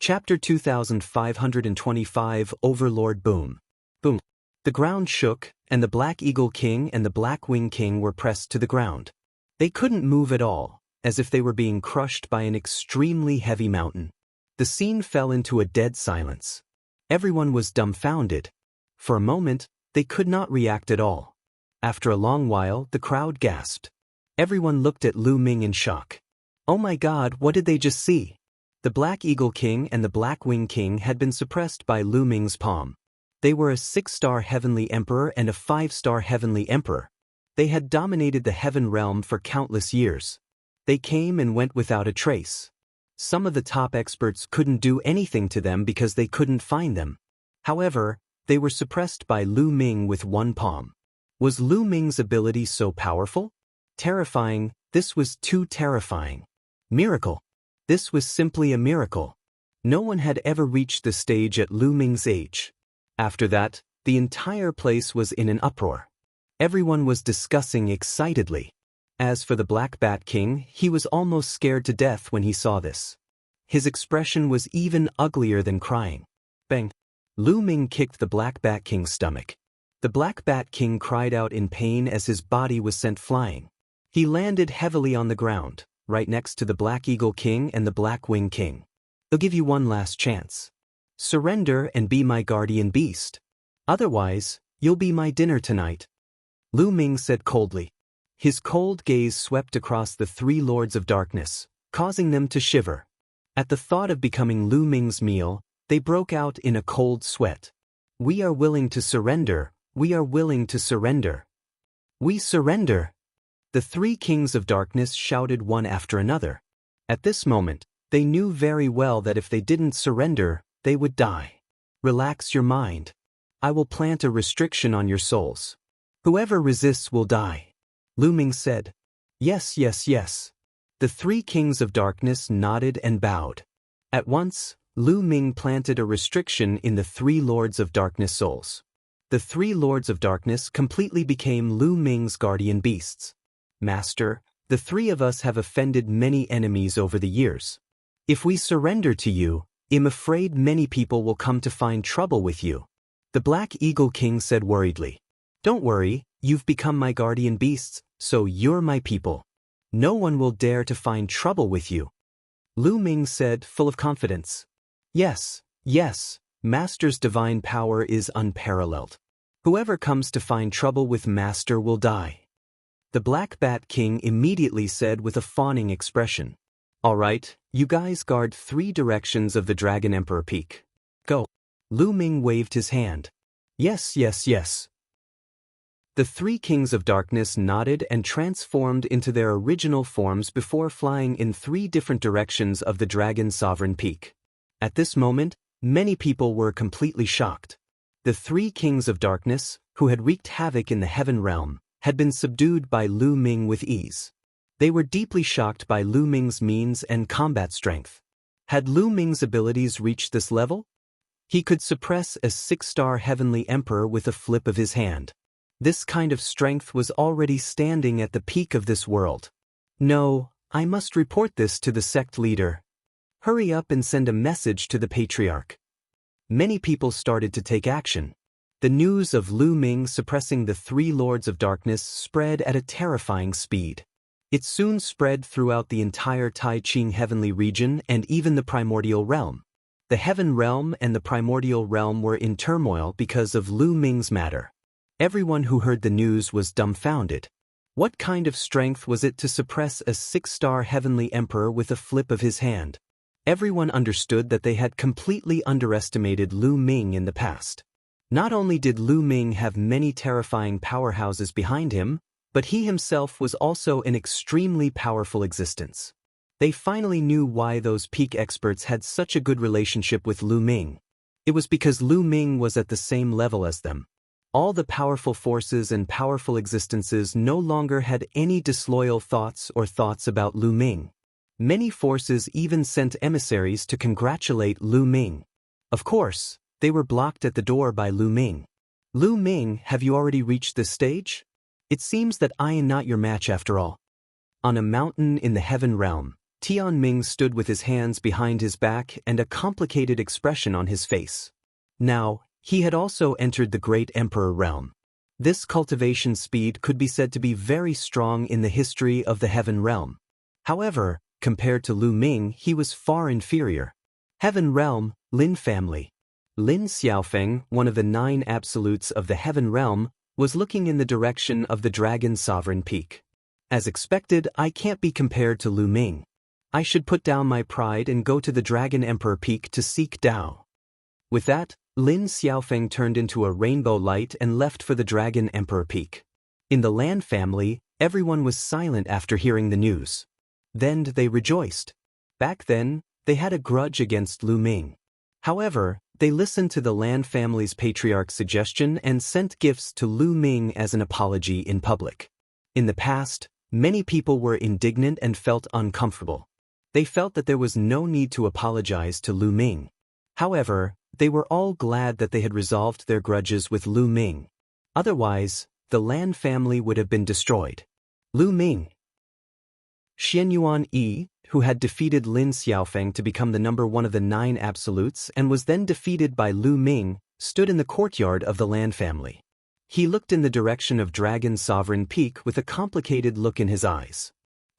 Chapter 2525 Overlord Boom. Boom. The ground shook, and the Black Eagle King and the Black Wing King were pressed to the ground. They couldn't move at all, as if they were being crushed by an extremely heavy mountain. The scene fell into a dead silence. Everyone was dumbfounded. For a moment, they could not react at all. After a long while, the crowd gasped. Everyone looked at Lu Ming in shock. Oh my God, what did they just see? The Black Eagle King and the Black Wing King had been suppressed by Lu Ming's palm. They were a 6-star Heavenly Emperor and a 5-star Heavenly Emperor. They had dominated the Heaven Realm for countless years. They came and went without a trace. Some of the top experts couldn't do anything to them because they couldn't find them. However, they were suppressed by Lu Ming with one palm. Was Lu Ming's ability so powerful? Terrifying, this was too terrifying. Miracle. This was simply a miracle. No one had ever reached the stage at Lu Ming's age. After that, the entire place was in an uproar. Everyone was discussing excitedly. As for the Black Bat King, he was almost scared to death when he saw this. His expression was even uglier than crying. Bang! Lu Ming kicked the Black Bat King's stomach. The Black Bat King cried out in pain as his body was sent flying. He landed heavily on the ground, right next to the Black Eagle King and the Black Wing King. I'll give you one last chance. Surrender and be my guardian beast. Otherwise, you'll be my dinner tonight. Lu Ming said coldly. His cold gaze swept across the 3 Lords of Darkness, causing them to shiver. At the thought of becoming Lu Ming's meal, they broke out in a cold sweat. We are willing to surrender. We are willing to surrender. We surrender. The 3 Kings of Darkness shouted one after another. At this moment, they knew very well that if they didn't surrender, they would die. Relax your mind. I will plant a restriction on your souls. Whoever resists will die. Lu Ming said. Yes, yes, yes. The 3 Kings of Darkness nodded and bowed. At once, Lu Ming planted a restriction in the 3 Lords of Darkness souls. The 3 Lords of Darkness completely became Lu Ming's guardian beasts. Master, the 3 of us have offended many enemies over the years. If we surrender to you, I'm afraid many people will come to find trouble with you. The Black Eagle King said worriedly. Don't worry, you've become my guardian beasts, so you're my people. No one will dare to find trouble with you. Lu Ming said, full of confidence. Yes, yes, Master's divine power is unparalleled. Whoever comes to find trouble with Master will die. The Black Bat King immediately said with a fawning expression. All right, you guys guard 3 directions of the Dragon Emperor Peak. Go. Lu Ming waved his hand. Yes, yes, yes. The 3 Kings of Darkness nodded and transformed into their original forms before flying in 3 different directions of the Dragon Sovereign Peak. At this moment, many people were completely shocked. The 3 Kings of Darkness, who had wreaked havoc in the Heaven Realm, had been subdued by Lu Ming with ease. They were deeply shocked by Lu Ming's means and combat strength. Had Lu Ming's abilities reached this level? He could suppress a 6-star Heavenly Emperor with a flip of his hand. This kind of strength was already standing at the peak of this world. No, I must report this to the sect leader. Hurry up and send a message to the Patriarch. Many people started to take action. The news of Lu Ming suppressing the 3 Lords of Darkness spread at a terrifying speed. It soon spread throughout the entire Tai Ching Heavenly region and even the Primordial Realm. The Heaven Realm and the Primordial Realm were in turmoil because of Lu Ming's matter. Everyone who heard the news was dumbfounded. What kind of strength was it to suppress a 6-star Heavenly Emperor with a flip of his hand? Everyone understood that they had completely underestimated Lu Ming in the past. Not only did Lu Ming have many terrifying powerhouses behind him, but he himself was also an extremely powerful existence. They finally knew why those peak experts had such a good relationship with Lu Ming. It was because Lu Ming was at the same level as them. All the powerful forces and powerful existences no longer had any disloyal thoughts or thoughts about Lu Ming. Many forces even sent emissaries to congratulate Lu Ming. Of course, they were blocked at the door by Lu Ming. Lu Ming, have you already reached this stage? It seems that I am not your match after all. On a mountain in the Heaven Realm, Tian Ming stood with his hands behind his back and a complicated expression on his face. Now, he had also entered the Great Emperor realm. This cultivation speed could be said to be very strong in the history of the Heaven realm. However, compared to Lu Ming, he was far inferior. Heaven realm, Lin family. Lin Xiaofeng, one of the 9 absolutes of the Heaven realm, was looking in the direction of the Dragon Sovereign Peak. As expected, I can't be compared to Lu Ming. I should put down my pride and go to the Dragon Emperor Peak to seek Dao. With that, Lin Xiaofeng turned into a rainbow light and left for the Dragon Emperor Peak. In the Lan family, everyone was silent after hearing the news. Then they rejoiced. Back then, they had a grudge against Lu Ming. However, they listened to the Lan family's patriarch's suggestion and sent gifts to Lu Ming as an apology in public. In the past, many people were indignant and felt uncomfortable. They felt that there was no need to apologize to Lu Ming. However, they were all glad that they had resolved their grudges with Lu Ming. Otherwise, the Lan family would have been destroyed. Lu Ming. Xianyuan Yi, who had defeated Lin Xiaofeng to become the number 1 of the 9 absolutes and was then defeated by Lu Ming, stood in the courtyard of the Lan family. He looked in the direction of Dragon Sovereign Peak with a complicated look in his eyes.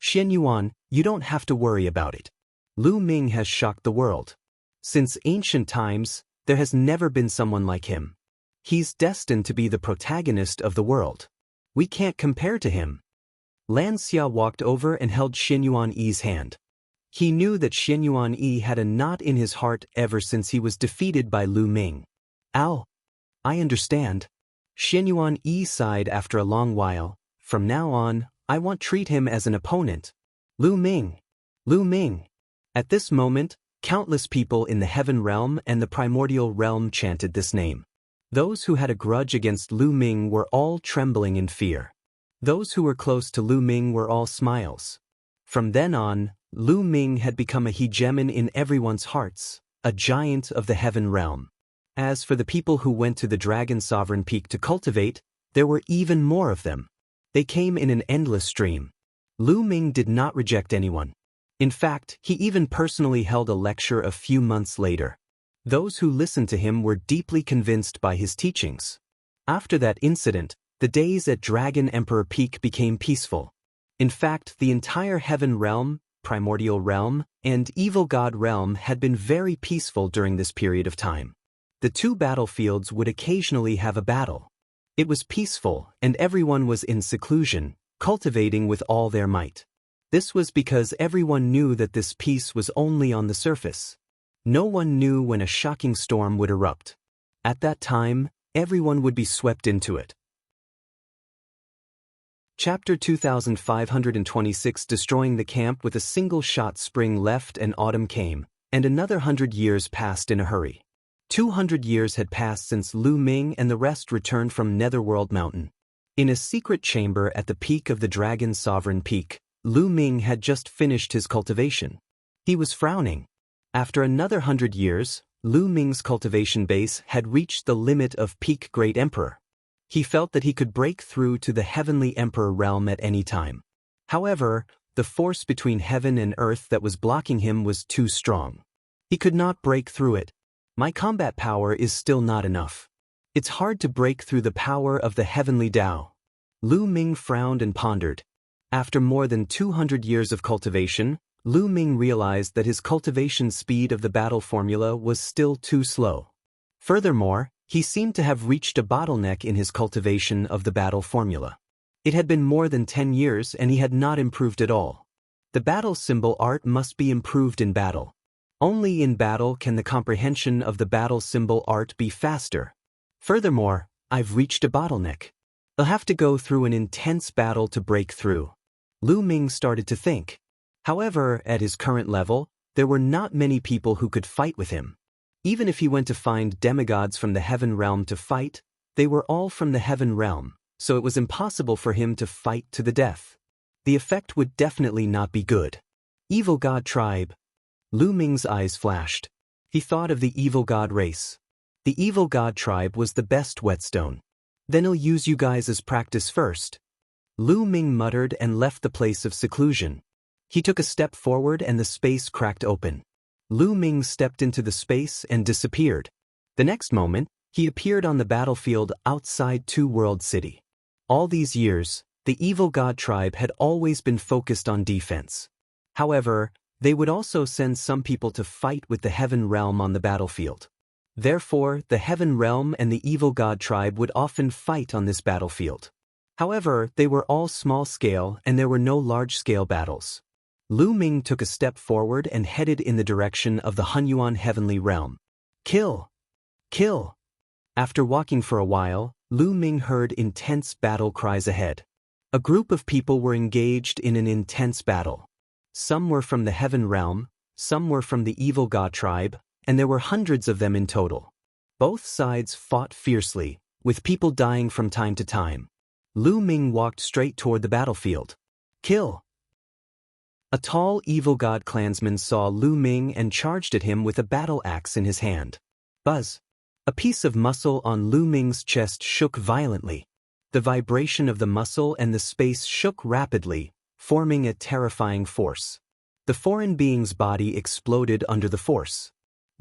Xianyuan, you don't have to worry about it. Lu Ming has shocked the world. Since ancient times, there has never been someone like him. He's destined to be the protagonist of the world. We can't compare to him. Lan Xia walked over and held Xianyuan Yi's hand. He knew that Xianyuan Yi had a knot in his heart ever since he was defeated by Lu Ming. Ow! I understand. Xianyuan Yi sighed after a long while. From now on, I won't treat him as an opponent. Lu Ming. Lu Ming. At this moment, countless people in the Heaven realm and the Primordial realm chanted this name. Those who had a grudge against Lu Ming were all trembling in fear. Those who were close to Lu Ming were all smiles. From then on, Lu Ming had become a hegemon in everyone's hearts, a giant of the Heaven realm. As for the people who went to the Dragon Sovereign Peak to cultivate, there were even more of them. They came in an endless stream. Lu Ming did not reject anyone. In fact, he even personally held a lecture a few months later. Those who listened to him were deeply convinced by his teachings. After that incident, the days at Dragon Emperor Peak became peaceful. In fact, the entire Heaven realm, Primordial realm, and Evil God realm had been very peaceful during this period of time. The 2 battlefields would occasionally have a battle. It was peaceful, and everyone was in seclusion, cultivating with all their might. This was because everyone knew that this peace was only on the surface. No one knew when a shocking storm would erupt. At that time, everyone would be swept into it. Chapter 2526. Destroying the camp with a single shot. Spring left and autumn came, and another 100 years passed in a hurry. 200 years had passed since Lu Ming and the rest returned from Netherworld Mountain. In a secret chamber at the peak of the Dragon Sovereign Peak, Lu Ming had just finished his cultivation. He was frowning. After another 100 years, Lu Ming's cultivation base had reached the limit of peak Great Emperor. He felt that he could break through to the Heavenly Emperor realm at any time. However, the force between heaven and earth that was blocking him was too strong. He could not break through it. My combat power is still not enough. It's hard to break through the power of the Heavenly Dao. Lu Ming frowned and pondered. After more than 200 years of cultivation, Lu Ming realized that his cultivation speed of the battle formula was still too slow. Furthermore, he seemed to have reached a bottleneck in his cultivation of the battle formula. It had been more than 10 years and he had not improved at all. The battle symbol art must be improved in battle. Only in battle can the comprehension of the battle symbol art be faster. Furthermore, I've reached a bottleneck. I'll have to go through an intense battle to break through. Lu Ming started to think. However, at his current level, there were not many people who could fight with him. Even if he went to find demigods from the Heaven realm to fight, they were all from the Heaven realm, so it was impossible for him to fight to the death. The effect would definitely not be good. Evil God tribe. Lu Ming's eyes flashed. He thought of the Evil God race. The Evil God tribe was the best whetstone. Then he'll use you guys as practice first. Lu Ming muttered and left the place of seclusion. He took a step forward and the space cracked open. Lu Ming stepped into the space and disappeared. The next moment, he appeared on the battlefield outside Two World City. All these years, the evil god tribe had always been focused on defense. However, they would also send some people to fight with the Heaven Realm on the battlefield. Therefore, the Heaven Realm and the evil god tribe would often fight on this battlefield. However, they were all small-scale and there were no large-scale battles. Lu Ming took a step forward and headed in the direction of the Hunyuan Heavenly Realm. Kill! Kill! After walking for a while, Lu Ming heard intense battle cries ahead. A group of people were engaged in an intense battle. Some were from the Heaven Realm, some were from the evil god tribe, and there were hundreds of them in total. Both sides fought fiercely, with people dying from time to time. Lu Ming walked straight toward the battlefield. Kill! A tall evil god clansman saw Lu Ming and charged at him with a battle axe in his hand. Buzz! A piece of muscle on Lu Ming's chest shook violently. The vibration of the muscle and the space shook rapidly, forming a terrifying force. The foreign being's body exploded under the force.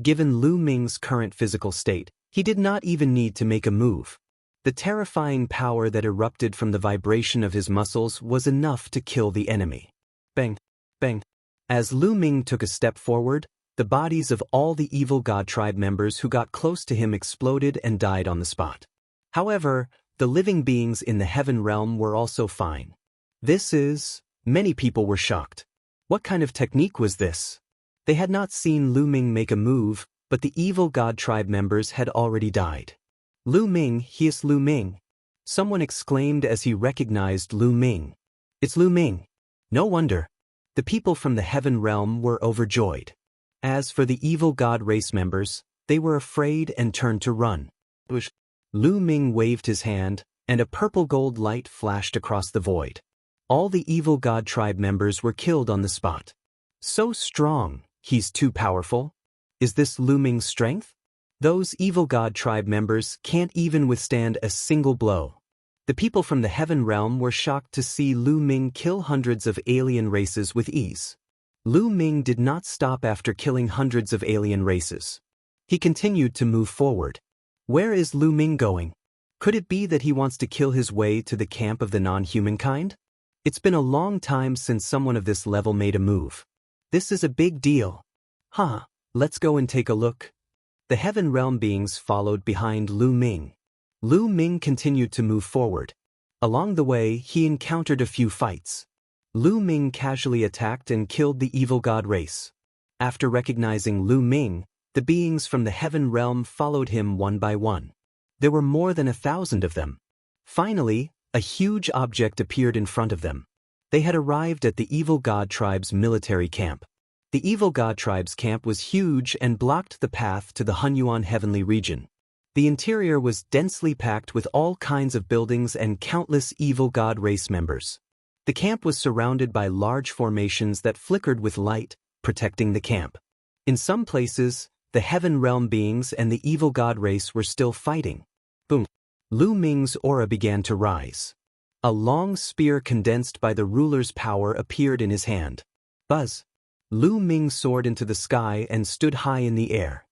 Given Lu Ming's current physical state, he did not even need to make a move. The terrifying power that erupted from the vibration of his muscles was enough to kill the enemy. Bang! Bang! As Lu Ming took a step forward, the bodies of all the evil god tribe members who got close to him exploded and died on the spot. However, the living beings in the Heaven Realm were also fine. Many people were shocked. What kind of technique was this? They had not seen Lu Ming make a move, but the evil god tribe members had already died. Lu Ming, he is Lu Ming. Someone exclaimed as he recognized Lu Ming. It's Lu Ming. No wonder. The people from the Heaven Realm were overjoyed. As for the evil god race members, they were afraid and turned to run. Lu Ming waved his hand, and a purple-gold light flashed across the void. All the evil god tribe members were killed on the spot. So strong, he's too powerful. Is this Lu Ming's strength? Those evil god tribe members can't even withstand a single blow. The people from the Heaven Realm were shocked to see Lu Ming kill hundreds of alien races with ease. Lu Ming did not stop after killing hundreds of alien races. He continued to move forward. Where is Lu Ming going? Could it be that he wants to kill his way to the camp of the non-humankind? It's been a long time since someone of this level made a move. This is a big deal. Let's go and take a look. The Heaven Realm beings followed behind Lu Ming. Lu Ming continued to move forward. Along the way, he encountered a few fights. Lu Ming casually attacked and killed the evil god race. After recognizing Lu Ming, the beings from the Heaven Realm followed him one by one. There were more than 1,000 of them. Finally, a huge object appeared in front of them. They had arrived at the evil god tribe's military camp. The evil god tribe's camp was huge and blocked the path to the Hunyuan Heavenly region. The interior was densely packed with all kinds of buildings and countless evil god race members. The camp was surrounded by large formations that flickered with light, protecting the camp. In some places, the Heaven Realm beings and the evil god race were still fighting. Boom! Lu Ming's aura began to rise. A long spear condensed by the ruler's power appeared in his hand. Buzz! Lu Ming soared into the sky and stood high in the air.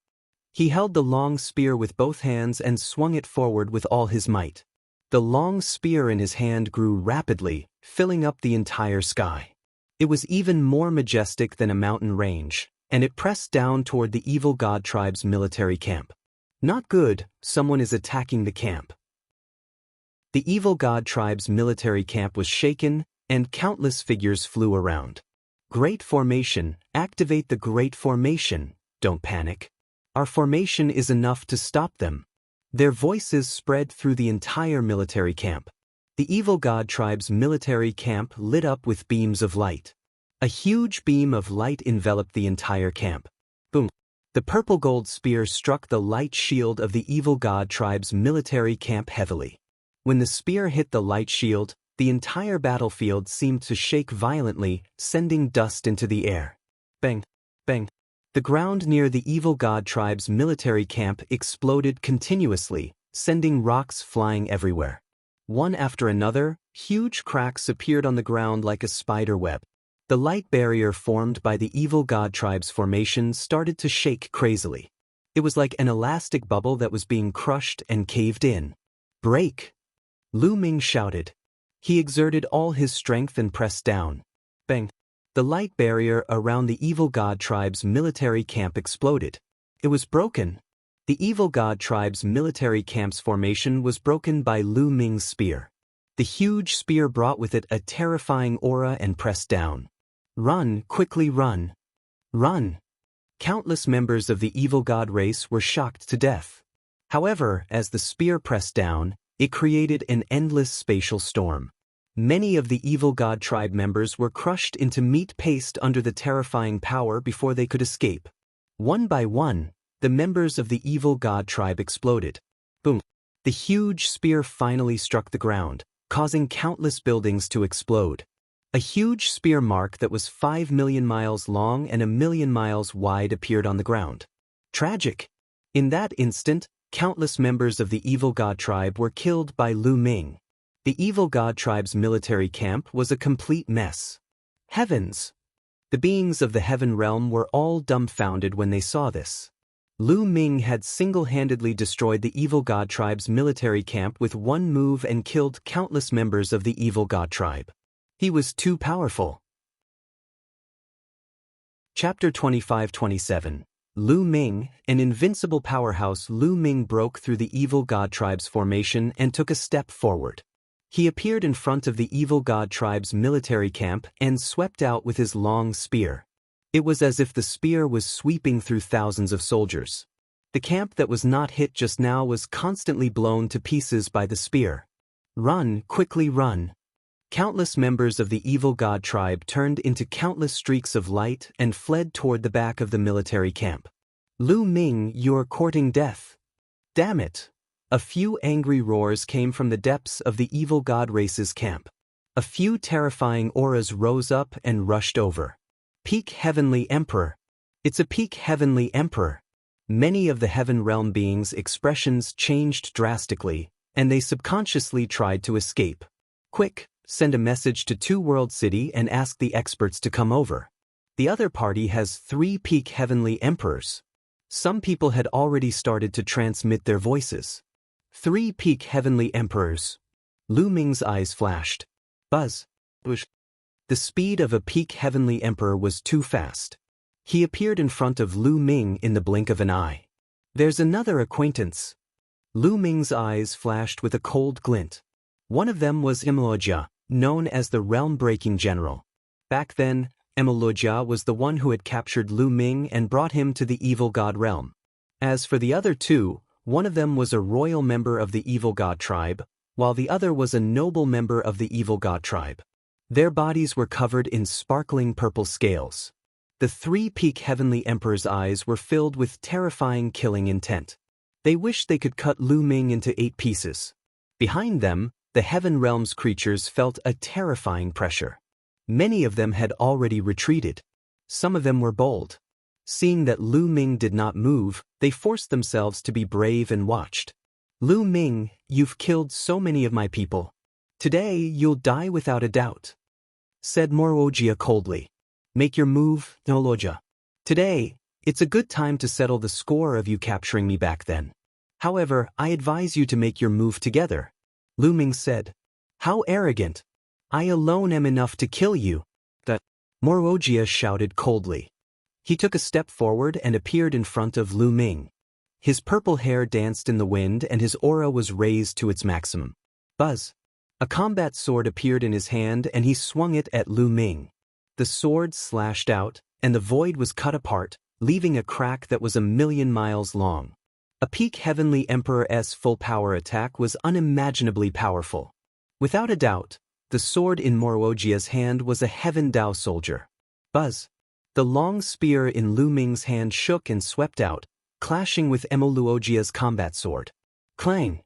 He held the long spear with both hands and swung it forward with all his might. The long spear in his hand grew rapidly, filling up the entire sky. It was even more majestic than a mountain range, and it pressed down toward the evil god tribe's military camp. Not good, someone is attacking the camp. The evil god tribe's military camp was shaken, and countless figures flew around. Great Formation, activate the Great Formation, don't panic. Our formation is enough to stop them. Their voices spread through the entire military camp. The evil god tribe's military camp lit up with beams of light. A huge beam of light enveloped the entire camp. Boom! The purple gold spear struck the light shield of the evil god tribe's military camp heavily. When the spear hit the light shield, the entire battlefield seemed to shake violently, sending dust into the air. Bang! Bang! The ground near the evil god tribe's military camp exploded continuously, sending rocks flying everywhere. One after another, huge cracks appeared on the ground like a spider web. The light barrier formed by the evil god tribe's formation started to shake crazily. It was like an elastic bubble that was being crushed and caved in. "Break!" Lu Ming shouted. He exerted all his strength and pressed down. Bang! The light barrier around the evil god tribe's military camp exploded. It was broken. The evil god tribe's military camp's formation was broken by Lu Ming's spear. The huge spear brought with it a terrifying aura and pressed down. "Run, quickly run! Run!" Countless members of the evil god race were shocked to death. However, as the spear pressed down, it created an endless spatial storm. Many of the evil god tribe members were crushed into meat paste under the terrifying power before they could escape. One by one, the members of the evil god tribe exploded. Boom! The huge spear finally struck the ground, causing countless buildings to explode. A huge spear mark that was 5 million miles long and 1 million miles wide appeared on the ground. Tragic! In that instant, countless members of the evil god tribe were killed by Lu Ming. The evil god tribe's military camp was a complete mess. Heavens! The beings of the heaven realm were all dumbfounded when they saw this. Lu Ming had single-handedly destroyed the evil god tribe's military camp with one move and killed countless members of the evil god tribe. He was too powerful. Chapter 25-27. Lu Ming, an invincible powerhouse. Lu Ming broke through the evil god tribe's formation and took a step forward. He appeared in front of the evil god tribe's military camp and swept out with his long spear. It was as if the spear was sweeping through thousands of soldiers. The camp that was not hit just now was constantly blown to pieces by the spear. "Run, quickly run!" Countless members of the evil god tribe turned into countless streaks of light and fled toward the back of the military camp. "Lu Ming, you're courting death." "Damn it!" A few angry roars came from the depths of the evil god race's camp. A few terrifying auras rose up and rushed over. "Peak Heavenly Emperor! It's a peak Heavenly Emperor!" Many of the heaven realm beings' expressions changed drastically, and they subconsciously tried to escape. "Quick! Send a message to 2 World City and ask the experts to come over. The other party has 3 peak heavenly emperors." Some people had already started to transmit their voices. 3 peak heavenly emperors. Lu Ming's eyes flashed. Buzz. Whoosh. The speed of a peak heavenly emperor was too fast. He appeared in front of Lu Ming in the blink of an eye. "There's another acquaintance." Lu Ming's eyes flashed with a cold glint. One of them was Emaloja, known as the realm-breaking general. Back then, Emaloja was the one who had captured Lu Ming and brought him to the evil god realm. As for the other 2, one of them was a royal member of the evil god tribe, while the other was a noble member of the evil god tribe. Their bodies were covered in sparkling purple scales. The 3 peak heavenly emperors' eyes were filled with terrifying killing intent. They wished they could cut Lu Ming into 8 pieces. Behind them, the heaven realm's creatures felt a terrifying pressure. Many of them had already retreated. Some of them were bold. Seeing that Lu Ming did not move, they forced themselves to be brave and watched. "Lu Ming, you've killed so many of my people. Today you'll die without a doubt," said Morojia coldly. "Make your move, Noloja. Today, it's a good time to settle the score of you capturing me back then. However, I advise you to make your move together." Lu Ming said. "How arrogant! I alone am enough to kill you." Morojia shouted coldly. He took a step forward and appeared in front of Lu Ming. His purple hair danced in the wind and his aura was raised to its maximum. Buzz! A combat sword appeared in his hand and he swung it at Lu Ming. The sword slashed out, and the void was cut apart, leaving a crack that was 1,000,000 miles long. A peak heavenly emperor's full power attack was unimaginably powerful. Without a doubt, the sword in Morojia's hand was a heaven Dao soldier. Buzz! The long spear in Lu Ming's hand shook and swept out, clashing with Emoluojia's combat sword. Clang!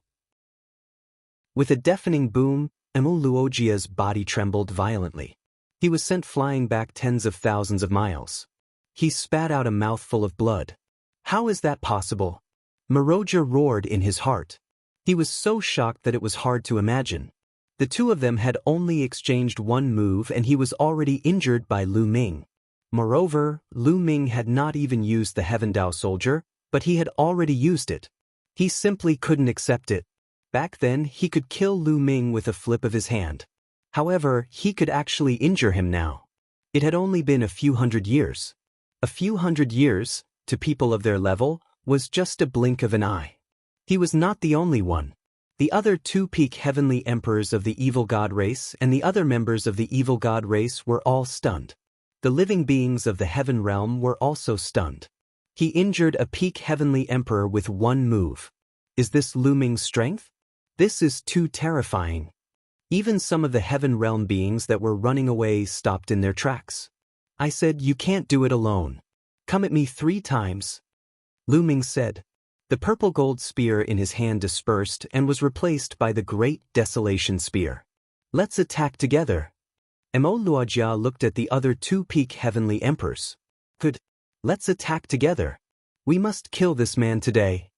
With a deafening boom, Emoluojia's body trembled violently. He was sent flying back tens of thousands of miles. He spat out a mouthful of blood. How is that possible? Moroja roared in his heart. He was so shocked that it was hard to imagine. The two of them had only exchanged one move and he was already injured by Lu Ming. Moreover, Lu Ming had not even used the Heaven Dao Soldier, but he had already used it. He simply couldn't accept it. Back then, he could kill Lu Ming with a flip of his hand. However, he could actually injure him now. It had only been a few hundred years. A few hundred years, to people of their level, was just a blink of an eye. He was not the only one. The other two peak heavenly emperors of the evil god race and the other members of the evil god race were all stunned. The living beings of the heaven realm were also stunned. He injured a peak heavenly emperor with one move. Is this Lu Ming's strength? This is too terrifying. Even some of the heaven realm beings that were running away stopped in their tracks. I said, "You can't do it alone. Come at me 3 times. Lu Ming said. The purple gold spear in his hand dispersed and was replaced by the great desolation spear. Let's attack together. Mo Luojia looked at the other two peak heavenly emperors. Good. Let's attack together. We must kill this man today.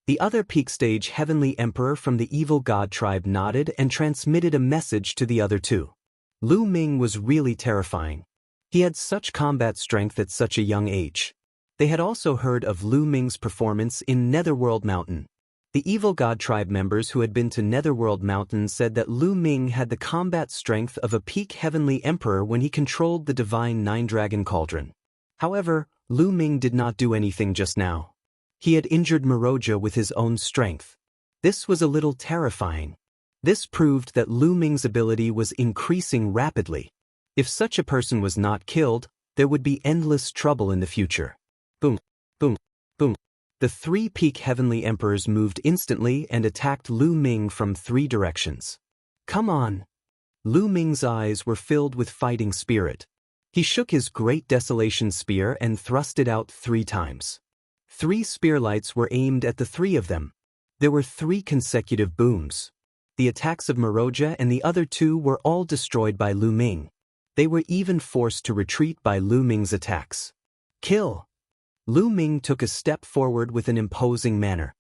The other peak stage heavenly emperor from the evil god tribe nodded and transmitted a message to the other two. Lu Ming was really terrifying. He had such combat strength at such a young age. They had also heard of Lu Ming's performance in Netherworld Mountain. The evil god tribe members who had been to Netherworld Mountain said that Lu Ming had the combat strength of a peak heavenly emperor when he controlled the divine Nine-Dragon Cauldron. However, Lu Ming did not do anything just now. He had injured Miroja with his own strength. This was a little terrifying. This proved that Lu Ming's ability was increasing rapidly. If such a person was not killed, there would be endless trouble in the future. Boom, boom, boom. The 3 peak heavenly emperors moved instantly and attacked Lu Ming from 3 directions. Come on! Lu Ming's eyes were filled with fighting spirit. He shook his great desolation spear and thrust it out 3 times. 3 spearlights were aimed at the 3 of them. There were 3 consecutive booms. The attacks of Miroja and the other 2 were all destroyed by Lu Ming. They were even forced to retreat by Lu Ming's attacks. Kill! Lu Ming took a step forward with an imposing manner.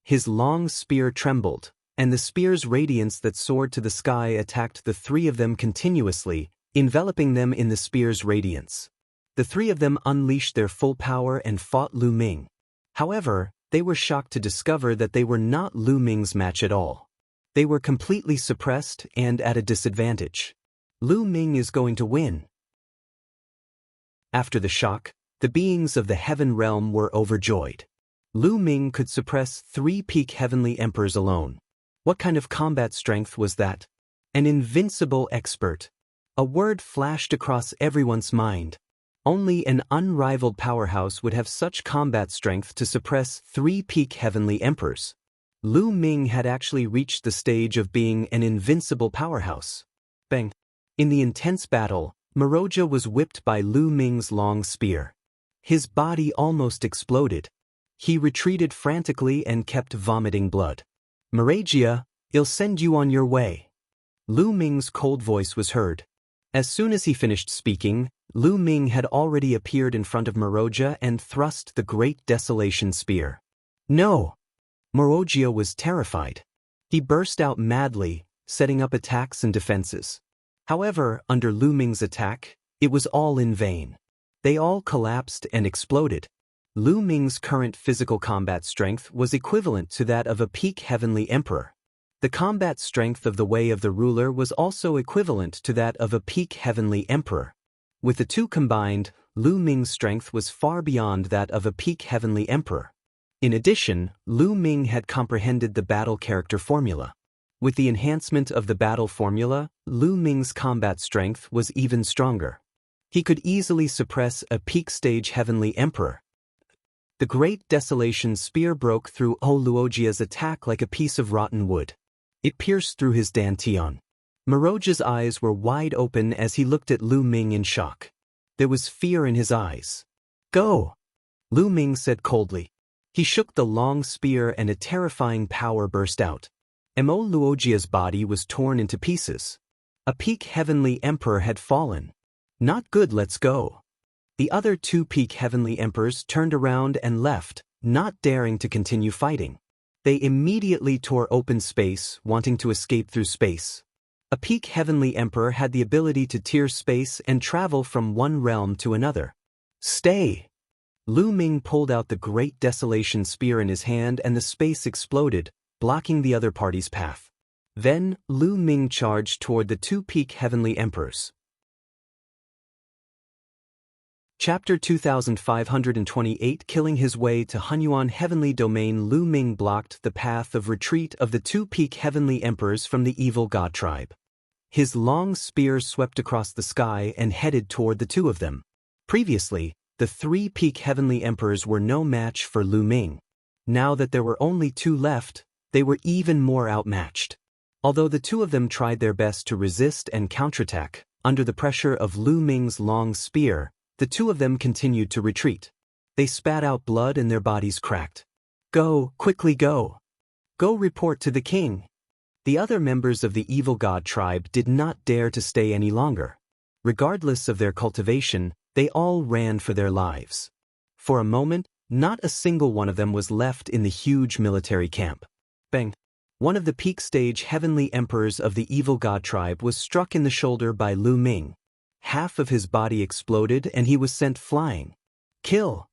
His long spear trembled, and the spear's radiance that soared to the sky attacked the 3 of them continuously, enveloping them in the spear's radiance. The 3 of them unleashed their full power and fought Lu Ming. However, they were shocked to discover that they were not Lu Ming's match at all. They were completely suppressed and at a disadvantage. Lu Ming is going to win. After the shock, the beings of the heaven realm were overjoyed. Lu Ming could suppress 3 peak heavenly emperors alone. What kind of combat strength was that? An invincible expert. A word flashed across everyone's mind. Only an unrivaled powerhouse would have such combat strength to suppress 3 peak heavenly emperors. Lu Ming had actually reached the stage of being an invincible powerhouse. Bang! In the intense battle, Miroja was whipped by Lu Ming's long spear. His body almost exploded. He retreated frantically and kept vomiting blood. Miroja, I'll send you on your way. Lu Ming's cold voice was heard. As soon as he finished speaking, Lu Ming had already appeared in front of Miroja and thrust the great desolation spear. No! Miroja was terrified. He burst out madly, setting up attacks and defenses. However, under Lu Ming's attack, it was all in vain. They all collapsed and exploded. Lu Ming's current physical combat strength was equivalent to that of a peak heavenly emperor. The combat strength of the Way of the Ruler was also equivalent to that of a peak heavenly emperor. With the two combined, Lu Ming's strength was far beyond that of a peak heavenly emperor. In addition, Lu Ming had comprehended the battle character formula. With the enhancement of the battle formula, Lu Ming's combat strength was even stronger. He could easily suppress a peak stage heavenly emperor. The great desolation spear broke through Luojia's attack like a piece of rotten wood. It pierced through his dantian. Miroja's eyes were wide open as he looked at Lu Ming in shock. There was fear in his eyes. Go! Lu Ming said coldly. He shook the long spear and a terrifying power burst out. Mo Luojia's body was torn into pieces. A peak heavenly emperor had fallen. Not good, let's go. The other 2 peak heavenly emperors turned around and left, not daring to continue fighting. They immediately tore open space, wanting to escape through space. A peak heavenly emperor had the ability to tear space and travel from one realm to another. Stay! Lu Ming pulled out the Great Desolation Spear in his hand and the space exploded, blocking the other party's path. Then, Lu Ming charged toward the two peak heavenly emperors. Chapter 2528. Killing his way to Hunyuan Heavenly Domain. Lu Ming blocked the path of retreat of the two peak heavenly emperors from the evil god tribe. His long spear swept across the sky and headed toward the two of them. Previously, the three peak heavenly emperors were no match for Lu Ming. Now that there were only two left, they were even more outmatched. Although the two of them tried their best to resist and counterattack, under the pressure of Lu Ming's long spear, the two of them continued to retreat. They spat out blood and their bodies cracked. Go, quickly go! Go report to the king! The other members of the evil god tribe did not dare to stay any longer. Regardless of their cultivation, they all ran for their lives. For a moment, not a single one of them was left in the huge military camp. Bang! One of the peak stage heavenly emperors of the evil god tribe was struck in the shoulder by Lu Ming. Half of his body exploded and he was sent flying. Kill!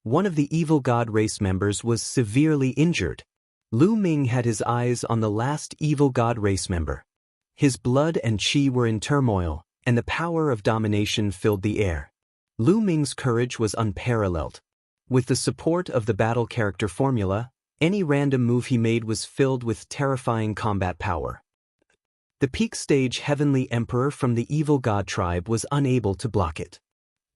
One of the evil god race members was severely injured. Lu Ming had his eyes on the last evil god race member. His blood and chi were in turmoil, and the power of domination filled the air. Lu Ming's courage was unparalleled. With the support of the battle character formula, any random move he made was filled with terrifying combat power. The peak stage heavenly emperor from the evil god tribe was unable to block it.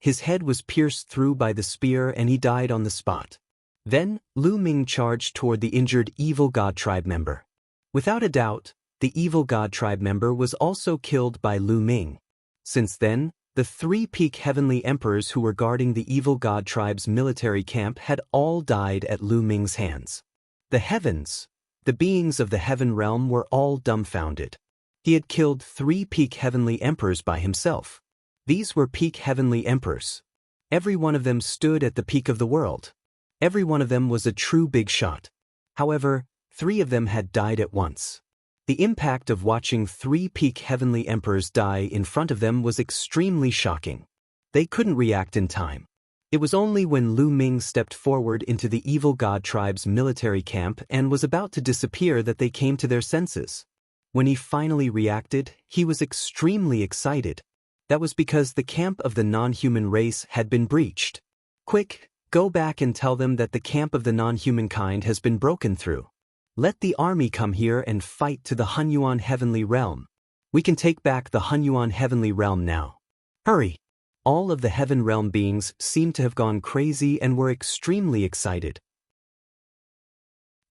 His head was pierced through by the spear and he died on the spot. Then, Lu Ming charged toward the injured evil god tribe member. Without a doubt, the evil god tribe member was also killed by Lu Ming. Since then, the three peak heavenly emperors who were guarding the evil god tribe's military camp had all died at Lu Ming's hands. The heavens, the beings of the heaven realm, were all dumbfounded. He had killed three peak heavenly emperors by himself. These were peak heavenly emperors. Every one of them stood at the peak of the world. Every one of them was a true big shot. However, three of them had died at once. The impact of watching three peak heavenly emperors die in front of them was extremely shocking. They couldn't react in time. It was only when Lu Ming stepped forward into the evil god tribe's military camp and was about to disappear that they came to their senses. When he finally reacted, he was extremely excited. That was because the camp of the non-human race had been breached. Quick, go back and tell them that the camp of the non-human kind has been broken through. Let the army come here and fight to the Hunyuan Heavenly Realm. We can take back the Hunyuan Heavenly Realm now. Hurry! All of the Heaven Realm beings seemed to have gone crazy and were extremely excited.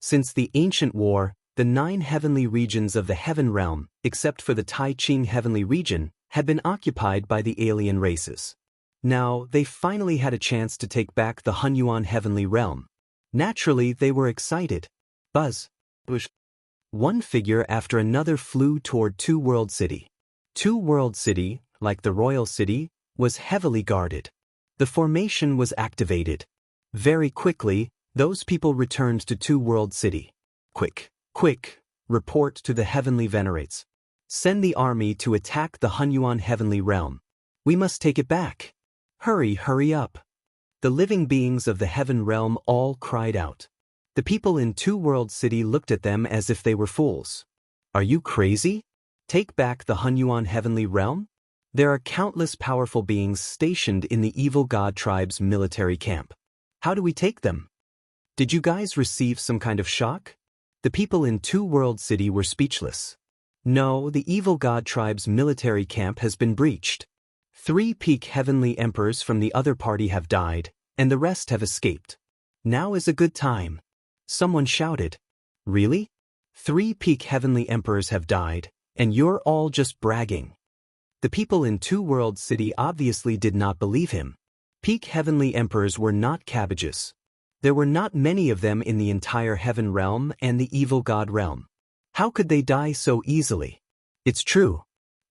Since the ancient war, the 9 heavenly regions of the Heaven Realm, except for the Tai Ching Heavenly Region, had been occupied by the alien races. Now, they finally had a chance to take back the Hunyuan Heavenly Realm. Naturally, they were excited. Buzz. Bush. One figure after another flew toward Two World City. Two World City, like the Royal City, was heavily guarded. The formation was activated. Very quickly, those people returned to Two World City. Quick, quick, report to the Heavenly Venerates. Send the army to attack the Hunyuan Heavenly Realm. We must take it back. Hurry, hurry up. The living beings of the Heaven Realm all cried out. The people in Two World City looked at them as if they were fools. Are you crazy? Take back the Hunyuan Heavenly Realm? There are countless powerful beings stationed in the evil god tribe's military camp. How do we take them? Did you guys receive some kind of shock? The people in Two World City were speechless. No, the evil god tribe's military camp has been breached. 3 peak heavenly emperors from the other party have died, and the rest have escaped. Now is a good time. Someone shouted. Really? 3 peak heavenly emperors have died, and you're all just bragging. The people in Two World City obviously did not believe him. Peak heavenly emperors were not cabbages. There were not many of them in the entire Heaven Realm and the evil god realm. How could they die so easily? It's true.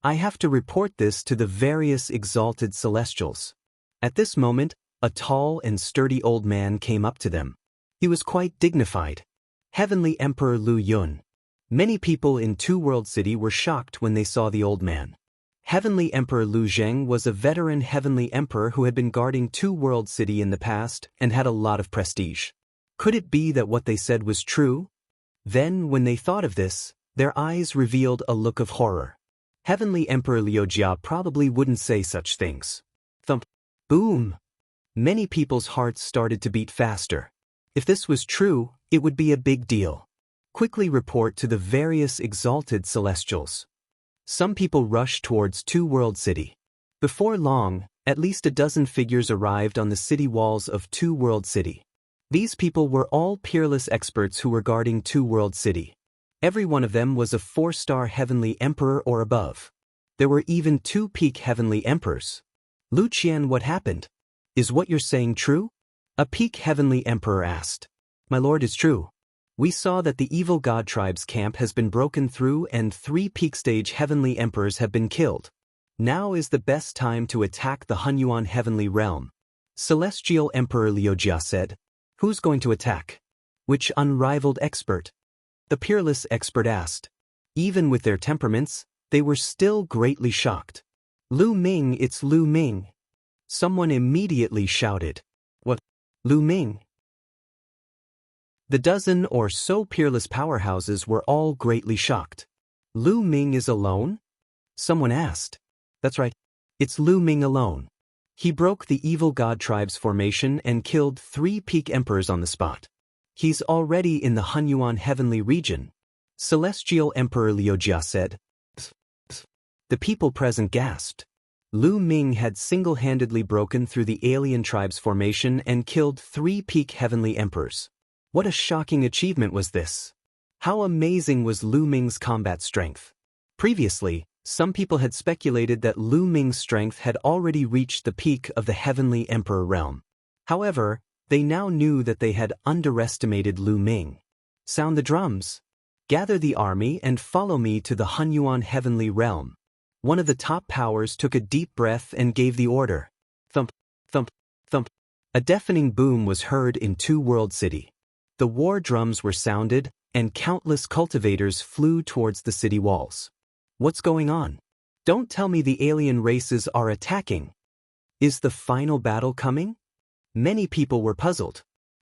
I have to report this to the various exalted celestials. At this moment, a tall and sturdy old man came up to them. He was quite dignified. Heavenly Emperor Lu Yun. Many people in Two World City were shocked when they saw the old man. Heavenly Emperor Lu Zheng was a veteran Heavenly Emperor who had been guarding Two World City in the past and had a lot of prestige. Could it be that what they said was true? Then, when they thought of this, their eyes revealed a look of horror. Heavenly Emperor Liu Jia probably wouldn't say such things. Thump. Boom. Many people's hearts started to beat faster. If this was true, it would be a big deal. Quickly report to the various exalted celestials. Some people rushed towards Two World City. Before long, at least a dozen figures arrived on the city walls of Two World City. These people were all peerless experts who were guarding Two World City. Every one of them was a 4-star Heavenly Emperor or above. There were even 2 peak Heavenly Emperors. Lu Qian, what happened? Is what you're saying true? A peak Heavenly Emperor asked. My lord, is true. We saw that the evil god tribe's camp has been broken through and 3 peak stage Heavenly Emperors have been killed. Now is the best time to attack the Hunyuan Heavenly Realm. Celestial Emperor Liu Jia said. Who's going to attack? Which unrivaled expert? The peerless expert asked. Even with their temperaments, they were still greatly shocked. Lu Ming, it's Lu Ming. Someone immediately shouted. What? Lu Ming? The dozen or so peerless powerhouses were all greatly shocked. Lu Ming is alone? Someone asked. That's right. It's Lu Ming alone. He broke the evil god tribe's formation and killed 3 peak emperors on the spot. He's already in the Hunyuan Heavenly region. Celestial Emperor Liu Jia said. Psst, psst. The people present gasped. Lu Ming had single-handedly broken through the alien tribe's formation and killed 3 peak Heavenly Emperors. What a shocking achievement was this! How amazing was Lu Ming's combat strength! Previously, some people had speculated that Lu Ming's strength had already reached the peak of the Heavenly Emperor realm. However, they now knew that they had underestimated Lu Ming. Sound the drums. Gather the army and follow me to the Hunyuan Heavenly realm. One of the top powers took a deep breath and gave the order. Thump, thump, thump. A deafening boom was heard in Two World City. The war drums were sounded, and countless cultivators flew towards the city walls. What's going on? Don't tell me the alien races are attacking. Is the final battle coming? Many people were puzzled.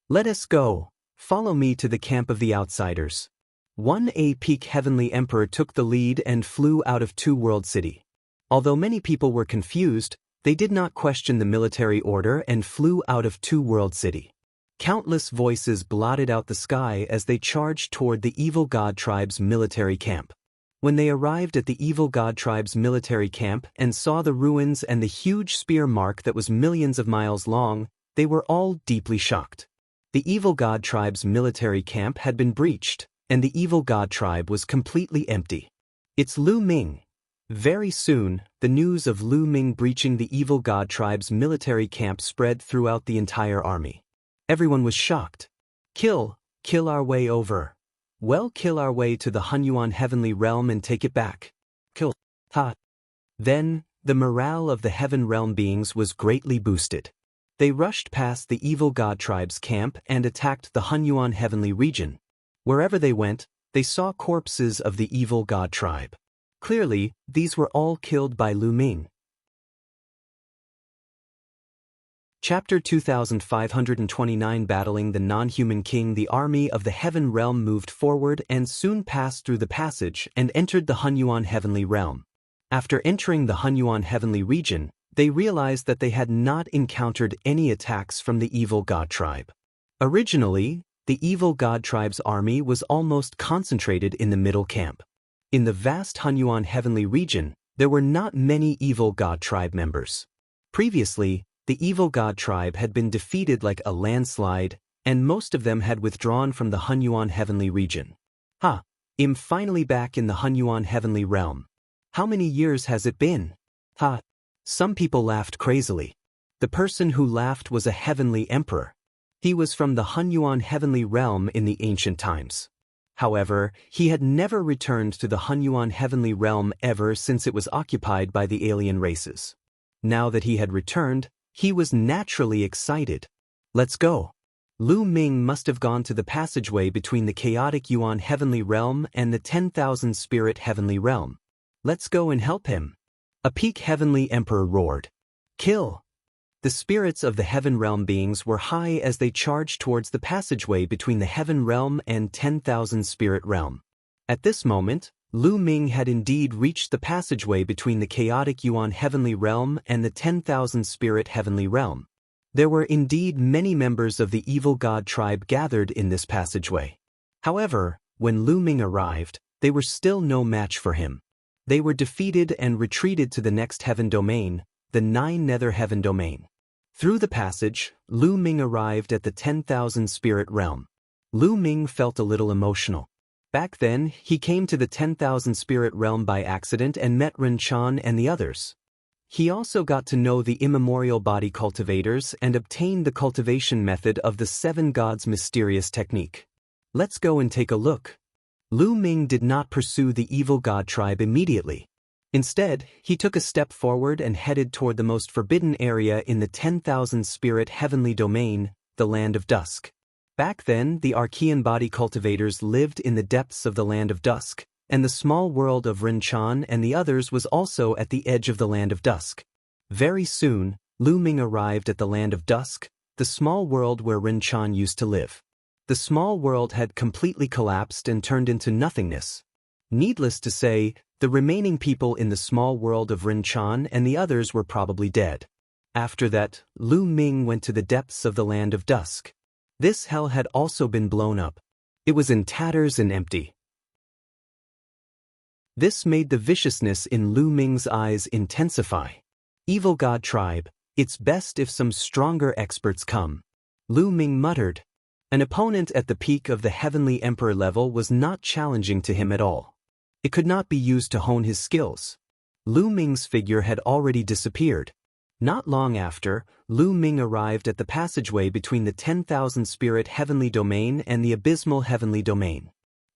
Let us go. Follow me to the camp of the outsiders. One peak Heavenly Emperor took the lead and flew out of Two World City. Although many people were confused, they did not question the military order and flew out of Two World City. Countless voices blotted out the sky as they charged toward the evil god tribe's military camp. When they arrived at the evil god tribe's military camp and saw the ruins and the huge spear mark that was millions of miles long, they were all deeply shocked. The evil god tribe's military camp had been breached, and the evil god tribe was completely empty. It's Lu Ming. Very soon, the news of Lu Ming breaching the evil god tribe's military camp spread throughout the entire army. Everyone was shocked. Kill our way over. Well, kill our way to the Hunyuan Heavenly Realm and take it back. Kill. Ha. Then, the morale of the Heaven Realm beings was greatly boosted. They rushed past the evil god tribe's camp and attacked the Hunyuan Heavenly region. Wherever they went, they saw corpses of the evil god tribe. Clearly, these were all killed by Lu Ming. Chapter 2529. Battling the non-human king. The army of the Heaven Realm moved forward and soon passed through the passage and entered the Hunyuan Heavenly Realm. After entering the Hunyuan Heavenly region, they realized that they had not encountered any attacks from the evil god tribe. Originally, the evil god tribe's army was almost concentrated in the middle camp. In the vast Hunyuan Heavenly region, there were not many evil god tribe members. Previously, the evil god tribe had been defeated like a landslide, and most of them had withdrawn from the Hunyuan Heavenly region. I'm finally back in the Hunyuan Heavenly realm. How many years has it been? Some people laughed crazily. The person who laughed was a heavenly emperor. He was from the Hunyuan Heavenly realm in the ancient times. However, he had never returned to the Hunyuan Heavenly realm ever since it was occupied by the alien races. Now that he had returned, he was naturally excited. Let's go. Lu Ming must have gone to the passageway between the chaotic Yuan heavenly realm and the 10,000 spirit heavenly realm. Let's go and help him. A peak heavenly emperor roared. Kill! The spirits of the heaven realm beings were high as they charged towards the passageway between the heaven realm and 10,000 spirit realm. At this moment, Lu Ming had indeed reached the passageway between the chaotic Yuan heavenly realm and the 10,000 spirit heavenly realm. There were indeed many members of the evil god tribe gathered in this passageway. However, when Lu Ming arrived, they were still no match for him. They were defeated and retreated to the next heaven domain, the 9 nether heaven domain. Through the passage, Lu Ming arrived at the 10,000 spirit realm. Lu Ming felt a little emotional. Back then, he came to the 10,000 spirit realm by accident and met Ren Chan and the others. He also got to know the immemorial body cultivators and obtained the cultivation method of the 7 gods' mysterious technique. Let's go and take a look. Lu Ming did not pursue the evil god tribe immediately. Instead, he took a step forward and headed toward the most forbidden area in the 10,000 spirit heavenly domain, the Land of Dusk. Back then, the Archean body cultivators lived in the depths of the Land of Dusk, and the small world of Ren Chan and the others was also at the edge of the Land of Dusk. Very soon, Lu Ming arrived at the Land of Dusk, the small world where Ren Chan used to live. The small world had completely collapsed and turned into nothingness. Needless to say, the remaining people in the small world of Ren Chan and the others were probably dead. After that, Lu Ming went to the depths of the Land of Dusk. This hell had also been blown up. It was in tatters and empty. This made the viciousness in Lu Ming's eyes intensify. Evil God tribe, it's best if some stronger experts come. Lu Ming muttered. An opponent at the peak of the heavenly emperor level was not challenging to him at all. It could not be used to hone his skills. Lu Ming's figure had already disappeared. Not long after, Lu Ming arrived at the passageway between the 10,000 spirit heavenly domain and the abysmal heavenly domain.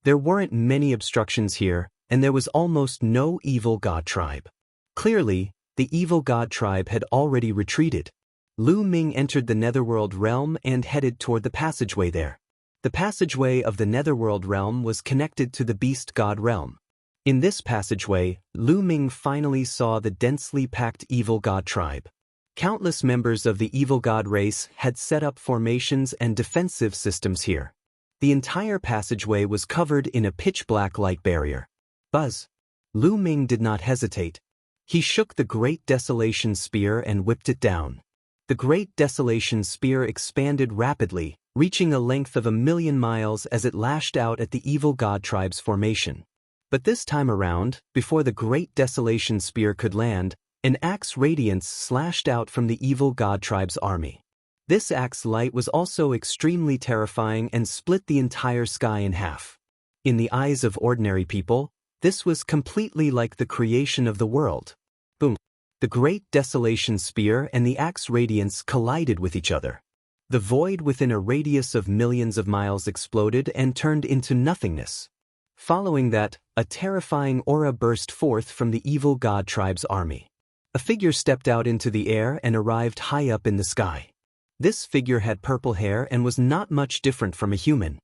There weren't many obstructions here, and there was almost no evil god tribe. Clearly, the evil god tribe had already retreated. Lu Ming entered the netherworld realm and headed toward the passageway there. The passageway of the netherworld realm was connected to the beast god realm. In this passageway, Lu Ming finally saw the densely packed evil god tribe. Countless members of the evil god race had set up formations and defensive systems here. The entire passageway was covered in a pitch-black light barrier. Buzz! Lu Ming did not hesitate. He shook the Great Desolation Spear and whipped it down. The Great Desolation Spear expanded rapidly, reaching a length of 1,000,000 miles as it lashed out at the evil god tribe's formation. But this time around, before the Great Desolation Spear could land, an axe radiance slashed out from the evil god tribe's army. This axe light was also extremely terrifying and split the entire sky in half. In the eyes of ordinary people, this was completely like the creation of the world. Boom! The Great Desolation Spear and the axe radiance collided with each other. The void within a radius of millions of miles exploded and turned into nothingness. Following that, a terrifying aura burst forth from the evil god tribe's army. A figure stepped out into the air and arrived high up in the sky. This figure had purple hair and was not much different from a human.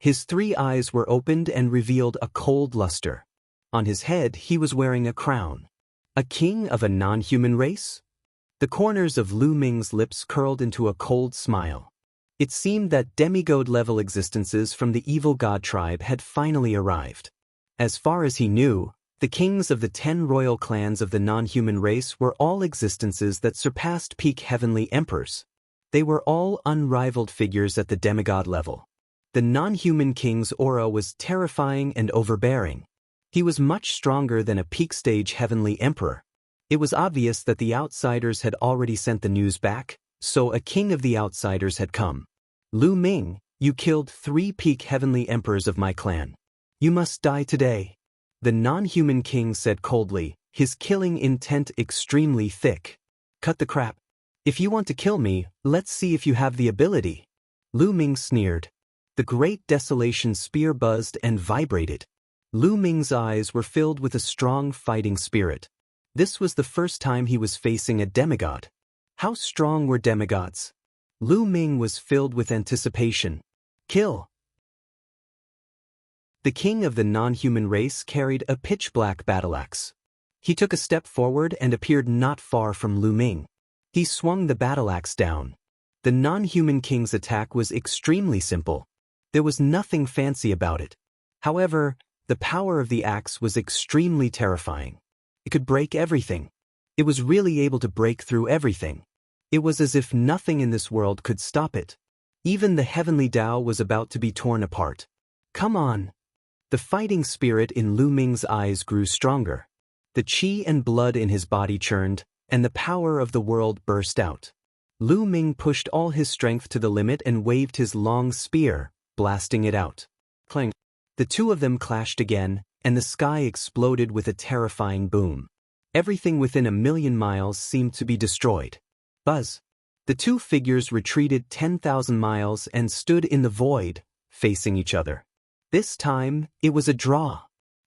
His 3 eyes were opened and revealed a cold luster. On his head he was wearing a crown. A king of a non-human race? The corners of Lu Ming's lips curled into a cold smile. It seemed that demigod-level existences from the evil god tribe had finally arrived. As far as he knew, the kings of the 10 royal clans of the non-human race were all existences that surpassed peak heavenly emperors. They were all unrivaled figures at the demigod level. The non-human king's aura was terrifying and overbearing. He was much stronger than a peak-stage heavenly emperor. It was obvious that the outsiders had already sent the news back, so a king of the outsiders had come. Lu Ming, you killed 3 peak heavenly emperors of my clan. You must die today. The non-human king said coldly, his killing intent extremely thick. Cut the crap. If you want to kill me, let's see if you have the ability. Lu Ming sneered. The Great Desolation Spear buzzed and vibrated. Lu Ming's eyes were filled with a strong fighting spirit. This was the first time he was facing a demigod. How strong were demigods? Lu Ming was filled with anticipation. Kill! The king of the non-human race carried a pitch-black battle-axe. He took a step forward and appeared not far from Lu Ming. He swung the battle-axe down. The non-human king's attack was extremely simple. There was nothing fancy about it. However, the power of the axe was extremely terrifying. It could break everything. It was really able to break through everything. It was as if nothing in this world could stop it. Even the heavenly Tao was about to be torn apart. Come on! The fighting spirit in Lu Ming's eyes grew stronger. The qi and blood in his body churned, and the power of the world burst out. Lu Ming pushed all his strength to the limit and waved his long spear, blasting it out. Clang! The two of them clashed again, and the sky exploded with a terrifying boom. Everything within 1,000,000 miles seemed to be destroyed. Buzz! The two figures retreated 10,000 miles and stood in the void, facing each other. This time, it was a draw.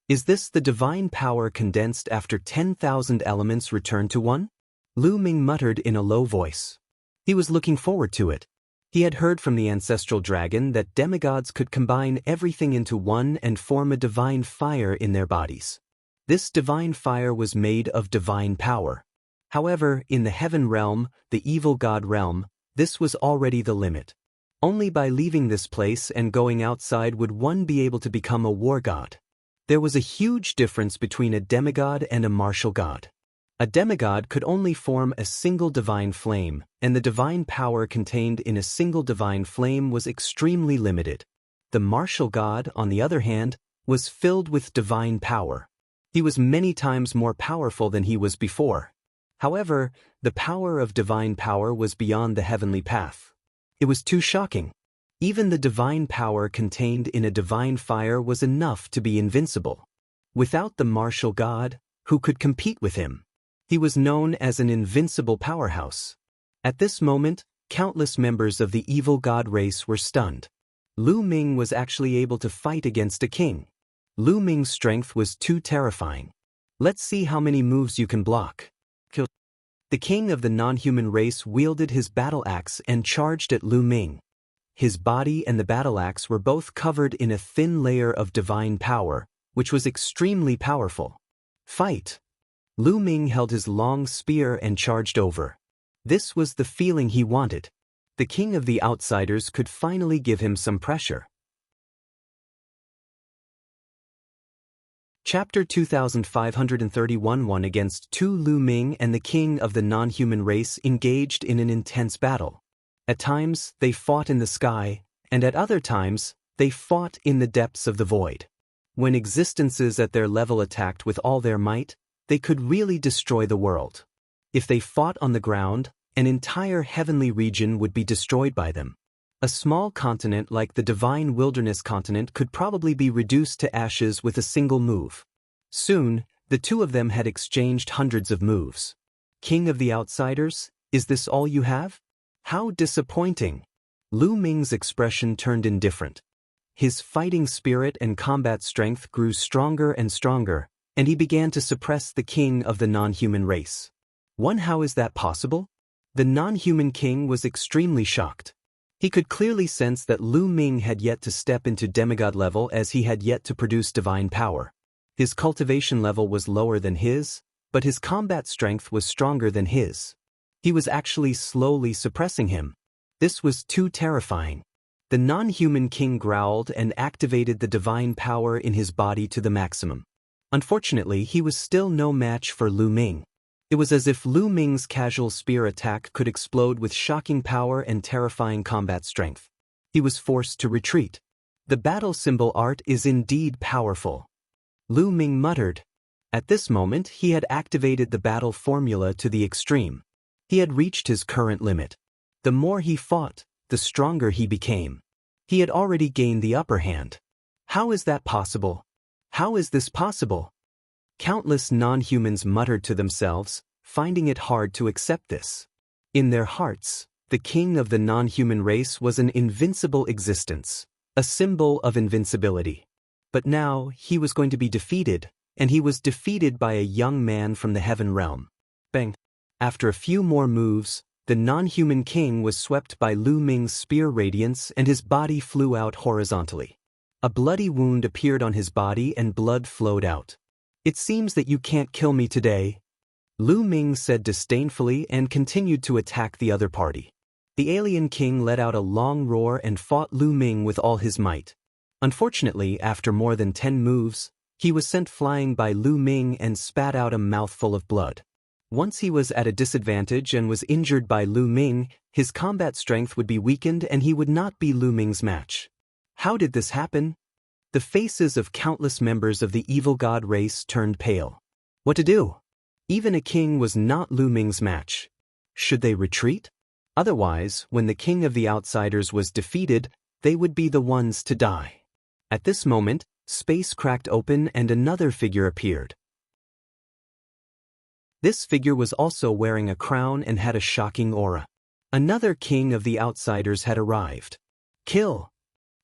Is this the divine power condensed after 10,000 elements returned to one? Lu Ming muttered in a low voice. He was looking forward to it. He had heard from the ancestral dragon that demigods could combine everything into one and form a divine fire in their bodies. This divine fire was made of divine power. However, in the heaven realm, the evil god realm, this was already the limit. Only by leaving this place and going outside would one be able to become a war god. There was a huge difference between a demigod and a martial god. A demigod could only form a single divine flame, and the divine power contained in a single divine flame was extremely limited. The martial god, on the other hand, was filled with divine power. He was many times more powerful than he was before. However, the power of divine power was beyond the heavenly path. It was too shocking. Even the divine power contained in a divine fire was enough to be invincible. Without the martial god, who could compete with him? He was known as an invincible powerhouse. At this moment, countless members of the evil god race were stunned. Lu Ming was actually able to fight against a king. Lu Ming's strength was too terrifying. Let's see how many moves you can block. Kill. The king of the non-human race wielded his battle axe and charged at Lu Ming. His body and the battle axe were both covered in a thin layer of divine power, which was extremely powerful. Fight! Lu Ming held his long spear and charged over. This was the feeling he wanted. The king of the outsiders could finally give him some pressure. Chapter 2531 1 against 2 Lu Ming and the king of the non-human race engaged in an intense battle. At times, they fought in the sky, and at other times, they fought in the depths of the void. When existences at their level attacked with all their might, they could really destroy the world. If they fought on the ground, an entire heavenly region would be destroyed by them. A small continent like the divine wilderness continent could probably be reduced to ashes with a single move. Soon, the two of them had exchanged hundreds of moves. King of the outsiders, is this all you have? How disappointing! Lu Ming's expression turned indifferent. His fighting spirit and combat strength grew stronger and stronger, and he began to suppress the king of the non-human race. How is that possible? The non-human king was extremely shocked. He could clearly sense that Lu Ming had yet to step into demigod level as he had yet to produce divine power. His cultivation level was lower than his, but his combat strength was stronger than his. He was actually slowly suppressing him. This was too terrifying. The non-human king growled and activated the divine power in his body to the maximum. Unfortunately, he was still no match for Lu Ming. It was as if Lu Ming's casual spear attack could explode with shocking power and terrifying combat strength. He was forced to retreat. The battle symbol art is indeed powerful. Lu Ming muttered. At this moment, he had activated the battle formula to the extreme. He had reached his current limit. The more he fought, the stronger he became. He had already gained the upper hand. How is that possible? How is this possible? Countless non-humans muttered to themselves, finding it hard to accept this. In their hearts, the king of the non-human race was an invincible existence, a symbol of invincibility. But now, he was going to be defeated, and he was defeated by a young man from the heaven realm. Bang! After a few more moves, The non-human king was swept by Lu Ming's spear radiance and his body flew out horizontally. A bloody wound appeared on his body and blood flowed out. "It seems that you can't kill me today," Lu Ming said disdainfully and continued to attack the other party. The alien king let out a long roar and fought Lu Ming with all his might. Unfortunately, after more than 10 moves, he was sent flying by Lu Ming and spat out a mouthful of blood. Once he was at a disadvantage and was injured by Lu Ming, his combat strength would be weakened and he would not be Lu Ming's match. How did this happen? The faces of countless members of the evil god race turned pale. What to do? Even a king was not Lu Ming's match. Should they retreat? Otherwise, when the king of the outsiders was defeated, they would be the ones to die. At this moment, space cracked open and another figure appeared. This figure was also wearing a crown and had a shocking aura. Another king of the outsiders had arrived. Kill!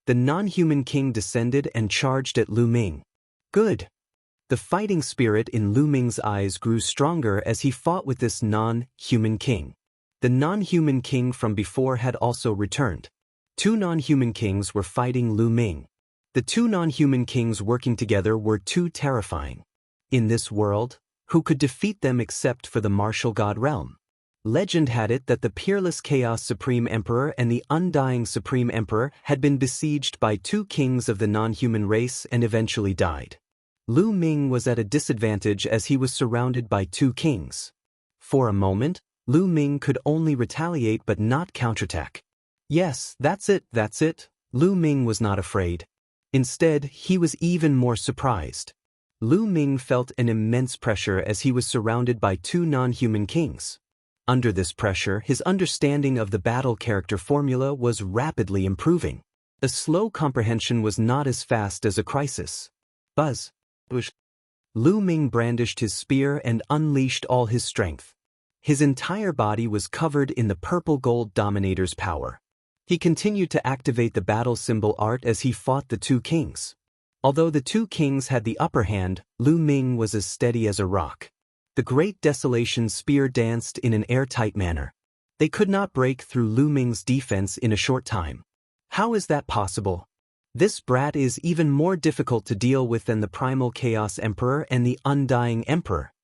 The non-human king descended and charged at Lu Ming. Good! The fighting spirit in Lu Ming's eyes grew stronger as he fought with this non-human king. The non-human king from before had also returned. 2 non-human kings were fighting Lu Ming. The 2 non-human kings working together were too terrifying. In this world, who could defeat them except for the martial god realm? Legend had it that the peerless Chaos Supreme Emperor and the Undying Supreme Emperor had been besieged by 2 kings of the non-human race and eventually died. Lu Ming was at a disadvantage as he was surrounded by 2 kings. For a moment, Lu Ming could only retaliate but not counterattack. Yes, that's it. Lu Ming was not afraid. Instead, he was even more surprised. Lu Ming felt an immense pressure as he was surrounded by 2 non-human kings. Under this pressure, his understanding of the battle character formula was rapidly improving. A slow comprehension was not as fast as a crisis. Buzz. Bush. Lu Ming brandished his spear and unleashed all his strength. His entire body was covered in the purple gold dominator's power. He continued to activate the battle symbol art as he fought the 2 kings. Although the 2 kings had the upper hand, Lu Ming was as steady as a rock. The Great Desolation spear danced in an airtight manner. They could not break through Lu Ming's defense in a short time. How is that possible? This brat is even more difficult to deal with than the Primal Chaos Emperor and the Undying Emperor.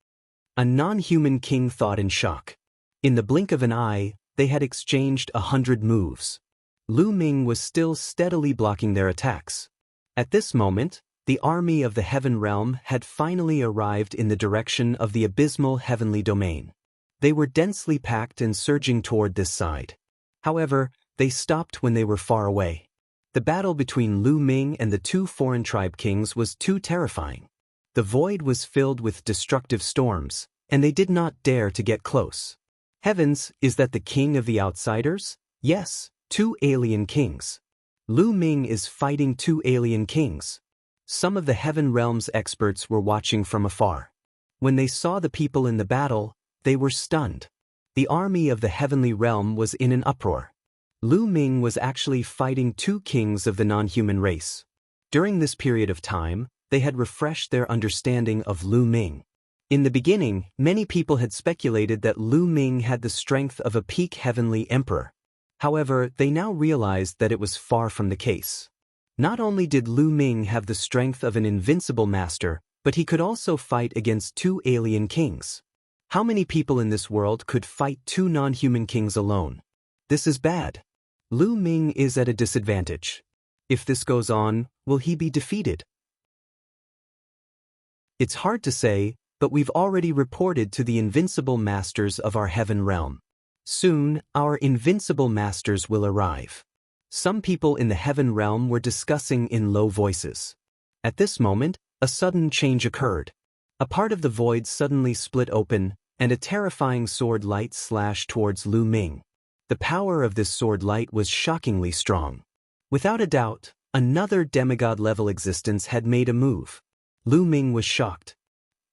A non-human king thought in shock. In the blink of an eye, they had exchanged 100 moves. Lu Ming was still steadily blocking their attacks. At this moment, the army of the Heaven Realm had finally arrived in the direction of the abysmal heavenly domain. They were densely packed and surging toward this side. However, they stopped when they were far away. The battle between Lu Ming and the 2 foreign tribe kings was too terrifying. The void was filled with destructive storms, and they did not dare to get close. Heavens, is that the king of the outsiders? Yes, 2 alien kings. Lu Ming is fighting 2 alien kings. Some of the Heaven Realm's experts were watching from afar. When they saw the people in the battle, they were stunned. The army of the Heavenly Realm was in an uproar. Lu Ming was actually fighting 2 kings of the non-human race. During this period of time, they had refreshed their understanding of Lu Ming. In the beginning, many people had speculated that Lu Ming had the strength of a peak heavenly emperor. However, they now realized that it was far from the case. Not only did Lu Ming have the strength of an invincible master, but he could also fight against 2 alien kings. How many people in this world could fight 2 non-human kings alone? This is bad. Lu Ming is at a disadvantage. If this goes on, will he be defeated? It's hard to say, but we've already reported to the invincible masters of our Heaven Realm. Soon, our invincible masters will arrive. Some people in the Heaven Realm were discussing in low voices. At this moment, a sudden change occurred. A part of the void suddenly split open, and a terrifying sword light slashed towards Lu Ming. The power of this sword light was shockingly strong. Without a doubt, another demigod-level existence had made a move. Lu Ming was shocked.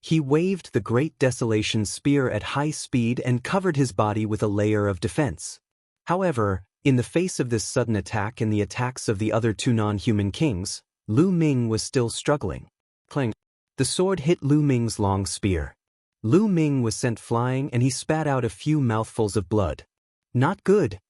He waved the Great Desolation spear at high speed and covered his body with a layer of defense. However, in the face of this sudden attack and the attacks of the other 2 non-human kings, Lu Ming was still struggling. Clang! The sword hit Lu Ming's long spear. Lu Ming was sent flying and he spat out a few mouthfuls of blood. Not good.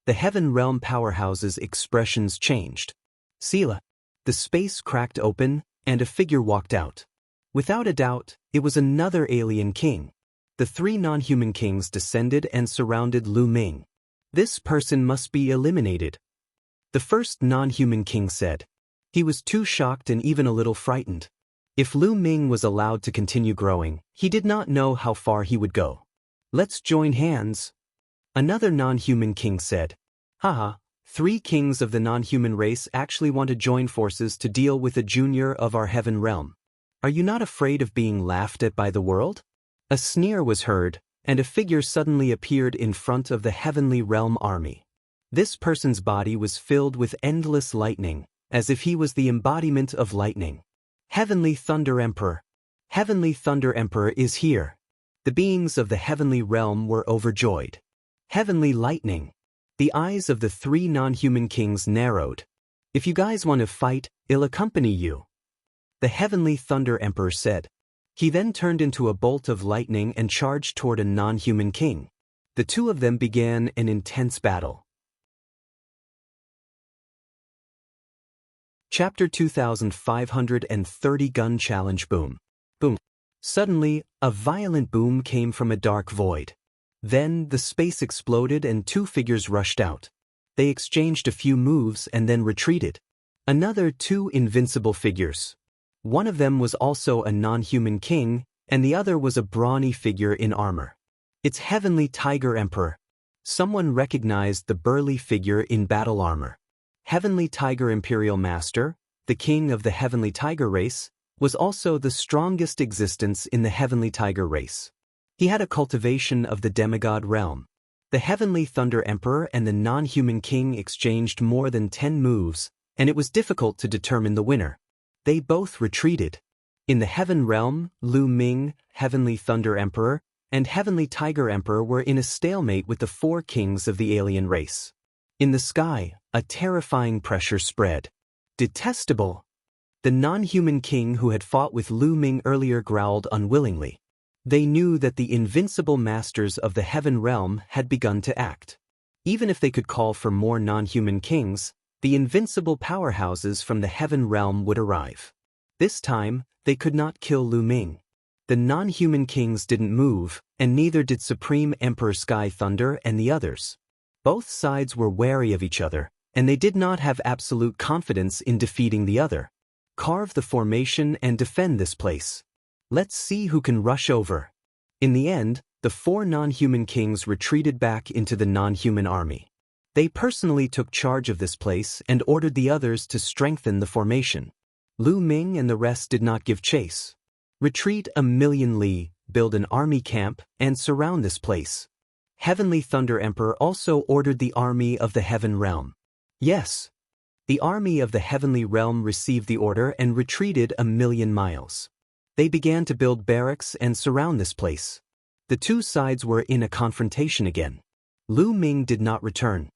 The heaven realm powerhouse's expressions changed. Selah. The space cracked open, and a figure walked out. Without a doubt, it was another alien king. The three non-human kings descended and surrounded Lu Ming. This person must be eliminated. The first non-human king said. He was too shocked and even a little frightened. If Lu Ming was allowed to continue growing, he did not know how far he would go. Let's join hands. Another non-human king said. Haha, three kings of the non-human race actually want to join forces to deal with a junior of our heaven realm. Are you not afraid of being laughed at by the world? A sneer was heard, and a figure suddenly appeared in front of the heavenly realm army. This person's body was filled with endless lightning, as if he was the embodiment of lightning. Heavenly Thunder Emperor. Heavenly Thunder Emperor is here. The beings of the heavenly realm were overjoyed. Heavenly Lightning. The eyes of the three non-human kings narrowed. If you guys want to fight, I'll accompany you. The Heavenly Thunder Emperor said. He then turned into a bolt of lightning and charged toward a non-human king. The two of them began an intense battle. Chapter 2530 Gun Challenge Boom. Boom. Suddenly, a violent boom came from a dark void. Then, the space exploded and two figures rushed out. They exchanged a few moves and then retreated. Another two invincible figures. One of them was also a non-human king, and the other was a brawny figure in armor. It's Heavenly Tiger Emperor. Someone recognized the burly figure in battle armor. Heavenly Tiger Imperial Master, the king of the Heavenly Tiger race, was also the strongest existence in the Heavenly Tiger race. He had a cultivation of the demigod realm. The Heavenly Thunder Emperor and the non-human king exchanged more than 10 moves, and it was difficult to determine the winner. They both retreated. In the Heaven realm, Lu Ming, Heavenly Thunder Emperor, and Heavenly Tiger Emperor were in a stalemate with the four kings of the alien race. In the sky, a terrifying pressure spread. Detestable! The non-human king who had fought with Lu Ming earlier growled unwillingly. They knew that the invincible masters of the heaven realm had begun to act. Even if they could call for more non-human kings, the invincible powerhouses from the heaven realm would arrive. This time, they could not kill Lu Ming. The non-human kings didn't move, and neither did Supreme Emperor Sky Thunder and the others. Both sides were wary of each other, and they did not have absolute confidence in defeating the other. Carve the formation and defend this place. Let's see who can rush over. In the end, the four non-human kings retreated back into the non-human army. They personally took charge of this place and ordered the others to strengthen the formation. Lu Ming and the rest did not give chase. Retreat 1,000,000 li, build an army camp, and surround this place. Heavenly Thunder Emperor also ordered the army of the heaven realm. Yes. The army of the heavenly realm received the order and retreated 1,000,000 miles. They began to build barracks and surround this place. The two sides were in a confrontation again. Lu Ming did not return.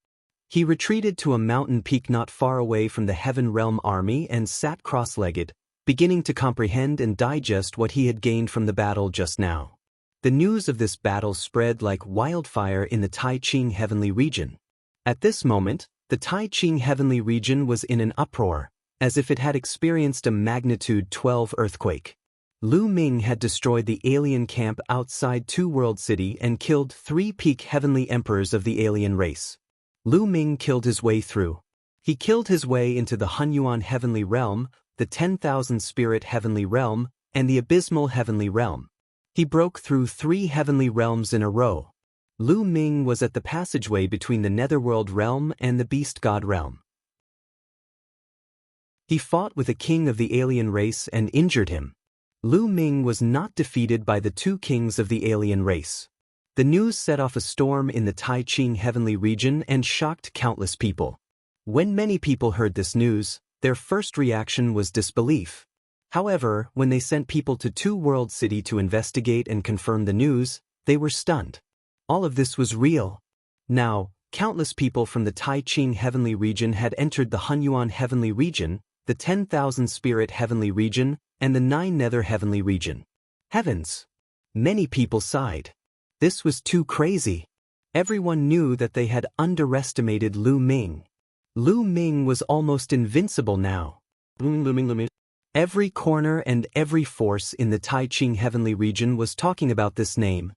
He retreated to a mountain peak not far away from the heaven realm army and sat cross-legged, beginning to comprehend and digest what he had gained from the battle just now. The news of this battle spread like wildfire in the Tai Ching heavenly region. At this moment, the Tai Ching heavenly region was in an uproar, as if it had experienced a magnitude 12 earthquake. Lu Ming had destroyed the alien camp outside Two World City and killed 3 peak heavenly emperors of the alien race. Lu Ming killed his way through. He killed his way into the Hunyuan heavenly realm, the 10,000 spirit heavenly realm, and the abysmal heavenly realm. He broke through 3 heavenly realms in a row. Lu Ming was at the passageway between the netherworld realm and the beast god realm. He fought with a king of the alien race and injured him. Lu Ming was not defeated by the 2 kings of the alien race. The news set off a storm in the Tai Ching heavenly region and shocked countless people. When many people heard this news, their first reaction was disbelief. However, when they sent people to Two World City to investigate and confirm the news, they were stunned. All of this was real. Now, countless people from the Tai Ching heavenly region had entered the Hunyuan heavenly region, the 10,000 spirit heavenly region, and the 9 nether heavenly region. Heavens! Many people sighed. This was too crazy. Everyone knew that they had underestimated Lu Ming. Lu Ming was almost invincible now. Every corner and every force in the Taiqing heavenly region was talking about this name.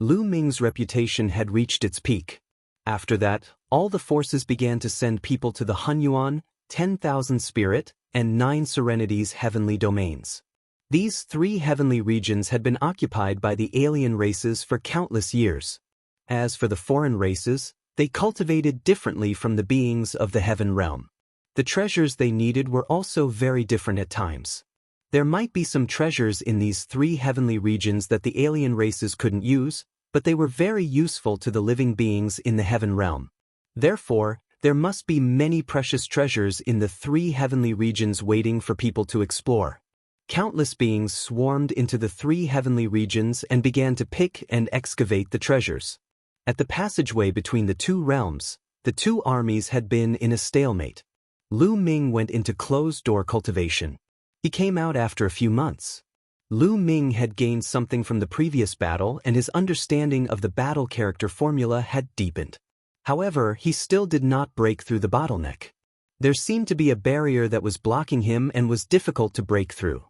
Lu Ming's reputation had reached its peak. After that, all the forces began to send people to the Hunyuan, 10,000 Spirit, and 9 Serenities heavenly domains. These 3 heavenly regions had been occupied by the alien races for countless years. As for the foreign races, they cultivated differently from the beings of the heaven realm. The treasures they needed were also very different at times. There might be some treasures in these 3 heavenly regions that the alien races couldn't use, but they were very useful to the living beings in the heaven realm. Therefore, there must be many precious treasures in the 3 heavenly regions waiting for people to explore. Countless beings swarmed into the 3 heavenly regions and began to pick and excavate the treasures. At the passageway between the 2 realms, the 2 armies had been in a stalemate. Lu Ming went into closed-door cultivation. He came out after a few months. Lu Ming had gained something from the previous battle, and his understanding of the battle character formula had deepened. However, he still did not break through the bottleneck. There seemed to be a barrier that was blocking him and was difficult to break through.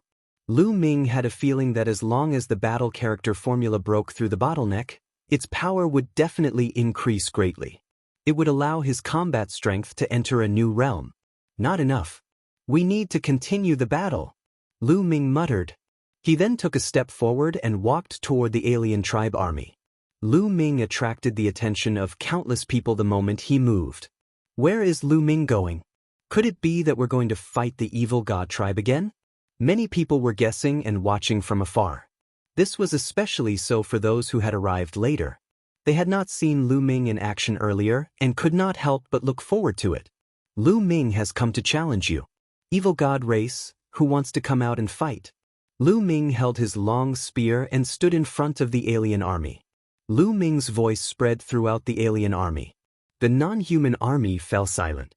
Lu Ming had a feeling that as long as the battle character formula broke through the bottleneck, its power would definitely increase greatly. It would allow his combat strength to enter a new realm. Not enough. We need to continue the battle, Lu Ming muttered. He then took a step forward and walked toward the alien tribe army. Lu Ming attracted the attention of countless people the moment he moved. Where is Lu Ming going? Could it be that we're going to fight the evil god tribe again? Many people were guessing and watching from afar. This was especially so for those who had arrived later. They had not seen Lu Ming in action earlier and could not help but look forward to it. Lu Ming has come to challenge you. Evil god race, who wants to come out and fight? Lu Ming held his long spear and stood in front of the alien army. Lu Ming's voice spread throughout the alien army. The non-human army fell silent.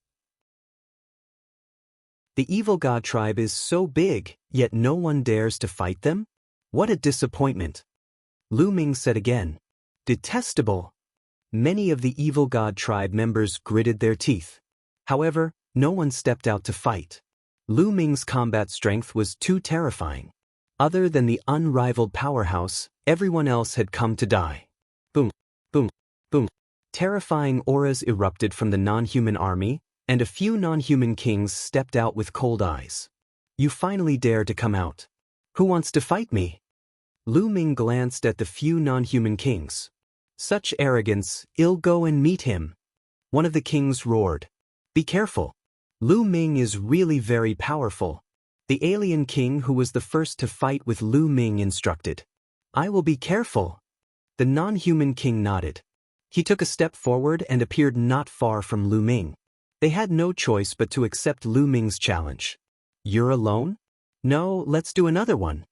The evil god tribe is so big, yet no one dares to fight them? What a disappointment. Lu Ming said again. Detestable. Many of the evil god tribe members gritted their teeth. However, no one stepped out to fight. Lu Ming's combat strength was too terrifying. Other than the unrivaled powerhouse, everyone else had come to die. Boom, boom, boom. Terrifying auras erupted from the non-human army, and a few non-human kings stepped out with cold eyes. You finally dare to come out. Who wants to fight me? Lu Ming glanced at the few non-human kings. Such arrogance, I'll go and meet him. One of the kings roared. Be careful. Lu Ming is really very powerful. The alien king who was the first to fight with Lu Ming instructed. I will be careful. The non-human king nodded. He took a step forward and appeared not far from Lu Ming. They had no choice but to accept Lu Ming's challenge. You're alone? No, let's do another one.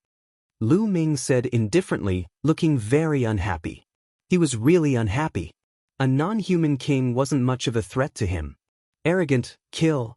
Lu Ming said indifferently, looking very unhappy. He was really unhappy. A non-human king wasn't much of a threat to him. Arrogant, kill.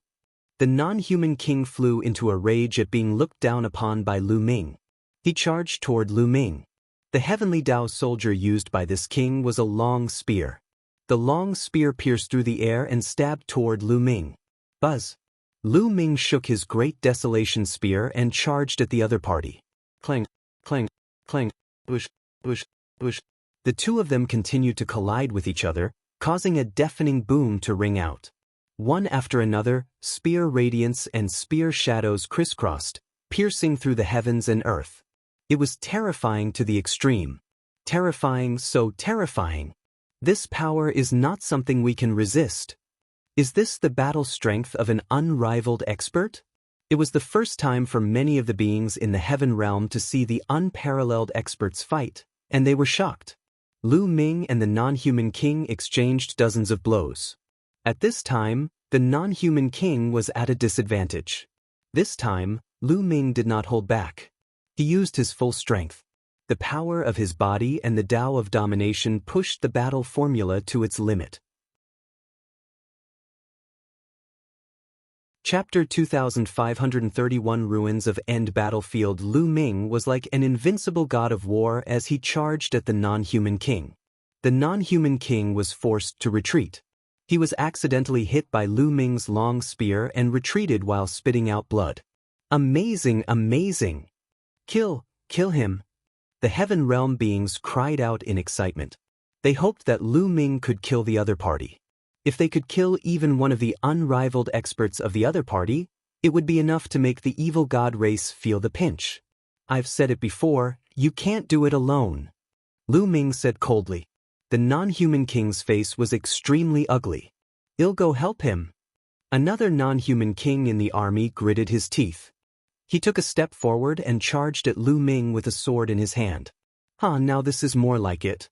The non-human king flew into a rage at being looked down upon by Lu Ming. He charged toward Lu Ming. The heavenly Dao soldier used by this king was a long spear. The long spear pierced through the air and stabbed toward Lu Ming. Buzz. Lu Ming shook his great desolation spear and charged at the other party. Clang, clang, clang, bush, bush, bush. The two of them continued to collide with each other, causing a deafening boom to ring out. One after another, spear radiance and spear shadows crisscrossed, piercing through the heavens and earth. It was terrifying to the extreme. Terrifying, so terrifying. This power is not something we can resist. Is this the battle strength of an unrivaled expert? It was the first time for many of the beings in the heaven realm to see the unparalleled experts fight, and they were shocked. Lu Ming and the non-human king exchanged dozens of blows. At this time, the non-human king was at a disadvantage. This time, Lu Ming did not hold back. He used his full strength. The power of his body and the Tao of domination pushed the battle formula to its limit. Chapter 2531 Ruins of End Battlefield. Lu Ming was like an invincible god of war as he charged at the non-human king. The non-human king was forced to retreat. He was accidentally hit by Lu Ming's long spear and retreated while spitting out blood. Amazing, amazing! Kill him! The heaven realm beings cried out in excitement. They hoped that Lu Ming could kill the other party. If they could kill even one of the unrivaled experts of the other party, it would be enough to make the evil god race feel the pinch. I've said it before, you can't do it alone. Lu Ming said coldly. The non-human king's face was extremely ugly. I'll go help him. Another non-human king in the army gritted his teeth. He took a step forward and charged at Lu Ming with a sword in his hand. Now this is more like it.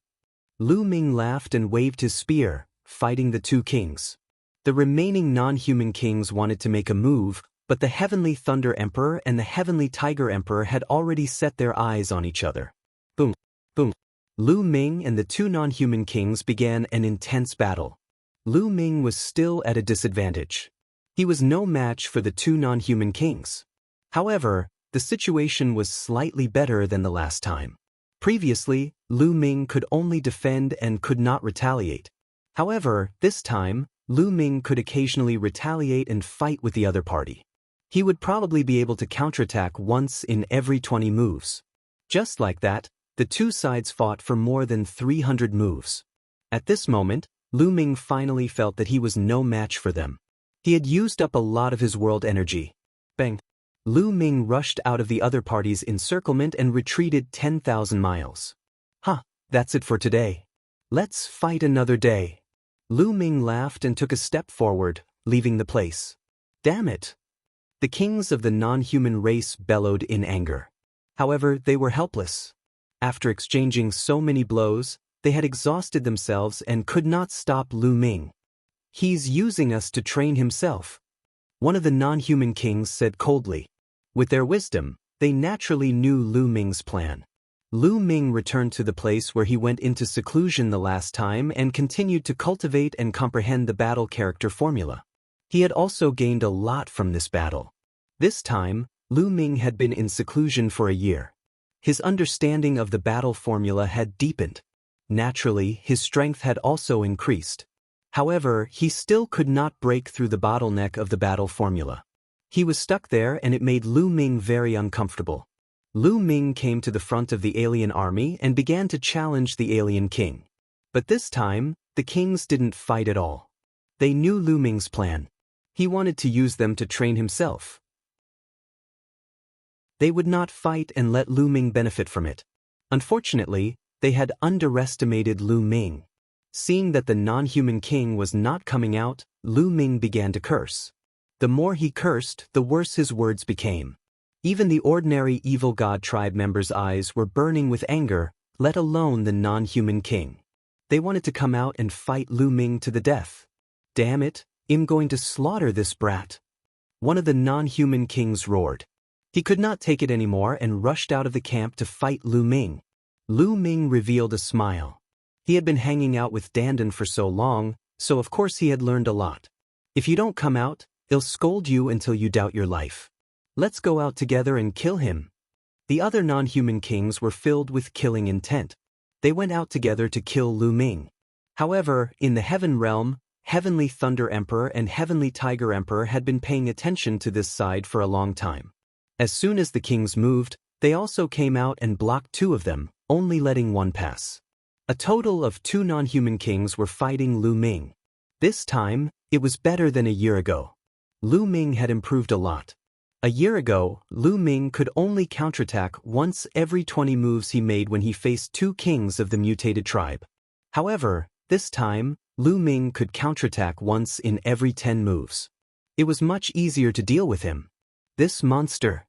Lu Ming laughed and waved his spear, fighting the two kings. The remaining non-human kings wanted to make a move, but the Heavenly Thunder Emperor and the Heavenly Tiger Emperor had already set their eyes on each other. Boom, boom. Lu Ming and the two non-human kings began an intense battle. Lu Ming was still at a disadvantage. He was no match for the two non-human kings. However, the situation was slightly better than the last time. Previously, Lu Ming could only defend and could not retaliate. However, this time, Lu Ming could occasionally retaliate and fight with the other party. He would probably be able to counterattack once in every 20 moves. Just like that, the two sides fought for more than 300 moves. At this moment, Lu Ming finally felt that he was no match for them. He had used up a lot of his world energy. Bang! Lu Ming rushed out of the other party's encirclement and retreated 10,000 miles. That's it for today. Let's fight another day. Lu Ming laughed and took a step forward, leaving the place. Damn it! The kings of the non-human race bellowed in anger. However, they were helpless. After exchanging so many blows, they had exhausted themselves and could not stop Lu Ming. He's using us to train himself. One of the non-human kings said coldly. With their wisdom, they naturally knew Lu Ming's plan. Lu Ming returned to the place where he went into seclusion the last time and continued to cultivate and comprehend the battle character formula. He had also gained a lot from this battle. This time, Lu Ming had been in seclusion for a year. His understanding of the battle formula had deepened. Naturally, his strength had also increased. However, he still could not break through the bottleneck of the battle formula. He was stuck there and it made Lu Ming very uncomfortable. Lu Ming came to the front of the alien army and began to challenge the alien king. But this time, the kings didn't fight at all. They knew Lu Ming's plan. He wanted to use them to train himself. They would not fight and let Lu Ming benefit from it. Unfortunately, they had underestimated Lu Ming. Seeing that the non-human king was not coming out, Lu Ming began to curse. The more he cursed, the worse his words became. Even the ordinary evil god tribe members' eyes were burning with anger, let alone the non-human king. They wanted to come out and fight Lu Ming to the death. Damn it, I'm going to slaughter this brat. One of the non-human kings roared. He could not take it anymore and rushed out of the camp to fight Lu Ming. Lu Ming revealed a smile. He had been hanging out with Dandan for so long, so of course he had learned a lot. If you don't come out, he'll scold you until you doubt your life. Let's go out together and kill him. The other non-human kings were filled with killing intent. They went out together to kill Lu Ming. However, in the heaven realm, Heavenly Thunder Emperor and Heavenly Tiger Emperor had been paying attention to this side for a long time. As soon as the kings moved, they also came out and blocked two of them, only letting one pass. A total of 2 non-human kings were fighting Lu Ming. This time, it was better than a year ago. Lu Ming had improved a lot. A year ago, Lu Ming could only counterattack once every 20 moves he made when he faced 2 kings of the mutated tribe. However, this time, Lu Ming could counterattack once in every 10 moves. It was much easier to deal with him. This monster.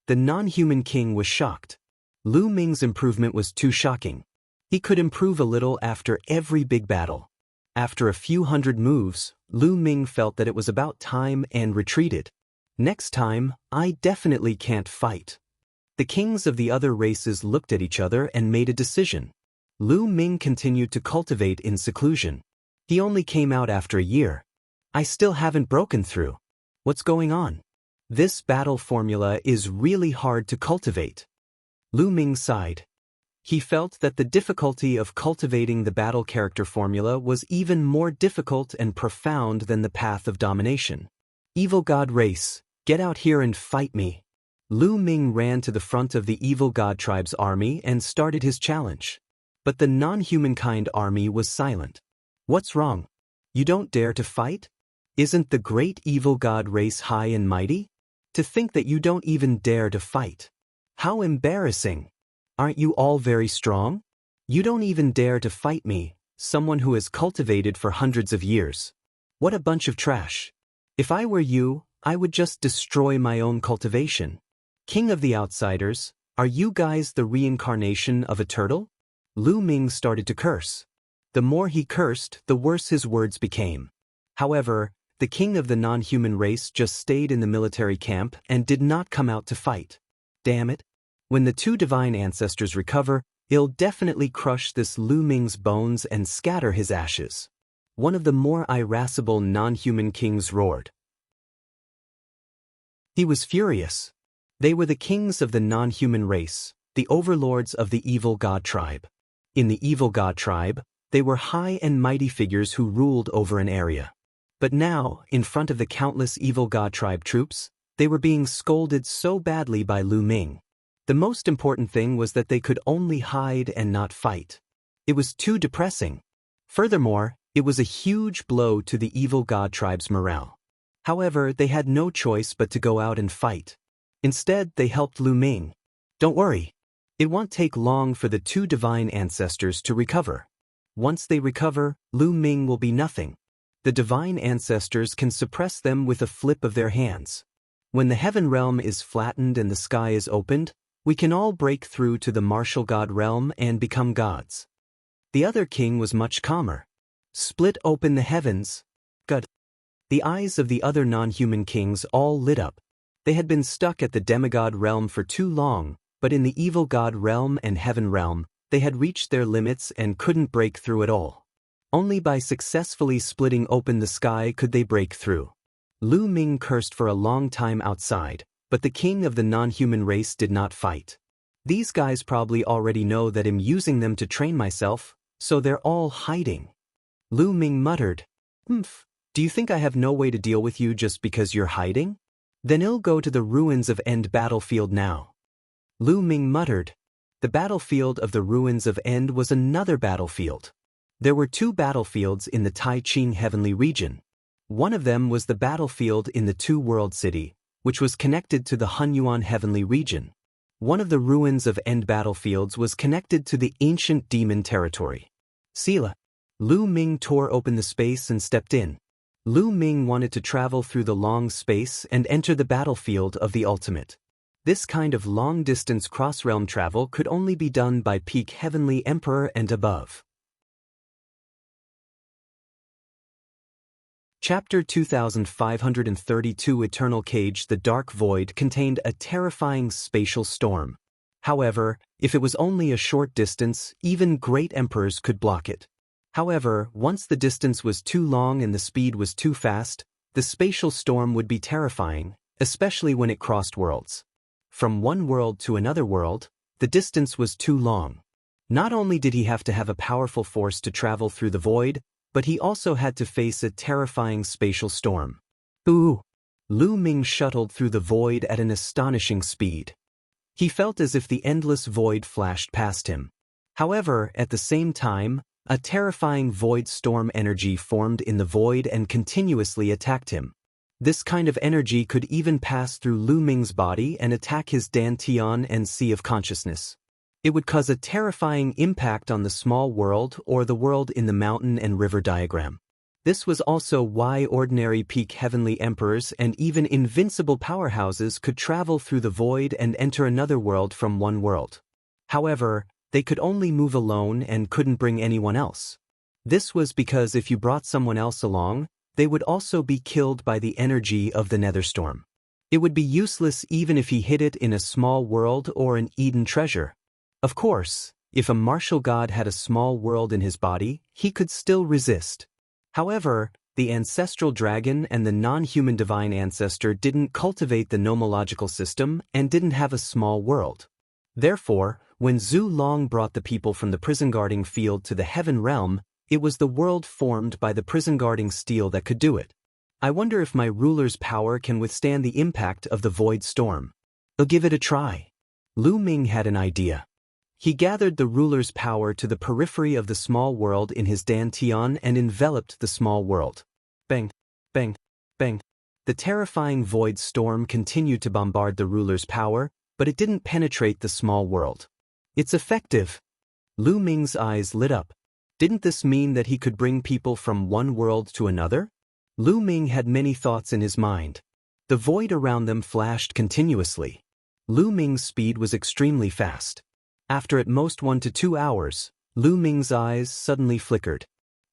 The non-human king was shocked. Lu Ming's improvement was too shocking. He could improve a little after every big battle. After a few hundred moves, Lu Ming felt that it was about time and retreated. Next time, I definitely can't fight. The kings of the other races looked at each other and made a decision. Lu Ming continued to cultivate in seclusion. He only came out after a year. I still haven't broken through. What's going on? This battle formula is really hard to cultivate. Lu Ming sighed. He felt that the difficulty of cultivating the battle character formula was even more difficult and profound than the path of domination. Evil God race, get out here and fight me. Lu Ming ran to the front of the evil god tribe's army and started his challenge. But the non-humankind army was silent. What's wrong? You don't dare to fight? Isn't the great evil god race high and mighty? To think that you don't even dare to fight. How embarrassing! Aren't you all very strong? You don't even dare to fight me, someone who has cultivated for hundreds of years. What a bunch of trash. If I were you, I would just destroy my own cultivation. King of the outsiders, are you guys the reincarnation of a turtle? Lu Ming started to curse. The more he cursed, the worse his words became. However, the king of the non-human race just stayed in the military camp and did not come out to fight. Damn it. When the two divine ancestors recover, he'll definitely crush this Lu Ming's bones and scatter his ashes. One of the more irascible non-human kings roared. He was furious. They were the kings of the non-human race, the overlords of the evil god tribe. In the evil god tribe, they were high and mighty figures who ruled over an area. But now, in front of the countless evil god tribe troops, they were being scolded so badly by Lu Ming. The most important thing was that they could only hide and not fight. It was too depressing. Furthermore, it was a huge blow to the evil god tribe's morale. However, they had no choice but to go out and fight. Instead, they helped Lu Ming. Don't worry. It won't take long for the two divine ancestors to recover. Once they recover, Lu Ming will be nothing. The divine ancestors can suppress them with a flip of their hands. When the heaven realm is flattened and the sky is opened, we can all break through to the martial god realm and become gods. The other king was much calmer. Split open the heavens. God. The eyes of the other non-human kings all lit up. They had been stuck at the demigod realm for too long, but in the evil god realm and heaven realm, they had reached their limits and couldn't break through at all. Only by successfully splitting open the sky could they break through. Lu Ming cursed for a long time outside, but the king of the non-human race did not fight. These guys probably already know that I'm using them to train myself, so they're all hiding. Lu Ming muttered, do you think I have no way to deal with you just because you're hiding? Then I'll go to the ruins of End battlefield now. Lu Ming muttered. The battlefield of the ruins of End was another battlefield. There were two battlefields in the Tai Ching heavenly region. One of them was the battlefield in the Two-World City, which was connected to the Hunyuan heavenly region. One of the ruins of End battlefields was connected to the ancient demon territory. Sila. Lu Ming tore open the space and stepped in. Lu Ming wanted to travel through the long space and enter the battlefield of the ultimate. This kind of long-distance cross-realm travel could only be done by peak heavenly emperor and above. Chapter 2532 Eternal Cage. The dark void contained a terrifying spatial storm. However, if it was only a short distance, even great emperors could block it. However, once the distance was too long and the speed was too fast, the spatial storm would be terrifying, especially when it crossed worlds. From one world to another world, the distance was too long. Not only did he have to have a powerful force to travel through the void, but he also had to face a terrifying spatial storm. Ooh! Lu Ming shuttled through the void at an astonishing speed. He felt as if the endless void flashed past him. However, at the same time, a terrifying void storm energy formed in the void and continuously attacked him. This kind of energy could even pass through Lu Ming's body and attack his Dantian and Sea of Consciousness. It would cause a terrifying impact on the small world or the world in the mountain and river diagram. This was also why ordinary peak heavenly emperors and even invincible powerhouses could travel through the void and enter another world from one world. However, they could only move alone and couldn't bring anyone else. This was because if you brought someone else along, they would also be killed by the energy of the Netherstorm. It would be useless even if he hid it in a small world or an Eden treasure. Of course, if a martial god had a small world in his body, he could still resist. However, the ancestral dragon and the non-human divine ancestor didn't cultivate the nomological system and didn't have a small world. Therefore, when Zhu Long brought the people from the prison guarding field to the heaven realm, it was the world formed by the prison guarding steel that could do it. I wonder if my ruler's power can withstand the impact of the void storm. I'll give it a try. Lu Ming had an idea. He gathered the ruler's power to the periphery of the small world in his dantian and enveloped the small world. Bang, bang, bang. The terrifying void storm continued to bombard the ruler's power, but it didn't penetrate the small world. It's effective. Lu Ming's eyes lit up. Didn't this mean that he could bring people from one world to another? Lu Ming had many thoughts in his mind. The void around them flashed continuously. Lu Ming's speed was extremely fast. After at most 1 to 2 hours, Lu Ming's eyes suddenly flickered.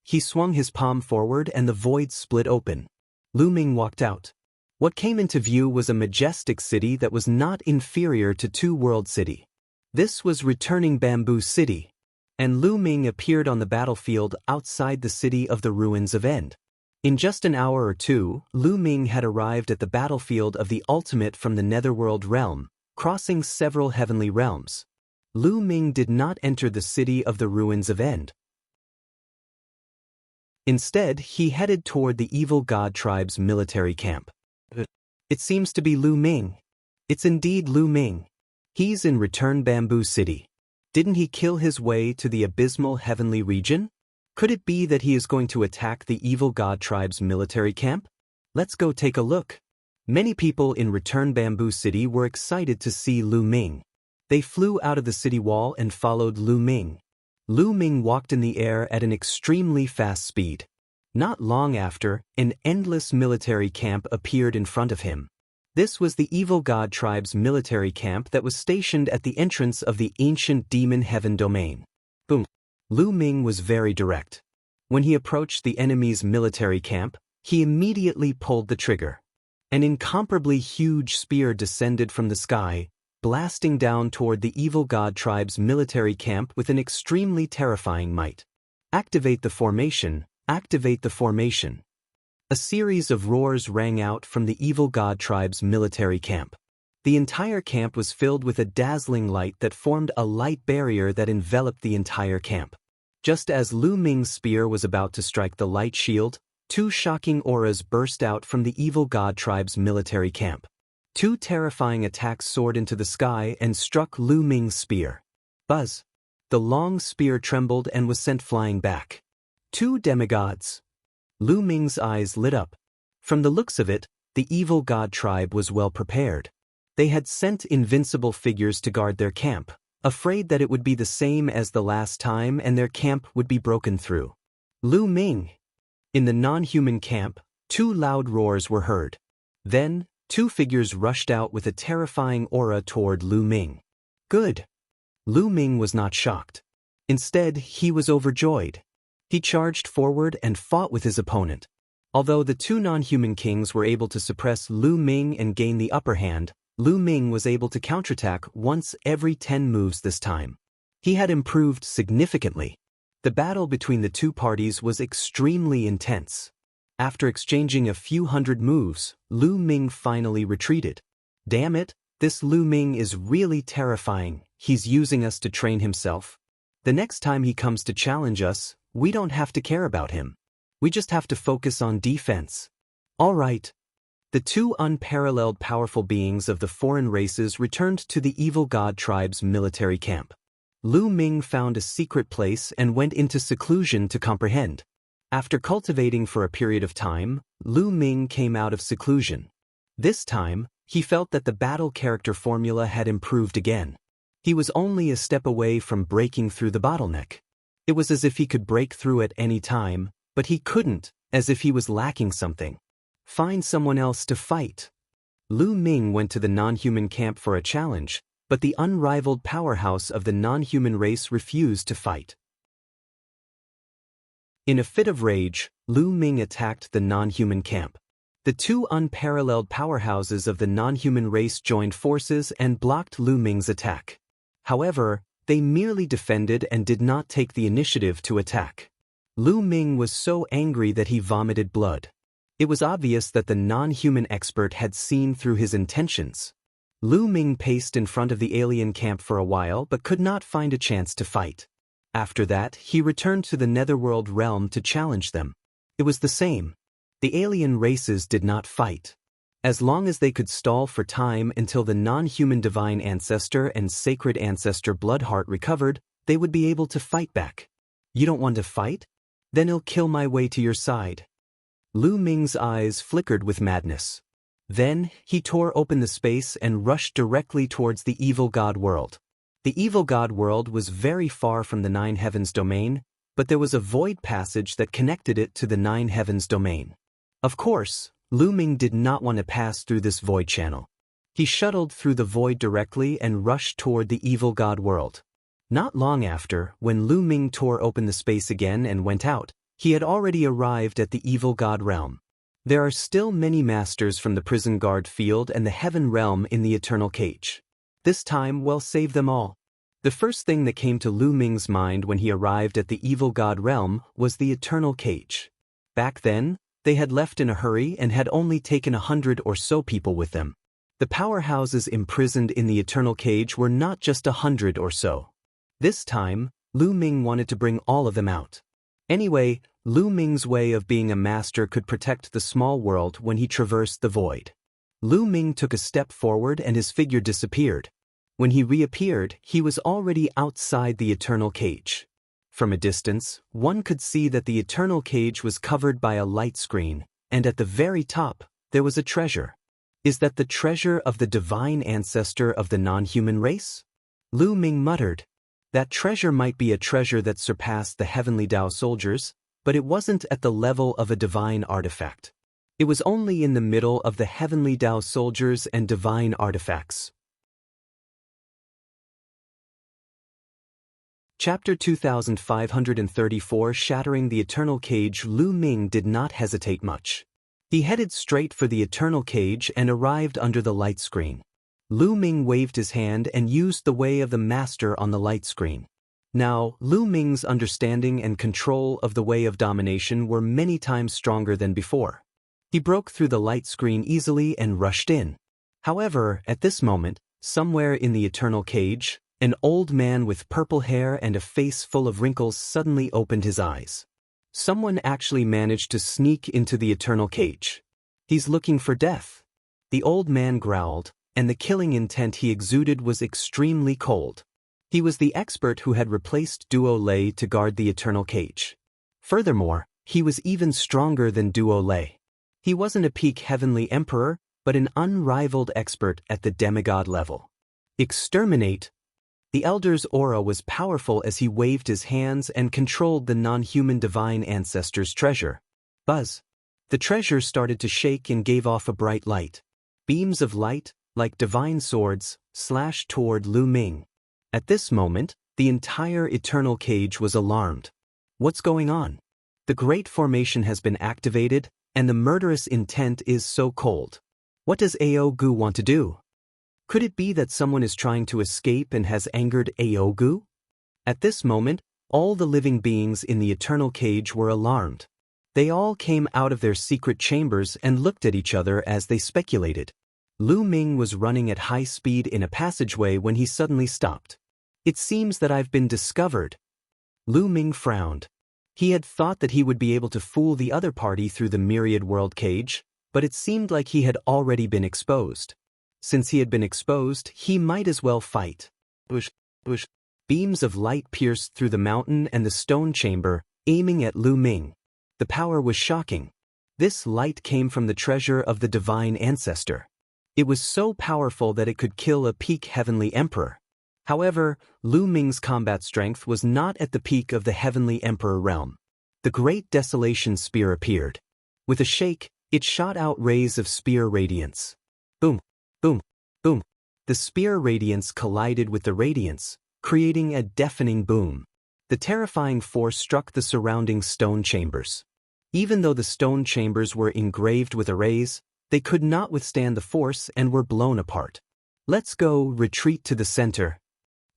He swung his palm forward and the void split open. Lu Ming walked out. What came into view was a majestic city that was not inferior to Two World City. This was returning Bamboo City, and Lu Ming appeared on the battlefield outside the city of the ruins of End. In just an hour or two, Lu Ming had arrived at the battlefield of the ultimate from the Netherworld realm, crossing several heavenly realms. Lu Ming did not enter the city of the ruins of End. Instead, he headed toward the evil god tribe's military camp. It seems to be Lu Ming. It's indeed Lu Ming. He's in Return Bamboo City. Didn't he kill his way to the abysmal heavenly region? Could it be that he is going to attack the evil god tribe's military camp? Let's go take a look. Many people in Return Bamboo City were excited to see Lu Ming. They flew out of the city wall and followed Lu Ming. Lu Ming walked in the air at an extremely fast speed. Not long after, an endless military camp appeared in front of him. This was the evil god tribe's military camp that was stationed at the entrance of the ancient demon heaven domain. Boom. Lu Ming was very direct. When he approached the enemy's military camp, he immediately pulled the trigger. An incomparably huge spear descended from the sky, blasting down toward the evil god tribe's military camp with an extremely terrifying might. Activate the formation, activate the formation. A series of roars rang out from the evil god tribe's military camp. The entire camp was filled with a dazzling light that formed a light barrier that enveloped the entire camp. Just as Lu Ming's spear was about to strike the light shield, two shocking auras burst out from the evil god tribe's military camp. Two terrifying attacks soared into the sky and struck Lu Ming's spear. Buzz! The long spear trembled and was sent flying back. Two demigods! Lu Ming's eyes lit up. From the looks of it, the evil god tribe was well prepared. They had sent invincible figures to guard their camp, afraid that it would be the same as the last time and their camp would be broken through. Lu Ming! In the non-human camp, two loud roars were heard. Then, two figures rushed out with a terrifying aura toward Lu Ming. Good! Lu Ming was not shocked. Instead, he was overjoyed. He charged forward and fought with his opponent. Although the two non-human kings were able to suppress Lu Ming and gain the upper hand, Lu Ming was able to counterattack once every 10 moves this time. He had improved significantly. The battle between the two parties was extremely intense. After exchanging a few hundred moves, Lu Ming finally retreated. Damn it, this Lu Ming is really terrifying. He's using us to train himself. The next time he comes to challenge us, we don't have to care about him. We just have to focus on defense. All right. The two unparalleled powerful beings of the foreign races returned to the evil god tribe's military camp. Lu Ming found a secret place and went into seclusion to comprehend. After cultivating for a period of time, Lu Ming came out of seclusion. This time, he felt that the battle character formula had improved again. He was only a step away from breaking through the bottleneck. It was as if he could break through at any time, but he couldn't, as if he was lacking something. Find someone else to fight. Lu Ming went to the non-human camp for a challenge, but the unrivaled powerhouse of the non-human race refused to fight. In a fit of rage, Lu Ming attacked the non-human camp. The two unparalleled powerhouses of the non-human race joined forces and blocked Lu Ming's attack. However, they merely defended and did not take the initiative to attack. Lu Ming was so angry that he vomited blood. It was obvious that the non-human expert had seen through his intentions. Lu Ming paced in front of the alien camp for a while but could not find a chance to fight. After that, he returned to the Netherworld realm to challenge them. It was the same. The alien races did not fight. As long as they could stall for time until the non-human divine ancestor and sacred ancestor Bloodheart recovered, they would be able to fight back. You don't want to fight? Then I'll kill my way to your side. Lu Ming's eyes flickered with madness. Then, he tore open the space and rushed directly towards the evil god world. The evil god world was very far from the Nine Heavens domain, but there was a void passage that connected it to the Nine Heavens domain. Of course, Lu Ming did not want to pass through this void channel. He shuttled through the void directly and rushed toward the evil god world. Not long after, when Lu Ming tore open the space again and went out, he had already arrived at the evil god realm. There are still many masters from the prison guard field and the heaven realm in the eternal cage. This time we'll save them all. The first thing that came to Lu Ming's mind when he arrived at the evil god realm was the eternal cage. Back then, they had left in a hurry and had only taken 100 or so people with them. The powerhouses imprisoned in the eternal cage were not just 100 or so. This time, Lu Ming wanted to bring all of them out. Anyway, Lu Ming's way of being a master could protect the small world when he traversed the void. Lu Ming took a step forward and his figure disappeared. When he reappeared, he was already outside the eternal cage. From a distance, one could see that the eternal cage was covered by a light screen, and at the very top, there was a treasure. Is that the treasure of the divine ancestor of the non-human race? Lu Ming muttered. That treasure might be a treasure that surpassed the heavenly Tao soldiers, but it wasn't at the level of a divine artifact. It was only in the middle of the heavenly Tao soldiers and divine artifacts. Chapter 2534 Shattering the Eternal Cage. Lu Ming did not hesitate much. He headed straight for the eternal cage and arrived under the light screen. Lu Ming waved his hand and used the way of the master on the light screen. Now, Lu Ming's understanding and control of the way of domination were many times stronger than before. He broke through the light screen easily and rushed in. However, at this moment, somewhere in the eternal cage, an old man with purple hair and a face full of wrinkles suddenly opened his eyes. Someone actually managed to sneak into the eternal cage. He's looking for death. The old man growled, and the killing intent he exuded was extremely cold. He was the expert who had replaced Duo Lei to guard the eternal cage. Furthermore, he was even stronger than Duo Lei. He wasn't a peak heavenly emperor, but an unrivaled expert at the demigod level. Exterminate. The elder's aura was powerful as he waved his hands and controlled the non-human divine ancestor's treasure. Buzz. The treasure started to shake and gave off a bright light. Beams of light, like divine swords, slashed toward Lu Ming. At this moment, the entire eternal cage was alarmed. What's going on? The Great Formation has been activated, and the murderous intent is so cold. What does Aogu want to do? Could it be that someone is trying to escape and has angered Aogu? At this moment, all the living beings in the eternal cage were alarmed. They all came out of their secret chambers and looked at each other as they speculated. Lu Ming was running at high speed in a passageway when he suddenly stopped. It seems that I've been discovered. Lu Ming frowned. He had thought that he would be able to fool the other party through the myriad world cage, but it seemed like he had already been exposed. Since he had been exposed, he might as well fight. Bush. Beams of light pierced through the mountain and the stone chamber, aiming at Lu Ming. The power was shocking. This light came from the treasure of the divine ancestor. It was so powerful that it could kill a peak heavenly emperor. However, Lu Ming's combat strength was not at the peak of the heavenly emperor realm. The great desolation spear appeared. With a shake, it shot out rays of spear radiance. Boom, boom, boom. The spear radiance collided with the radiance, creating a deafening boom. The terrifying force struck the surrounding stone chambers. Even though the stone chambers were engraved with arrays, they could not withstand the force and were blown apart. Let's go, retreat to the center.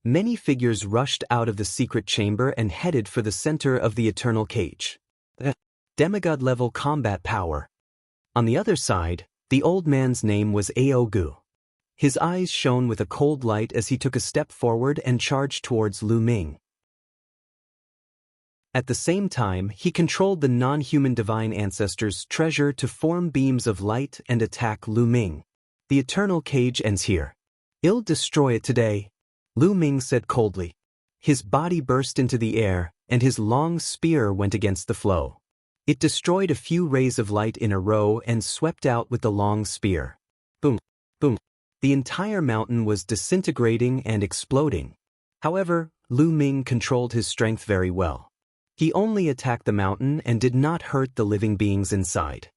Many figures rushed out of the secret chamber and headed for the center of the eternal cage. Demigod-level combat power. On the other side, the old man's name was Aogu. His eyes shone with a cold light as he took a step forward and charged towards Lu Ming. At the same time, he controlled the non-human divine ancestors' treasure to form beams of light and attack Lu Ming. The eternal cage ends here. I'll destroy it today, Lu Ming said coldly. His body burst into the air, and his long spear went against the flow. It destroyed a few rays of light in a row and swept out with the long spear. Boom, boom. The entire mountain was disintegrating and exploding. However, Lu Ming controlled his strength very well. He only attacked the mountain and did not hurt the living beings inside.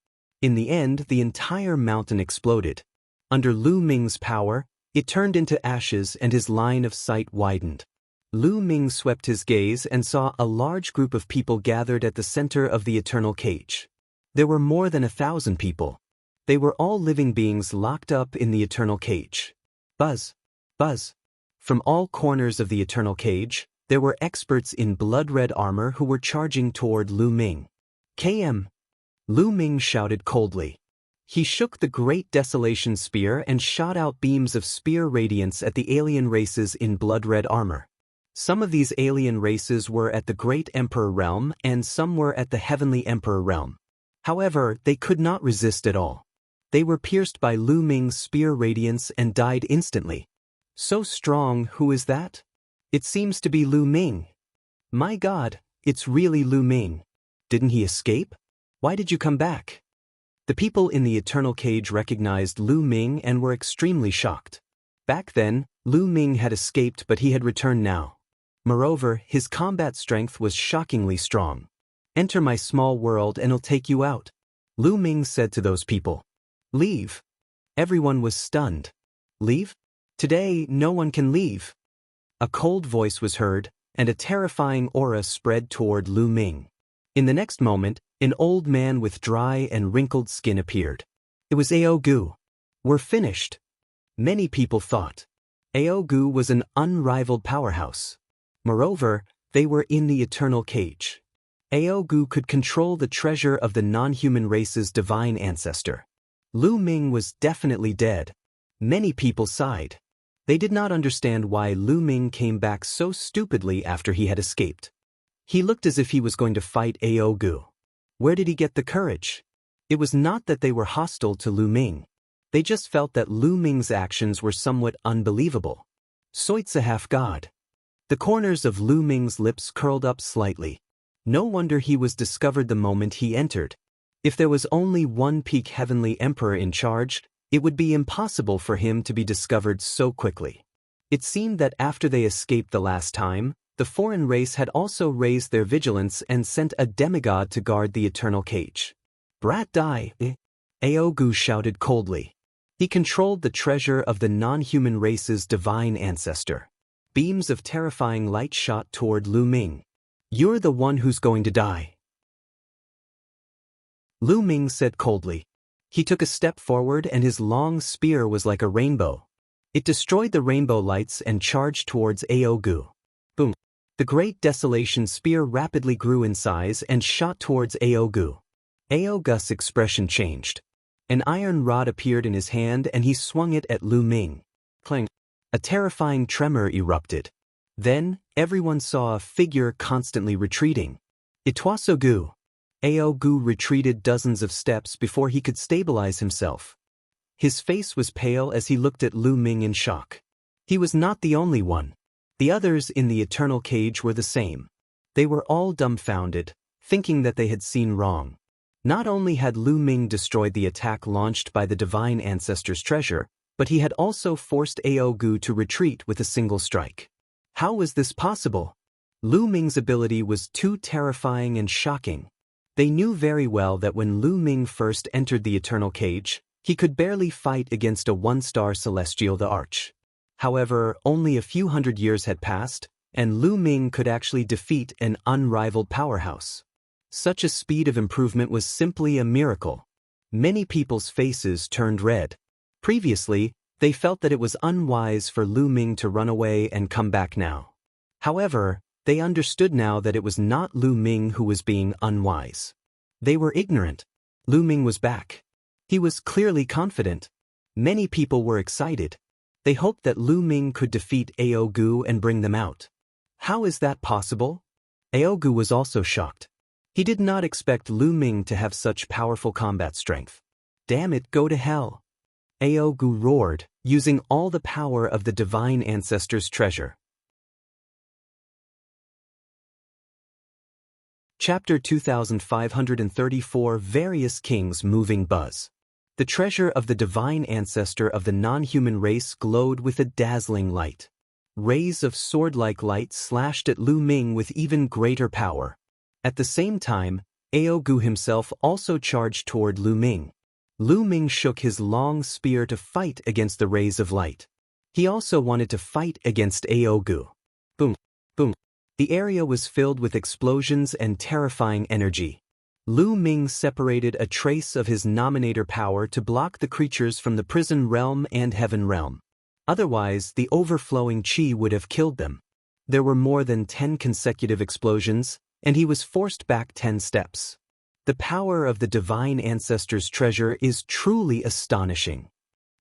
In the end, the entire mountain exploded. Under Lu Ming's power, it turned into ashes and his line of sight widened. Lu Ming swept his gaze and saw a large group of people gathered at the center of the eternal cage. There were more than 1,000 people. They were all living beings locked up in the eternal cage. Buzz, buzz. From all corners of the eternal cage, there were experts in blood-red armor who were charging toward Lu Ming. KM. Lu Ming shouted coldly. He shook the Great Desolation Spear and shot out beams of spear radiance at the alien races in blood-red armor. Some of these alien races were at the Great Emperor Realm and some were at the Heavenly Emperor Realm. However, they could not resist at all. They were pierced by Lu Ming's spear radiance and died instantly. So strong, who is that? It seems to be Lu Ming. My God, it's really Lu Ming. Didn't he escape? Why did you come back? The people in the eternal cage recognized Lu Ming and were extremely shocked. Back then, Lu Ming had escaped but he had returned now. Moreover, his combat strength was shockingly strong. Enter my small world and I'll take you out, Lu Ming said to those people. Leave. Everyone was stunned. Leave? Today, no one can leave. A cold voice was heard, and a terrifying aura spread toward Lu Ming. In the next moment, an old man with dry and wrinkled skin appeared. It was Ao Gu. We're finished. Many people thought. Ao Gu was an unrivaled powerhouse. Moreover, they were in the eternal cage. Ao Gu could control the treasure of the non-human race's divine ancestor. Lu Ming was definitely dead. Many people sighed. They did not understand why Lu Ming came back so stupidly after he had escaped. He looked as if he was going to fight Ao Gu. Where did he get the courage? It was not that they were hostile to Lu Ming. They just felt that Lu Ming's actions were somewhat unbelievable. Soit's a half-god. The corners of Lu Ming's lips curled up slightly. No wonder he was discovered the moment he entered. If there was only one peak heavenly emperor in charge, it would be impossible for him to be discovered so quickly. It seemed that after they escaped the last time, the foreign race had also raised their vigilance and sent a demigod to guard the eternal cage. Brat die, Ao Gu shouted coldly. He controlled the treasure of the non-human race's divine ancestor. Beams of terrifying light shot toward Lu Ming. You're the one who's going to die. Lu Ming said coldly. He took a step forward and his long spear was like a rainbow. It destroyed the rainbow lights and charged towards Ao Gu. Boom. The Great Desolation Spear rapidly grew in size and shot towards Ao Gu. Ao Gu's expression changed. An iron rod appeared in his hand and he swung it at Lu Ming. Clang. A terrifying tremor erupted. Then, everyone saw a figure constantly retreating. It was Ao Gu. Ao Gu retreated dozens of steps before he could stabilize himself. His face was pale as he looked at Lu Ming in shock. He was not the only one. The others in the eternal cage were the same. They were all dumbfounded, thinking that they had seen wrong. Not only had Lu Ming destroyed the attack launched by the divine ancestor's treasure, but he had also forced Ao Gu to retreat with a single strike. How was this possible? Lu Ming's ability was too terrifying and shocking. They knew very well that when Lu Ming first entered the eternal cage, he could barely fight against a one-star celestial the Arch. However, only a few hundred years had passed, and Lu Ming could actually defeat an unrivaled powerhouse. Such a speed of improvement was simply a miracle. Many people's faces turned red. Previously, they felt that it was unwise for Lu Ming to run away and come back now. However, they understood now that it was not Lu Ming who was being unwise. They were ignorant. Lu Ming was back. He was clearly confident. Many people were excited. They hoped that Lu Ming could defeat Aogu and bring them out. How is that possible? Aogu was also shocked. He did not expect Lu Ming to have such powerful combat strength. Damn it, go to hell! Aogu roared, using all the power of the divine ancestor's treasure. Chapter 2534 Various Kings Moving Buzz. The treasure of the divine ancestor of the non-human race glowed with a dazzling light. Rays of sword-like light slashed at Lu Ming with even greater power. At the same time, Aogu himself also charged toward Lu Ming. Lu Ming shook his long spear to fight against the rays of light. He also wanted to fight against Aogu. Boom, boom. The area was filled with explosions and terrifying energy. Lu Ming separated a trace of his nominator power to block the creatures from the prison realm and heaven realm. Otherwise, the overflowing chi would have killed them. There were more than 10 consecutive explosions, and he was forced back 10 steps. The power of the divine ancestor's treasure is truly astonishing.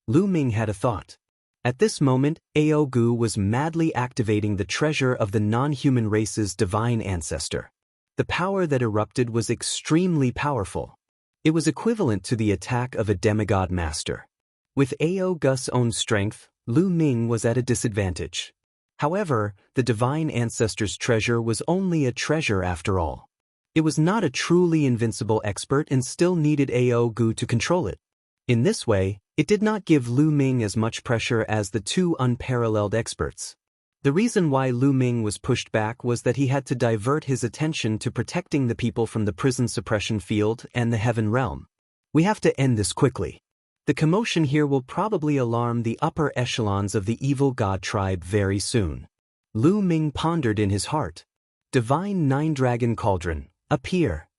Lu Ming had a thought. At this moment, Aogu was madly activating the treasure of the non-human race's divine ancestor. The power that erupted was extremely powerful. It was equivalent to the attack of a demigod master. With Aogu's own strength, Lu Ming was at a disadvantage. However, the divine ancestor's treasure was only a treasure after all. It was not a truly invincible expert and still needed Aogu to control it. In this way, it did not give Lu Ming as much pressure as the two unparalleled experts. The reason why Lu Ming was pushed back was that he had to divert his attention to protecting the people from the prison suppression field and the heaven realm. We have to end this quickly. The commotion here will probably alarm the upper echelons of the evil god tribe very soon. Lu Ming pondered in his heart. Divine Nine-Dragon Cauldron, appear.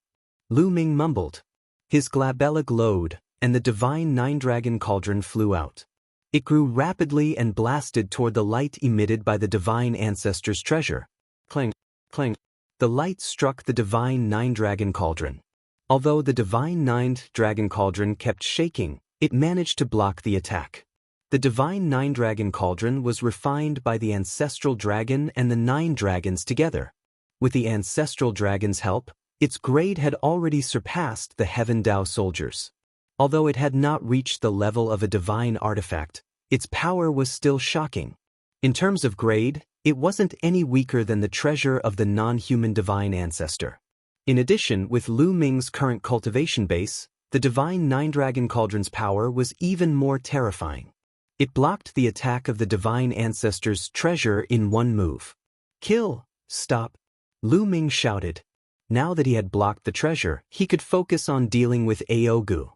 Lu Ming mumbled. His glabella glowed, and the divine Nine-Dragon Cauldron flew out. It grew rapidly and blasted toward the light emitted by the divine ancestor's treasure. Clang, clang. The light struck the divine Nine-Dragon Cauldron. Although the divine Nine-Dragon Cauldron kept shaking, it managed to block the attack. The divine Nine-Dragon Cauldron was refined by the ancestral dragon and the 9 dragons together. With the ancestral dragon's help, its grade had already surpassed the Heaven Dao soldiers. Although it had not reached the level of a divine artifact, its power was still shocking. In terms of grade, it wasn't any weaker than the treasure of the non-human divine ancestor. In addition, with Lu Ming's current cultivation base, the divine Nine-Dragon Cauldron's power was even more terrifying. It blocked the attack of the divine ancestor's treasure in one move. Kill! Stop! Lu Ming shouted. Now that he had blocked the treasure, he could focus on dealing with Aogu.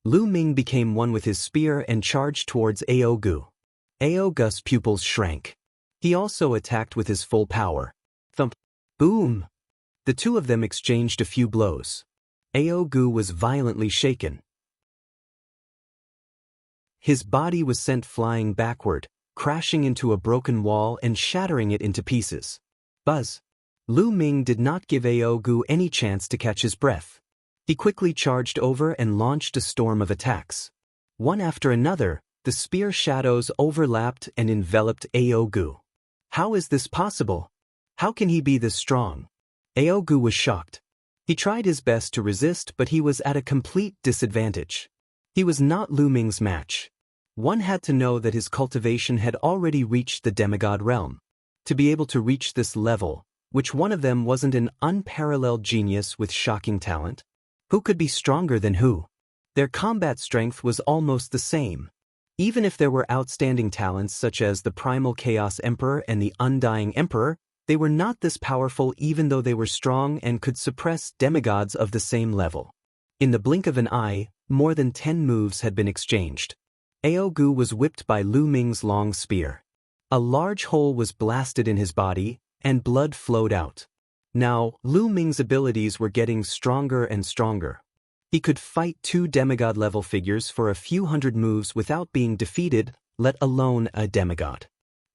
Lu Ming became one with his spear and charged towards Aogu. Aogu's pupils shrank. He also attacked with his full power. Thump! Boom! The two of them exchanged a few blows. Aogu was violently shaken. His body was sent flying backward, crashing into a broken wall and shattering it into pieces. Buzz! Lu Ming did not give Aogu any chance to catch his breath. He quickly charged over and launched a storm of attacks. One after another, the spear shadows overlapped and enveloped Aogu. How is this possible? How can he be this strong? Aogu was shocked. He tried his best to resist, but he was at a complete disadvantage. He was not Lu Ming's match. One had to know that his cultivation had already reached the demigod realm. To be able to reach this level, which one of them wasn't an unparalleled genius with shocking talent? Who could be stronger than who? Their combat strength was almost the same. Even if there were outstanding talents such as the Primal Chaos Emperor and the Undying Emperor, they were not this powerful even though they were strong and could suppress demigods of the same level. In the blink of an eye, more than 10 moves had been exchanged. Aogu was whipped by Lu Ming's long spear. A large hole was blasted in his body, and blood flowed out. Now, Lu Ming's abilities were getting stronger and stronger. He could fight 2 demigod-level figures for a few hundred moves without being defeated, let alone a demigod.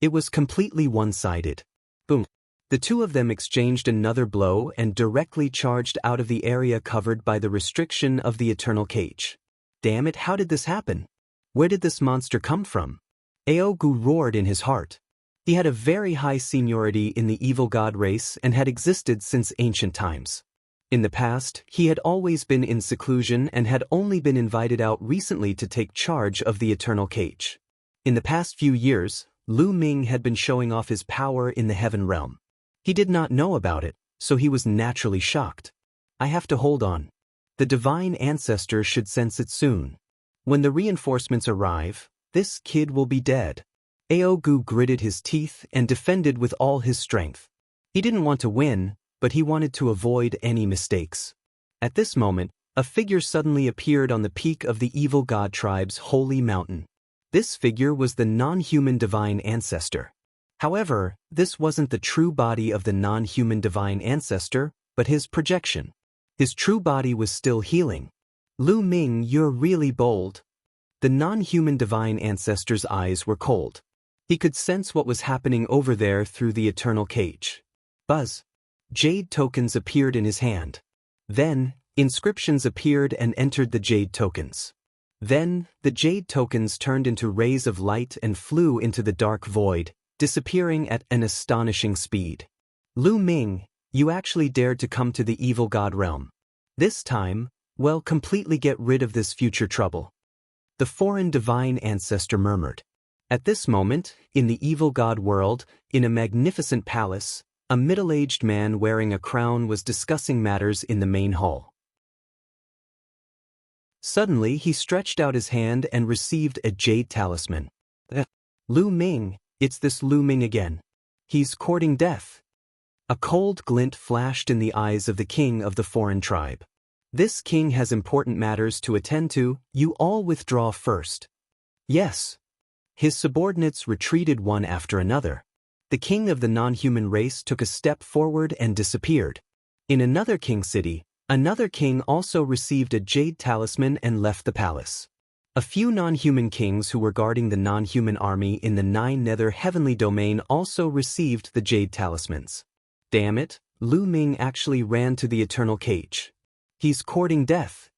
It was completely one-sided. Boom. The two of them exchanged another blow and directly charged out of the area covered by the restriction of the eternal cage. Damn it, how did this happen? Where did this monster come from? Aogu roared in his heart. He had a very high seniority in the evil god race and had existed since ancient times. In the past, he had always been in seclusion and had only been invited out recently to take charge of the Eternal Cage. In the past few years, Lu Ming had been showing off his power in the heaven realm. He did not know about it, so he was naturally shocked. I have to hold on. The divine ancestor should sense it soon. When the reinforcements arrive, this kid will be dead. Aogu gritted his teeth and defended with all his strength. He didn't want to win, but he wanted to avoid any mistakes. At this moment, a figure suddenly appeared on the peak of the evil god tribe's holy mountain. This figure was the non-human divine ancestor. However, this wasn't the true body of the non-human divine ancestor, but his projection. His true body was still healing. Lu Ming, you're really bold. The non-human divine ancestor's eyes were cold. He could sense what was happening over there through the eternal cage. Buzz. Jade tokens appeared in his hand. Then, inscriptions appeared and entered the jade tokens. Then, the jade tokens turned into rays of light and flew into the dark void, disappearing at an astonishing speed. Lu Ming, you actually dared to come to the evil god realm. This time, well, completely get rid of this future trouble. The foreign divine ancestor murmured. At this moment, in the evil god world, in a magnificent palace, a middle-aged man wearing a crown was discussing matters in the main hall. Suddenly, he stretched out his hand and received a jade talisman. Lu Ming, it's this Lu Ming again. He's courting death. A cold glint flashed in the eyes of the king of the foreign tribe. This king has important matters to attend to, you all withdraw first. Yes. His subordinates retreated one after another. The king of the non-human race took a step forward and disappeared. In another king city, another king also received a jade talisman and left the palace. A few non-human kings who were guarding the non-human army in the Nine Nether Heavenly Domain also received the jade talismans. Damn it, Lu Ming actually ran to the eternal cage. He's courting death.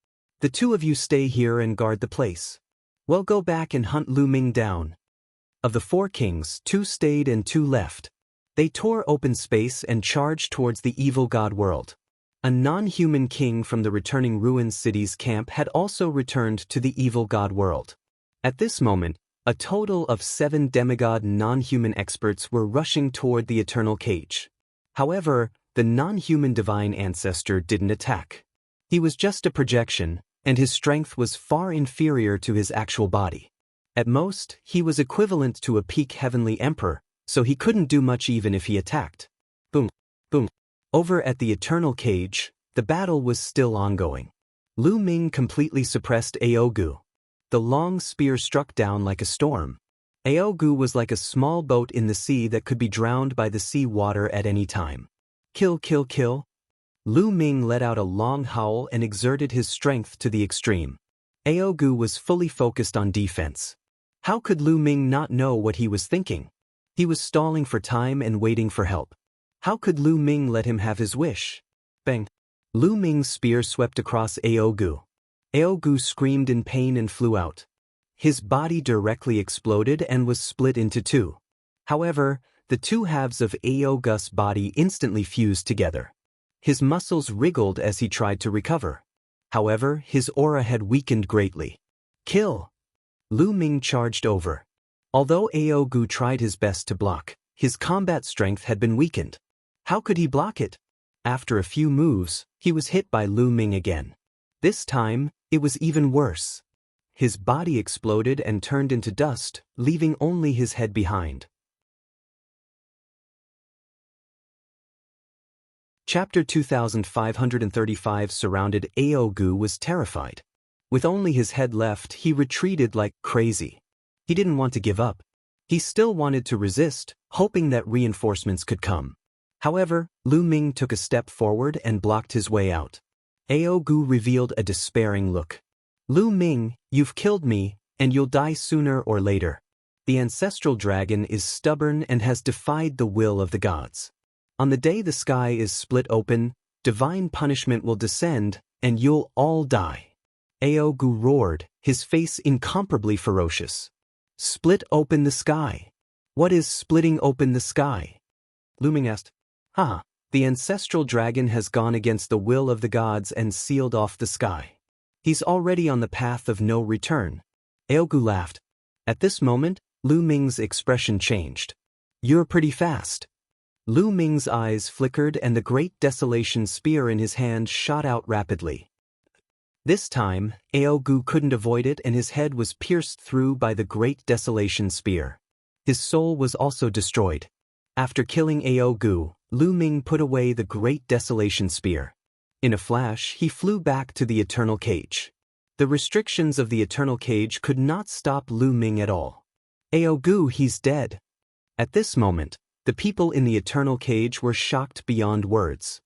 The two of you stay here and guard the place. Well, go back and hunt Lu Ming down. Of the 4 kings, 2 stayed and 2 left. They tore open space and charged towards the evil god world. A non-human king from the returning ruined city's camp had also returned to the evil god world. At this moment, a total of 7 demigod non-human experts were rushing toward the eternal cage. However, the non-human divine ancestor didn't attack. He was just a projection, and his strength was far inferior to his actual body. At most, he was equivalent to a peak heavenly emperor, so he couldn't do much even if he attacked. Boom, boom. Over at the eternal cage, the battle was still ongoing. Lu Ming completely suppressed Aogu. The long spear struck down like a storm. Aogu was like a small boat in the sea that could be drowned by the sea water at any time. Kill, kill, kill. Lu Ming let out a long howl and exerted his strength to the extreme. Aogu was fully focused on defense. How could Lu Ming not know what he was thinking? He was stalling for time and waiting for help. How could Lu Ming let him have his wish? Bang! Lu Ming's spear swept across Aogu. Aogu screamed in pain and flew out. His body directly exploded and was split into 2. However, the 2 halves of Aogu's body instantly fused together. His muscles wriggled as he tried to recover. However, his aura had weakened greatly. Kill! Lu Ming charged over. Although Aogu tried his best to block, his combat strength had been weakened. How could he block it? After a few moves, he was hit by Lu Ming again. This time, it was even worse. His body exploded and turned into dust, leaving only his head behind. Chapter 2535 surrounded. Aogu was terrified. With only his head left, he retreated like crazy. He didn't want to give up. He still wanted to resist, hoping that reinforcements could come. However, Lu Ming took a step forward and blocked his way out. Aogu revealed a despairing look. Lu Ming, you've killed me, and you'll die sooner or later. The ancestral dragon is stubborn and has defied the will of the gods. On the day the sky is split open, divine punishment will descend, and you'll all die. Aogu roared, his face incomparably ferocious. Split open the sky. What is splitting open the sky? Lu Ming asked. The ancestral dragon has gone against the will of the gods and sealed off the sky. He's already on the path of no return. Aogu laughed. At this moment, Lu Ming's expression changed. You're pretty fast. Lu Ming's eyes flickered and the great desolation spear in his hand shot out rapidly. This time, Aogu couldn't avoid it and his head was pierced through by the great desolation spear. His soul was also destroyed. After killing Aogu, Lu Ming put away the great desolation spear. In a flash, he flew back to the eternal cage. The restrictions of the eternal cage could not stop Lu Ming at all. Aogu, he's dead. At this moment, the people in the eternal cage were shocked beyond words.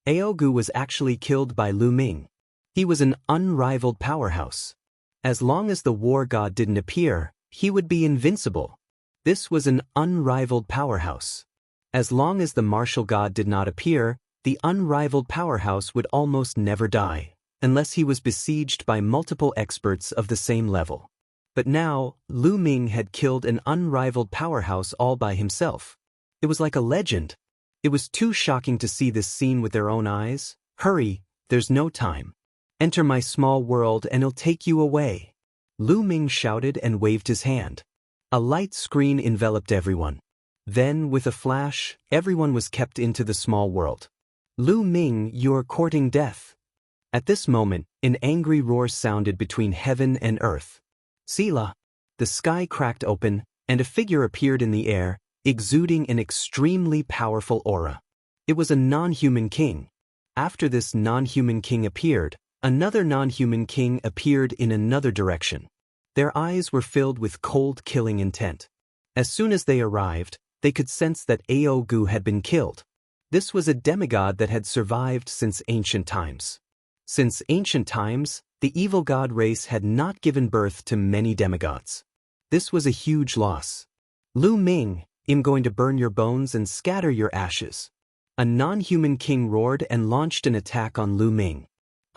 Aogu was actually killed by Lu Ming. He was an unrivaled powerhouse. As long as the war god didn't appear, he would be invincible. This was an unrivaled powerhouse. As long as the martial god did not appear, the unrivaled powerhouse would almost never die, unless he was besieged by multiple experts of the same level. But now, Lu Ming had killed an unrivaled powerhouse all by himself. It was like a legend. It was too shocking to see this scene with their own eyes. Hurry, there's no time. Enter my small world and I'll take you away. Lu Ming shouted and waved his hand. A light screen enveloped everyone. Then, with a flash, everyone was kept into the small world. Lu Ming, you're courting death. At this moment, an angry roar sounded between heaven and earth. Selah! The sky cracked open, and a figure appeared in the air, exuding an extremely powerful aura. It was a non-human king. After this non-human king appeared, another non-human king appeared in another direction. Their eyes were filled with cold killing intent. As soon as they arrived, they could sense that Aogu had been killed. This was a demigod that had survived since ancient times. Since ancient times, the evil god race had not given birth to many demigods. This was a huge loss. Lu Ming, I'm going to burn your bones and scatter your ashes. A non-human king roared and launched an attack on Lu Ming.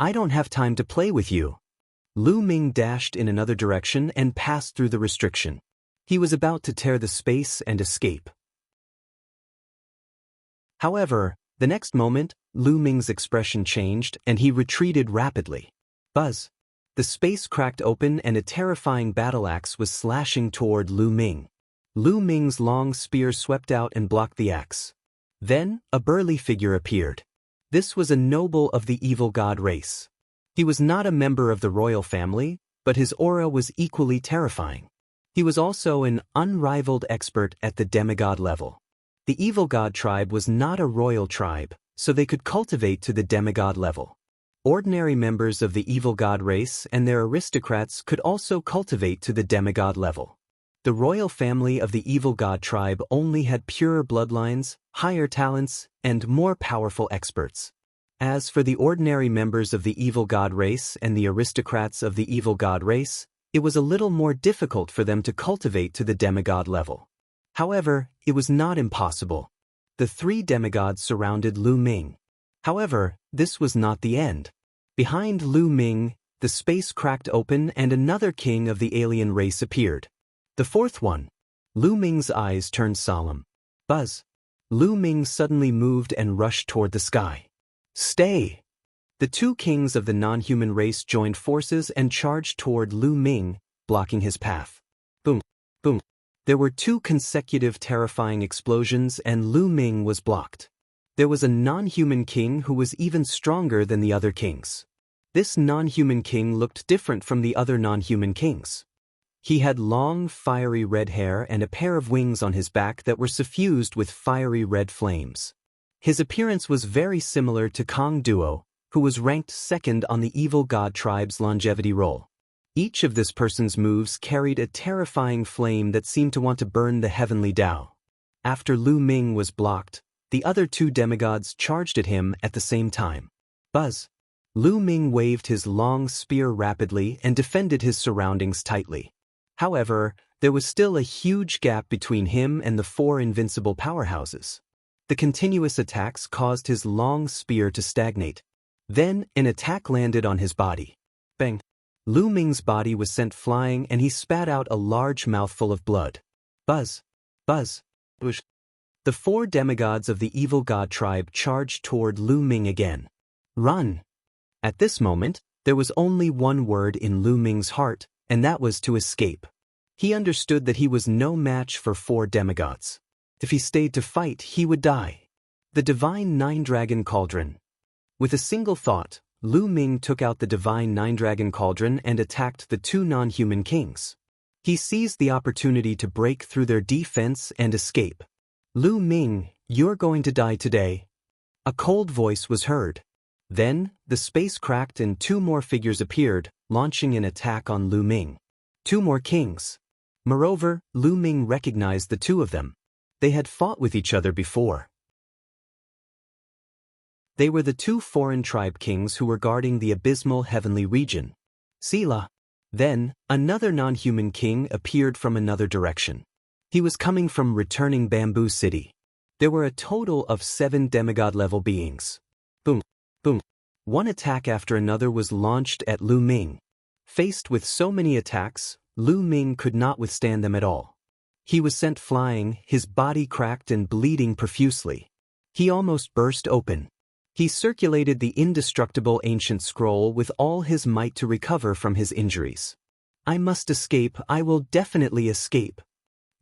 I don't have time to play with you. Lu Ming dashed in another direction and passed through the restriction. He was about to tear the space and escape. However, the next moment, Lu Ming's expression changed and he retreated rapidly. Buzz! The space cracked open and a terrifying battle axe was slashing toward Lu Ming. Lu Ming's long spear swept out and blocked the axe. Then, a burly figure appeared. This was a noble of the evil god race. He was not a member of the royal family, but his aura was equally terrifying. He was also an unrivaled expert at the demigod level. The evil god tribe was not a royal tribe, so they could cultivate to the demigod level. Ordinary members of the evil god race and their aristocrats could also cultivate to the demigod level. The royal family of the evil god tribe only had purer bloodlines, higher talents, and more powerful experts. As for the ordinary members of the evil god race and the aristocrats of the evil god race, it was a little more difficult for them to cultivate to the demigod level. However, it was not impossible. The three demigods surrounded Lu Ming. However, this was not the end. Behind Lu Ming, the space cracked open and another king of the alien race appeared. The fourth one. Lu Ming's eyes turned solemn. Buzz! Lu Ming suddenly moved and rushed toward the sky. Stay! The two kings of the non-human race joined forces and charged toward Lu Ming, blocking his path. Boom! Boom! There were two consecutive terrifying explosions and Lu Ming was blocked. There was a non-human king who was even stronger than the other kings. This non-human king looked different from the other non-human kings. He had long, fiery red hair and a pair of wings on his back that were suffused with fiery red flames. His appearance was very similar to Kong Duo, who was ranked second on the evil god tribe's longevity roll. Each of this person's moves carried a terrifying flame that seemed to want to burn the heavenly Tao. After Lu Ming was blocked, the other two demigods charged at him at the same time. Buzz! Lu Ming waved his long spear rapidly and defended his surroundings tightly. However, there was still a huge gap between him and the four invincible powerhouses. The continuous attacks caused his long spear to stagnate. Then, an attack landed on his body. Bang! Lu Ming's body was sent flying and he spat out a large mouthful of blood. Buzz! Buzz! Whoosh! The 4 demigods of the evil god tribe charged toward Lu Ming again. Run! At this moment, there was only one word in Lu Ming's heart, and that was to escape. He understood that he was no match for 4 demigods. If he stayed to fight, he would die. The divine 9-dragon cauldron. With a single thought, Lu Ming took out the divine 9-dragon cauldron and attacked the 2 non-human kings. He seized the opportunity to break through their defense and escape. Lu Ming, you're going to die today. A cold voice was heard. Then, the space cracked and 2 more figures appeared, launching an attack on Lu Ming. 2 more kings. Moreover, Lu Ming recognized the 2 of them. They had fought with each other before. They were the 2 foreign tribe kings who were guarding the abysmal heavenly region. Sela. Then, another non-human king appeared from another direction. He was coming from returning Bamboo City. There were a total of 7 demigod-level beings. Boom, boom. One attack after another was launched at Lu Ming. Faced with so many attacks, Lu Ming could not withstand them at all. He was sent flying, his body cracked and bleeding profusely. He almost burst open. He circulated the indestructible ancient scroll with all his might to recover from his injuries. I must escape, I will definitely escape.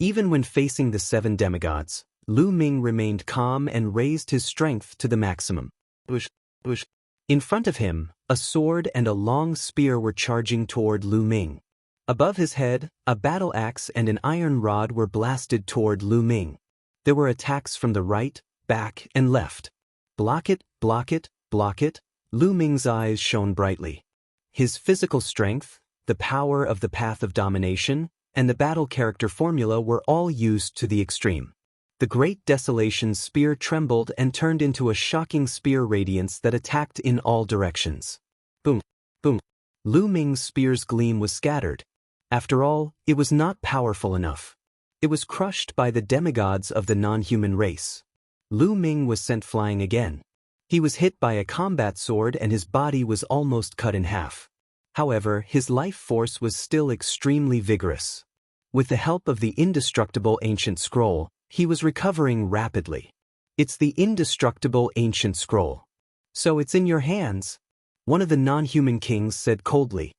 Even when facing the 7 demigods, Lu Ming remained calm and raised his strength to the maximum. Whoosh, whoosh. In front of him, a sword and a long spear were charging toward Lu Ming. Above his head, a battle axe and an iron rod were blasted toward Lu Ming. There were attacks from the right, back, and left. Block it, block it, block it. Lu Ming's eyes shone brightly. His physical strength, the power of the path of domination, and the battle character formula were all used to the extreme. The Great Desolation's spear trembled and turned into a shocking spear radiance that attacked in all directions. Boom, boom. Lu Ming's spear's gleam was scattered. After all, it was not powerful enough. It was crushed by the demigods of the non-human race. Lu Ming was sent flying again. He was hit by a combat sword and his body was almost cut in half. However, his life force was still extremely vigorous. With the help of the indestructible ancient scroll, he was recovering rapidly. It's the indestructible ancient scroll. So it's in your hands, one of the non-human kings said coldly.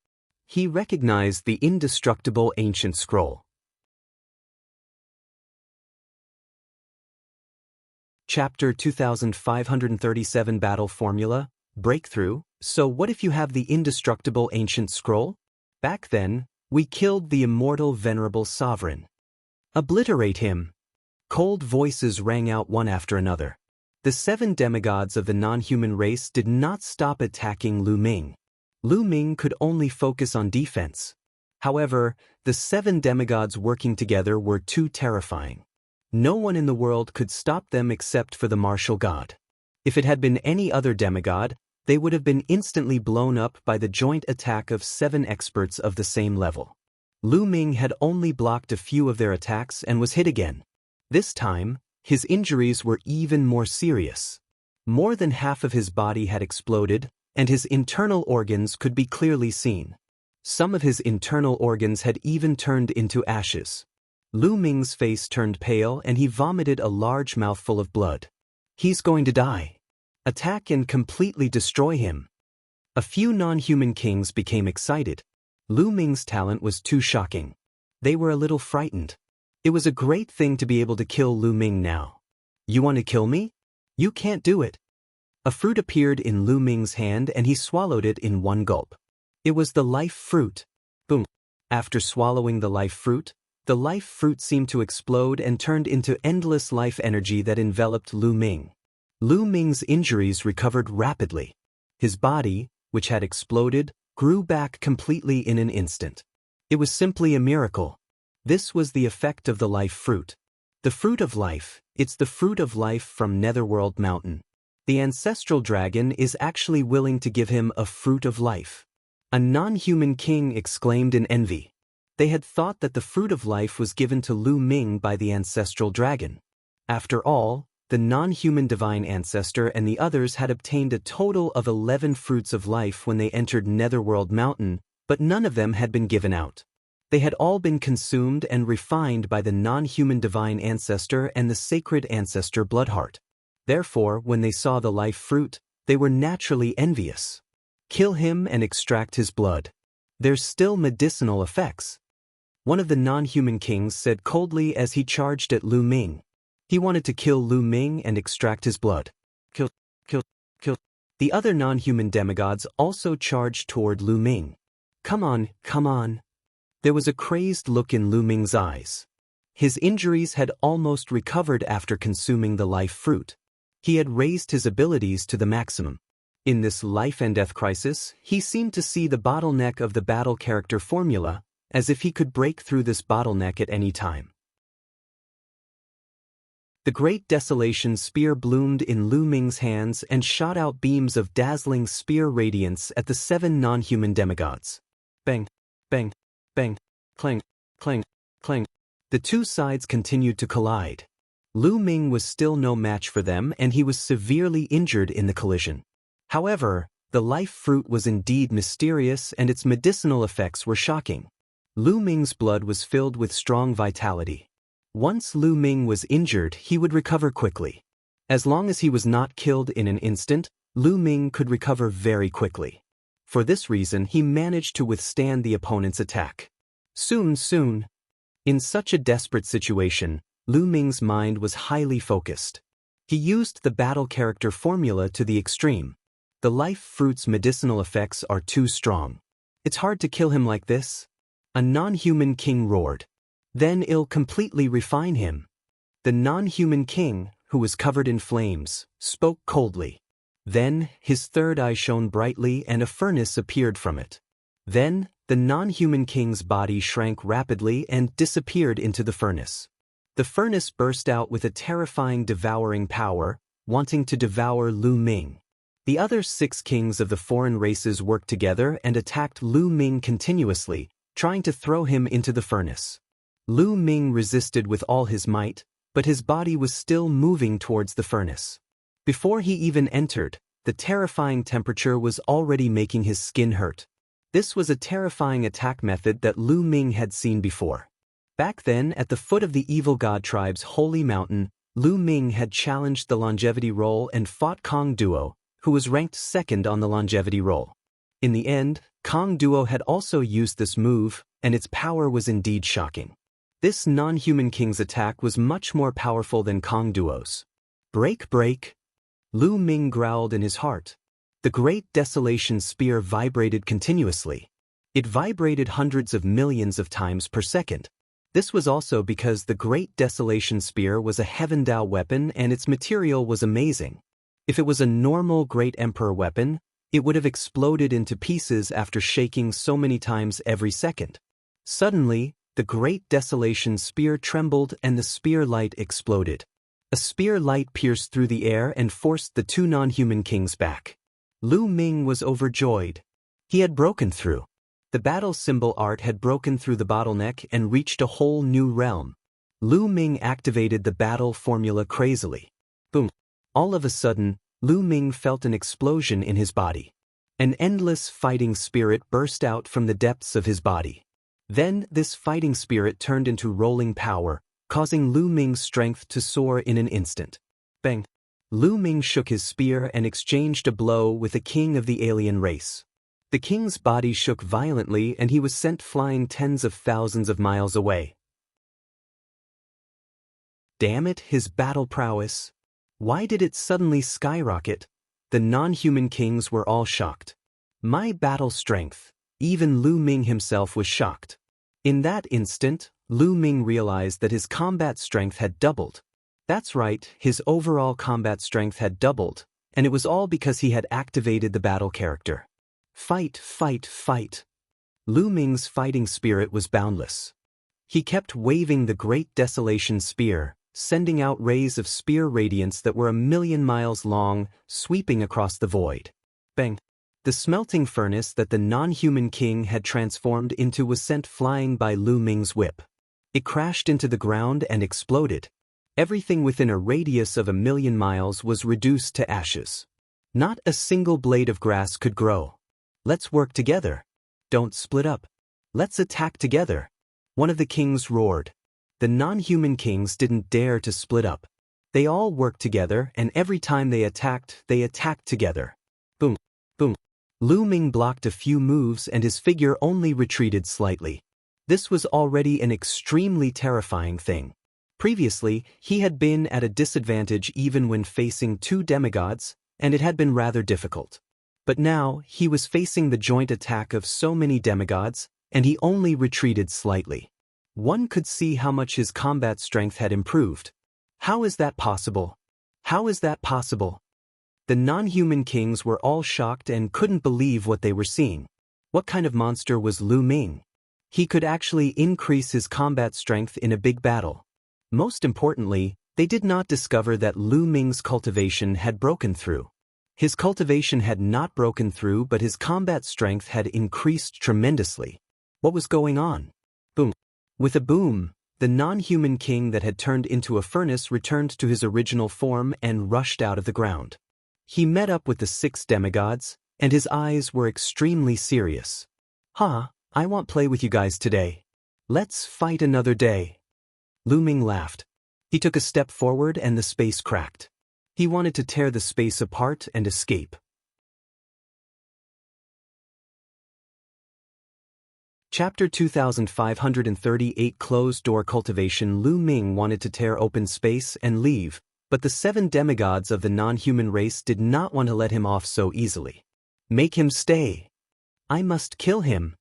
He recognized the indestructible ancient scroll. Chapter 2537 Battle Formula, Breakthrough. So what if you have the indestructible ancient scroll? Back then, we killed the immortal venerable sovereign. Obliterate him. Cold voices rang out one after another. The 7 demigods of the non-human race did not stop attacking Lu Ming. Lu Ming could only focus on defense. However, the 7 demigods working together were too terrifying. No one in the world could stop them except for the martial god. If it had been any other demigod, they would have been instantly blown up by the joint attack of 7 experts of the same level. Lu Ming had only blocked a few of their attacks and was hit again. This time, his injuries were even more serious. More than half of his body had exploded, and his internal organs could be clearly seen. Some of his internal organs had even turned into ashes. Lu Ming's face turned pale and he vomited a large mouthful of blood. He's going to die. Attack and completely destroy him. A few non-human kings became excited. Lu Ming's talent was too shocking. They were a little frightened. It was a great thing to be able to kill Lu Ming now. You want to kill me? You can't do it. A fruit appeared in Lu Ming's hand and he swallowed it in one gulp. It was the life fruit. Boom. After swallowing the life fruit seemed to explode and turned into endless life energy that enveloped Lu Ming. Lu Ming's injuries recovered rapidly. His body, which had exploded, grew back completely in an instant. It was simply a miracle. This was the effect of the life fruit. The fruit of life, it's the fruit of life from Netherworld Mountain. The ancestral dragon is actually willing to give him a fruit of life. A non-human king exclaimed in envy. They had thought that the fruit of life was given to Lu Ming by the ancestral dragon. After all, the non-human divine ancestor and the others had obtained a total of 11 fruits of life when they entered Netherworld Mountain, But none of them had been given out. They had all been consumed and refined by the non-human divine ancestor and the sacred ancestor Bloodheart. Therefore, when they saw the life fruit, they were naturally envious. Kill him and extract his blood. There's still medicinal effects. One of the non-human kings said coldly as he charged at Lu Ming. He wanted to kill Lu Ming and extract his blood. Kill, kill, kill. The other non-human demigods also charged toward Lu Ming. Come on, come on. There was a crazed look in Lu Ming's eyes. His injuries had almost recovered after consuming the life fruit. He had raised his abilities to the maximum. In this life and death crisis, he seemed to see the bottleneck of the battle character formula, as if he could break through this bottleneck at any time. The Great Desolation Spear bloomed in Lu Ming's hands and shot out beams of dazzling spear radiance at the 7 non-human demigods. Bang, bang, bang, clang, clang, clang. The two sides continued to collide. Lu Ming was still no match for them and he was severely injured in the collision. However, the life fruit was indeed mysterious and its medicinal effects were shocking. Lu Ming's blood was filled with strong vitality. Once Lu Ming was injured, he would recover quickly. As long as he was not killed in an instant, Lu Ming could recover very quickly. For this reason, he managed to withstand the opponent's attack. Soon. In such a desperate situation, Lu Ming's mind was highly focused. He used the battle character formula to the extreme. The life fruit's medicinal effects are too strong. It's hard to kill him like this. A non-human king roared. Then it'll completely refine him. The non-human king, who was covered in flames, spoke coldly. Then, his third eye shone brightly and a furnace appeared from it. Then, the non-human king's body shrank rapidly and disappeared into the furnace. The furnace burst out with a terrifying devouring power, wanting to devour Lu Ming. The other 6 kings of the foreign races worked together and attacked Lu Ming continuously, trying to throw him into the furnace. Lu Ming resisted with all his might, but his body was still moving towards the furnace. Before he even entered, the terrifying temperature was already making his skin hurt. This was a terrifying attack method that Lu Ming had seen before. Back then, at the foot of the evil god tribe's holy mountain, Lu Ming had challenged the longevity roll and fought Kong Duo, who was ranked 2nd on the longevity roll. In the end, Kong Duo had also used this move, and its power was indeed shocking. This non-human king's attack was much more powerful than Kong Duo's. Break, break. Lu Ming growled in his heart. The Great Desolation Spear vibrated continuously. It vibrated hundreds of millions of times per second. This was also because the Great Desolation Spear was a Heaven Dao weapon and its material was amazing. If it was a normal Great Emperor weapon, it would have exploded into pieces after shaking so many times every second. Suddenly, the Great Desolation Spear trembled and the spear light exploded. A spear light pierced through the air and forced the 2 non-human kings back. Lu Ming was overjoyed. He had broken through. The battle symbol art had broken through the bottleneck and reached a whole new realm. Lu Ming activated the battle formula crazily. Boom. All of a sudden, Lu Ming felt an explosion in his body. An endless fighting spirit burst out from the depths of his body. Then, this fighting spirit turned into rolling power, causing Lu Ming's strength to soar in an instant. Bang! Lu Ming shook his spear and exchanged a blow with the king of the alien race. The king's body shook violently and he was sent flying tens of thousands of miles away. Damn it, his battle prowess! Why did it suddenly skyrocket? The non-human kings were all shocked. My battle strength! Even Lu Ming himself was shocked. In that instant, Lu Ming realized that his combat strength had doubled. That's right, his overall combat strength had doubled, and it was all because he had activated the battle character. Fight, fight, fight. Lu Ming's fighting spirit was boundless. He kept waving the Great Desolation Spear, sending out rays of spear radiance that were 1,000,000 miles long, sweeping across the void. Bang! The smelting furnace that the non-human king had transformed into was sent flying by Lu Ming's whip. It crashed into the ground and exploded. Everything within a radius of 1,000,000 miles was reduced to ashes. Not a single blade of grass could grow. Let's work together. Don't split up. Let's attack together. One of the kings roared. The non-human kings didn't dare to split up. They all worked together, and every time they attacked together. Boom, boom. Lu Ming blocked a few moves and his figure only retreated slightly. This was already an extremely terrifying thing. Previously, he had been at a disadvantage even when facing two demigods, and it had been rather difficult. But now, he was facing the joint attack of so many demigods, and he only retreated slightly. One could see how much his combat strength had improved. How is that possible? How is that possible? The non-human kings were all shocked and couldn't believe what they were seeing. What kind of monster was Lu Ming? He could actually increase his combat strength in a big battle. Most importantly, they did not discover that Lu Ming's cultivation had broken through. His cultivation had not broken through, but his combat strength had increased tremendously. What was going on? Boom. With a boom, the non-human king that had turned into a furnace returned to his original form and rushed out of the ground. He met up with the 6 demigods, and his eyes were extremely serious. I won't play with you guys today. Let's fight another day. Lu Ming laughed. He took a step forward and the space cracked. He wanted to tear the space apart and escape. Chapter 2538 Closed Door Cultivation. Lu Ming wanted to tear open space and leave, but the 7 demigods of the non-human race did not want to let him off so easily. Make him stay. I must kill him.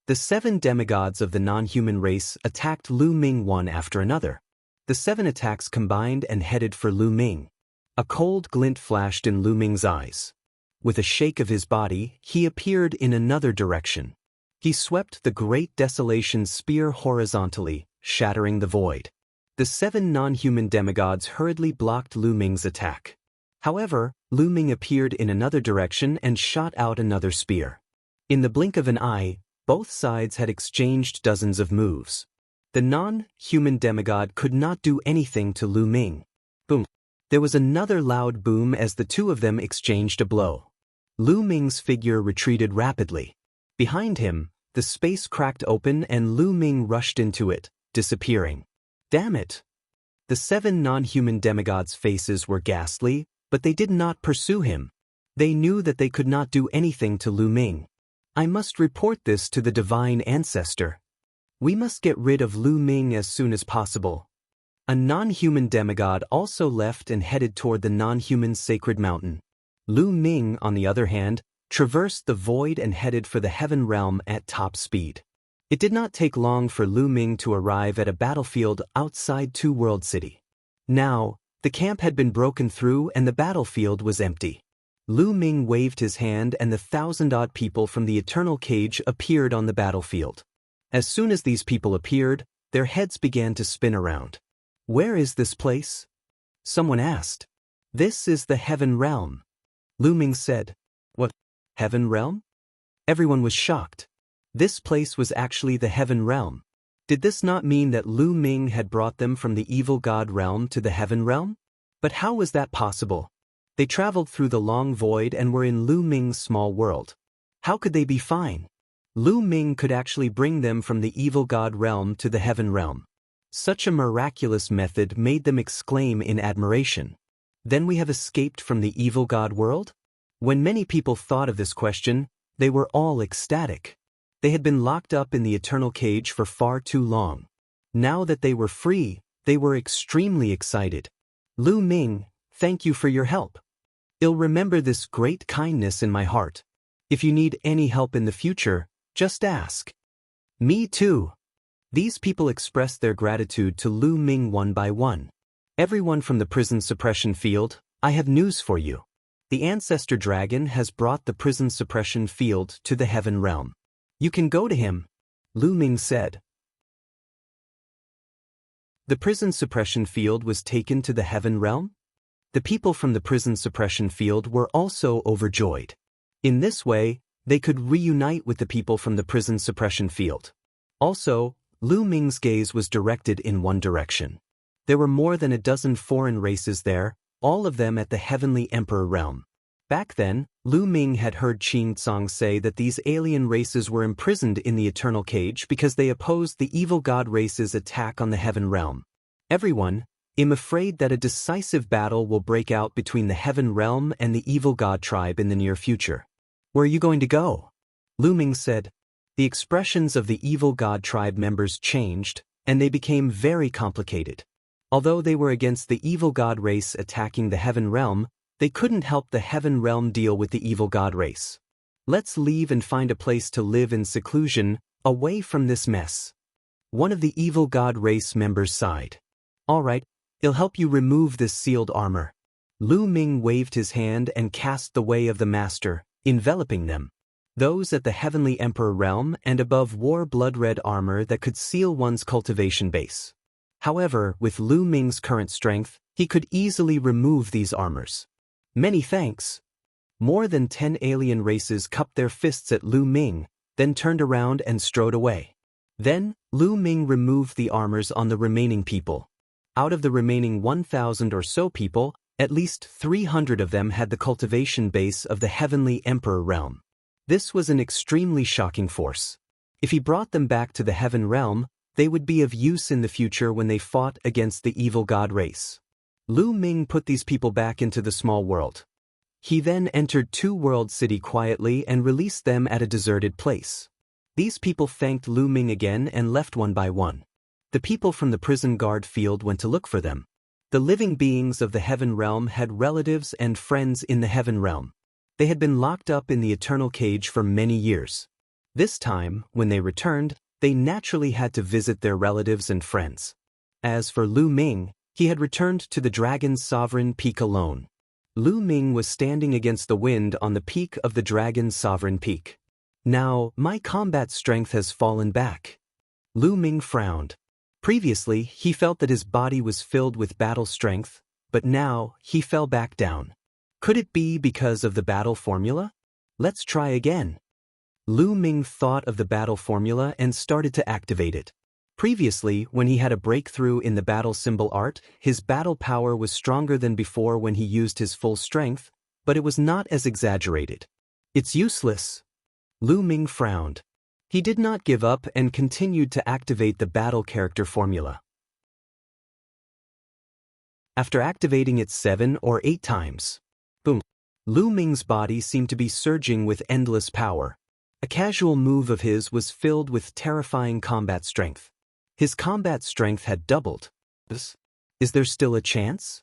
The 7 demigods of the non-human race attacked Lu Ming one after another. The 7 attacks combined and headed for Lu Ming. A cold glint flashed in Lu Ming's eyes. With a shake of his body, he appeared in another direction. He swept the great desolation spear horizontally, shattering the void. The 7 non-human demigods hurriedly blocked Lu Ming's attack. However, Lu Ming appeared in another direction and shot out another spear. In the blink of an eye, both sides had exchanged dozens of moves. The non-human demigod could not do anything to Lu Ming. Boom. There was another loud boom as the two of them exchanged a blow. Lu Ming's figure retreated rapidly. Behind him, the space cracked open and Lu Ming rushed into it, disappearing. Damn it! The 7 non-human demigods' faces were ghastly, but they did not pursue him. They knew that they could not do anything to Lu Ming. I must report this to the divine ancestor. We must get rid of Lu Ming as soon as possible. A non-human demigod also left and headed toward the non-human sacred mountain. Lu Ming, on the other hand, traversed the void and headed for the heaven realm at top speed. It did not take long for Lu Ming to arrive at a battlefield outside Two World City. Now, the camp had been broken through and the battlefield was empty. Lu Ming waved his hand and the 1,000-odd people from the Eternal Cage appeared on the battlefield. As soon as these people appeared, their heads began to spin around. Where is this place? Someone asked. This is the Heaven Realm. Lu Ming said. What? Heaven Realm? Everyone was shocked. This place was actually the Heaven Realm. Did this not mean that Lu Ming had brought them from the evil god realm to the Heaven Realm? But how was that possible? They traveled through the long void and were in Lu Ming's small world. How could they be fine? Lu Ming could actually bring them from the evil god realm to the Heaven Realm. Such a miraculous method made them exclaim in admiration. Then we have escaped from the evil god world? When many people thought of this question, they were all ecstatic. They had been locked up in the Eternal Cage for far too long. Now that they were free, they were extremely excited. Lu Ming, thank you for your help. I'll remember this great kindness in my heart. If you need any help in the future, just ask. Me too. These people expressed their gratitude to Lu Ming one by one. Everyone from the prison suppression field, I have news for you. The ancestor dragon has brought the prison suppression field to the Heaven Realm. You can go to him, Lu Ming said. The prison suppression field was taken to the Heaven Realm? The people from the prison suppression field were also overjoyed. In this way, they could reunite with the people from the prison suppression field. Also, Lu Ming's gaze was directed in one direction. There were more than a dozen foreign races there, all of them at the Heavenly Emperor realm. Back then, Lu Ming had heard Qin Tsang say that these alien races were imprisoned in the eternal cage because they opposed the evil god race's attack on the heaven realm. Everyone, I'm afraid that a decisive battle will break out between the heaven realm and the evil god tribe in the near future. Where are you going to go? Lu Ming said. The expressions of the evil god tribe members changed, and they became very complicated. Although they were against the evil god race attacking the heaven realm, they couldn't help the heaven realm deal with the evil god race. Let's leave and find a place to live in seclusion, away from this mess. One of the evil god race members sighed. All right, I'll help you remove this sealed armor. Lu Ming waved his hand and cast the way of the master, enveloping them. Those at the heavenly emperor realm and above wore blood-red armor that could seal one's cultivation base. However, with Lu Ming's current strength, he could easily remove these armors. Many thanks. More than 10 alien races cupped their fists at Lu Ming, then turned around and strode away. Then, Lu Ming removed the armors on the remaining people. Out of the remaining 1,000 or so people, at least 300 of them had the cultivation base of the heavenly emperor realm. This was an extremely shocking force. If he brought them back to the heaven realm, they would be of use in the future when they fought against the evil god race. Lu Ming put these people back into the small world. He then entered Two World City quietly and released them at a deserted place. These people thanked Lu Ming again and left one by one. The people from the prison guard field went to look for them. The living beings of the heaven realm had relatives and friends in the heaven realm. They had been locked up in the eternal cage for many years. This time, when they returned, they naturally had to visit their relatives and friends. As for Lu Ming, he had returned to the Dragon's Sovereign Peak alone. Lu Ming was standing against the wind on the peak of the Dragon's Sovereign Peak. Now, my combat strength has fallen back. Lu Ming frowned. Previously, he felt that his body was filled with battle strength, but now, he fell back down. Could it be because of the battle formula? Let's try again. Lu Ming thought of the battle formula and started to activate it. Previously, when he had a breakthrough in the battle symbol art, his battle power was stronger than before when he used his full strength, but it was not as exaggerated. It's useless. Lu Ming frowned. He did not give up and continued to activate the battle character formula. After activating it 7 or 8 times, boom, Lu Ming's body seemed to be surging with endless power. A casual move of his was filled with terrifying combat strength. His combat strength had doubled. Is there still a chance?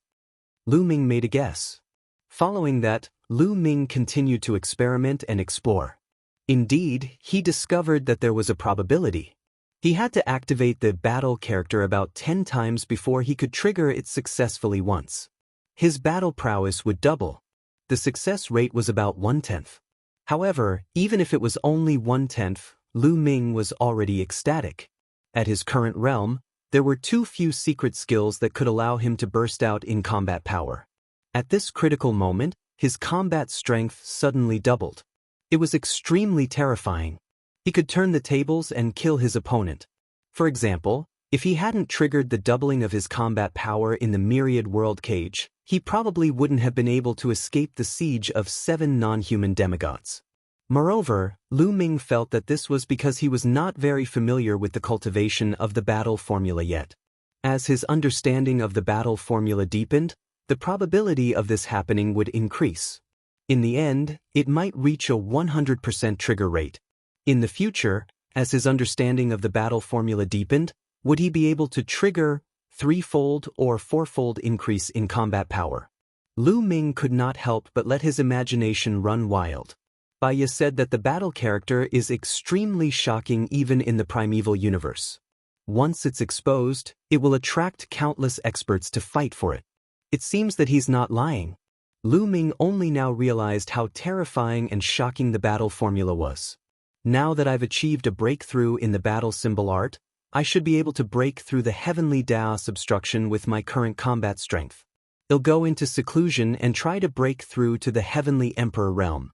Lu Ming made a guess. Following that, Lu Ming continued to experiment and explore. Indeed, he discovered that there was a probability. He had to activate the battle character about 10 times before he could trigger it successfully once. His battle prowess would double. The success rate was about 1/10. However, even if it was only 1/10, Lu Ming was already ecstatic. At his current realm, there were too few secret skills that could allow him to burst out in combat power. At this critical moment, his combat strength suddenly doubled. It was extremely terrifying. He could turn the tables and kill his opponent. For example, if he hadn't triggered the doubling of his combat power in the Myriad World Cage, he probably wouldn't have been able to escape the siege of 7 non-human demigods. Moreover, Lu Ming felt that this was because he was not very familiar with the cultivation of the battle formula yet. As his understanding of the battle formula deepened, the probability of this happening would increase. In the end, it might reach a 100% trigger rate. In the future, as his understanding of the battle formula deepened, would he be able to trigger 3-fold or 4-fold increase in combat power? Lu Ming could not help but let his imagination run wild. Baya said that the battle character is extremely shocking even in the primeval universe. Once it's exposed, it will attract countless experts to fight for it. It seems that he's not lying. Lu Ming only now realized how terrifying and shocking the battle formula was. Now that I've achieved a breakthrough in the battle symbol art, I should be able to break through the heavenly Daos obstruction with my current combat strength. I'll go into seclusion and try to break through to the heavenly emperor realm.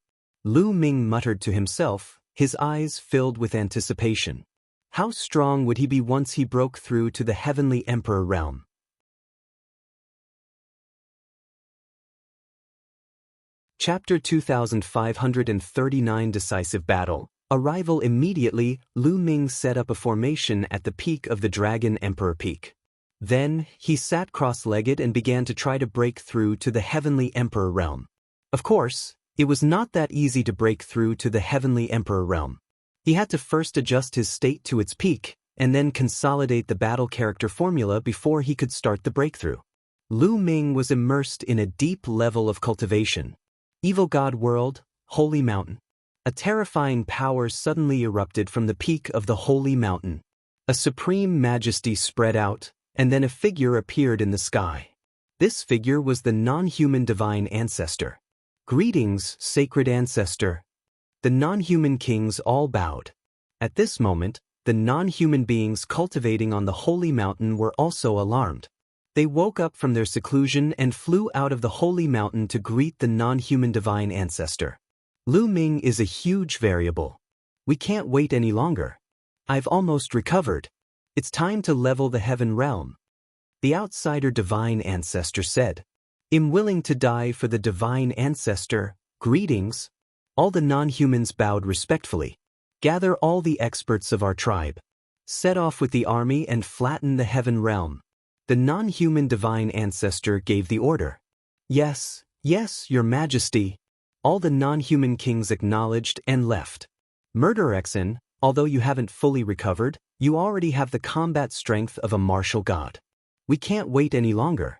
Lu Ming muttered to himself, his eyes filled with anticipation. How strong would he be once he broke through to the heavenly emperor realm? Chapter 2539 Decisive Battle. Arrival. Immediately, Lu Ming set up a formation at the peak of the Dragon Emperor Peak. Then, he sat cross-legged and began to try to break through to the Heavenly Emperor realm. Of course, it was not that easy to break through to the Heavenly Emperor realm. He had to first adjust his state to its peak, and then consolidate the battle character formula before he could start the breakthrough. Lu Ming was immersed in a deep level of cultivation. Evil God World, Holy Mountain. A terrifying power suddenly erupted from the peak of the Holy Mountain. A supreme majesty spread out, and then a figure appeared in the sky. This figure was the non-human divine ancestor. Greetings, sacred ancestor. The non-human kings all bowed. At this moment, the non-human beings cultivating on the Holy Mountain were also alarmed. They woke up from their seclusion and flew out of the Holy Mountain to greet the non-human divine ancestor. Lu Ming is a huge variable. We can't wait any longer. I've almost recovered. It's time to level the heaven realm. The outsider divine ancestor said. I'm willing to die for the divine ancestor. Greetings. All the non-humans bowed respectfully. Gather all the experts of our tribe. Set off with the army and flatten the heaven realm. The non-human divine ancestor gave the order. Yes, yes, your majesty. All the non-human kings acknowledged and left. Murderer Xen, although you haven't fully recovered, you already have the combat strength of a martial god. We can't wait any longer.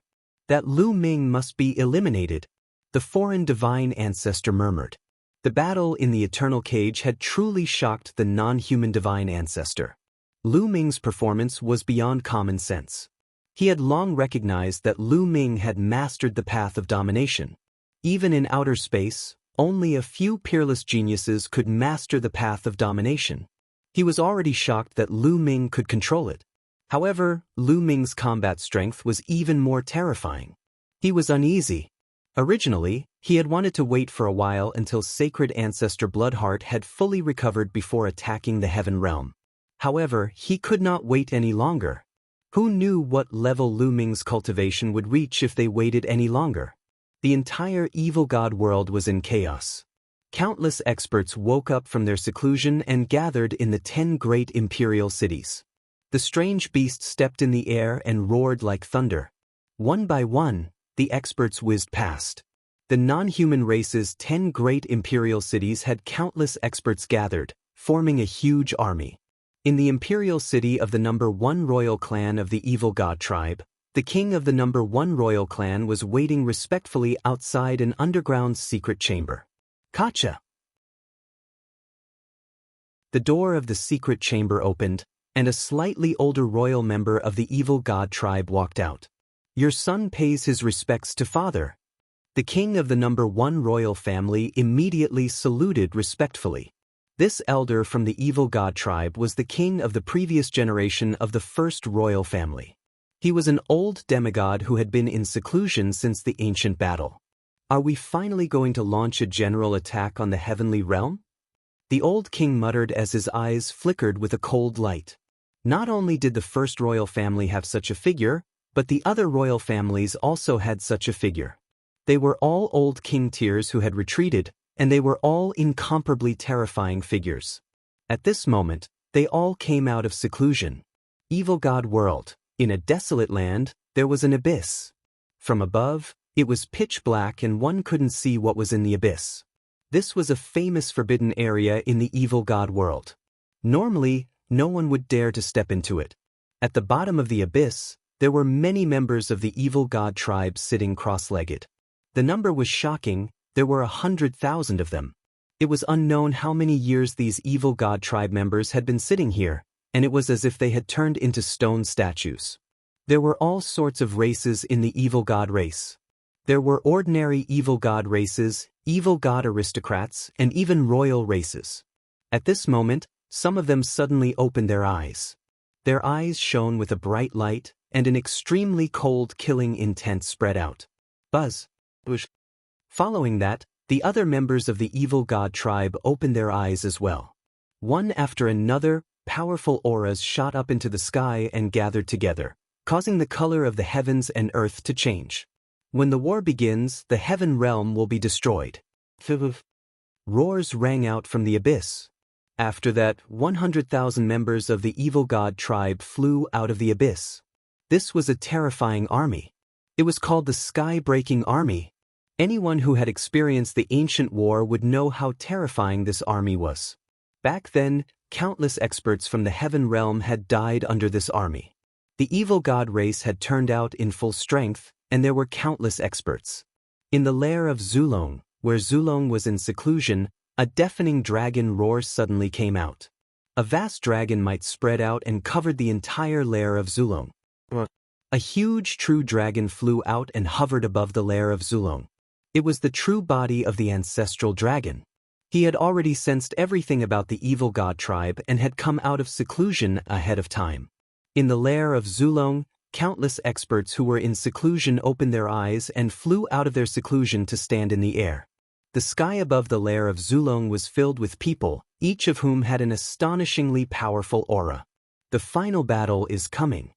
That Lu Ming must be eliminated. The foreign divine ancestor murmured. The battle in the eternal cage had truly shocked the non-human divine ancestor. Lu Ming's performance was beyond common sense. He had long recognized that Lu Ming had mastered the path of domination. Even in outer space, only a few peerless geniuses could master the path of domination. He was already shocked that Lu Ming could control it. However, Lu Ming's combat strength was even more terrifying. He was uneasy. Originally, he had wanted to wait for a while until Sacred Ancestor Bloodheart had fully recovered before attacking the Heaven Realm. However, he could not wait any longer. Who knew what level Lu Ming's cultivation would reach if they waited any longer? The entire evil god world was in chaos. Countless experts woke up from their seclusion and gathered in the 10 great imperial cities. The strange beast stepped in the air and roared like thunder. One by one, the experts whizzed past. The non-human race's 10 great imperial cities had countless experts gathered, forming a huge army. In the imperial city of the number 1 royal clan of the evil god tribe, the king of the number 1 royal clan was waiting respectfully outside an underground secret chamber. Kacha! The door of the secret chamber opened, and a slightly older royal member of the evil god tribe walked out. Your son pays his respects to father. The king of the number 1 royal family immediately saluted respectfully. This elder from the evil god tribe was the king of the previous generation of the first royal family. He was an old demigod who had been in seclusion since the ancient battle. Are we finally going to launch a general attack on the heavenly realm? The old king muttered as his eyes flickered with a cold light. Not only did the first royal family have such a figure, but the other royal families also had such a figure. They were all old king tiers who had retreated, and they were all incomparably terrifying figures. At this moment, they all came out of seclusion. Evil God World. In a desolate land, there was an abyss. From above, it was pitch black and one couldn't see what was in the abyss. This was a famous forbidden area in the evil God World. Normally, no one would dare to step into it. At the bottom of the abyss, there were many members of the evil god tribe sitting cross-legged. The number was shocking. There were 100,000 of them. It was unknown how many years these evil god tribe members had been sitting here, and it was as if they had turned into stone statues. There were all sorts of races in the evil god race. There were ordinary evil god races, evil god aristocrats, and even royal races. At this moment, some of them suddenly opened their eyes. Their eyes shone with a bright light, and an extremely cold killing intent spread out. Buzz. Bush. Following that, the other members of the evil god tribe opened their eyes as well. One after another, powerful auras shot up into the sky and gathered together, causing the color of the heavens and earth to change. When the war begins, the heaven realm will be destroyed. Roars rang out from the abyss. After that, 100,000 members of the evil god tribe flew out of the abyss. This was a terrifying army. It was called the Sky-Breaking Army. Anyone who had experienced the ancient war would know how terrifying this army was. Back then, countless experts from the heaven realm had died under this army. The evil god race had turned out in full strength, and there were countless experts. In the lair of Zulong, where Zulong was in seclusion, a deafening dragon roar suddenly came out. A vast dragon might spread out and covered the entire lair of Zulong. A huge true dragon flew out and hovered above the lair of Zulong. It was the true body of the ancestral dragon. He had already sensed everything about the evil god tribe and had come out of seclusion ahead of time. In the lair of Zulong, countless experts who were in seclusion opened their eyes and flew out of their seclusion to stand in the air. The sky above the lair of Zulong was filled with people, each of whom had an astonishingly powerful aura. The final battle is coming.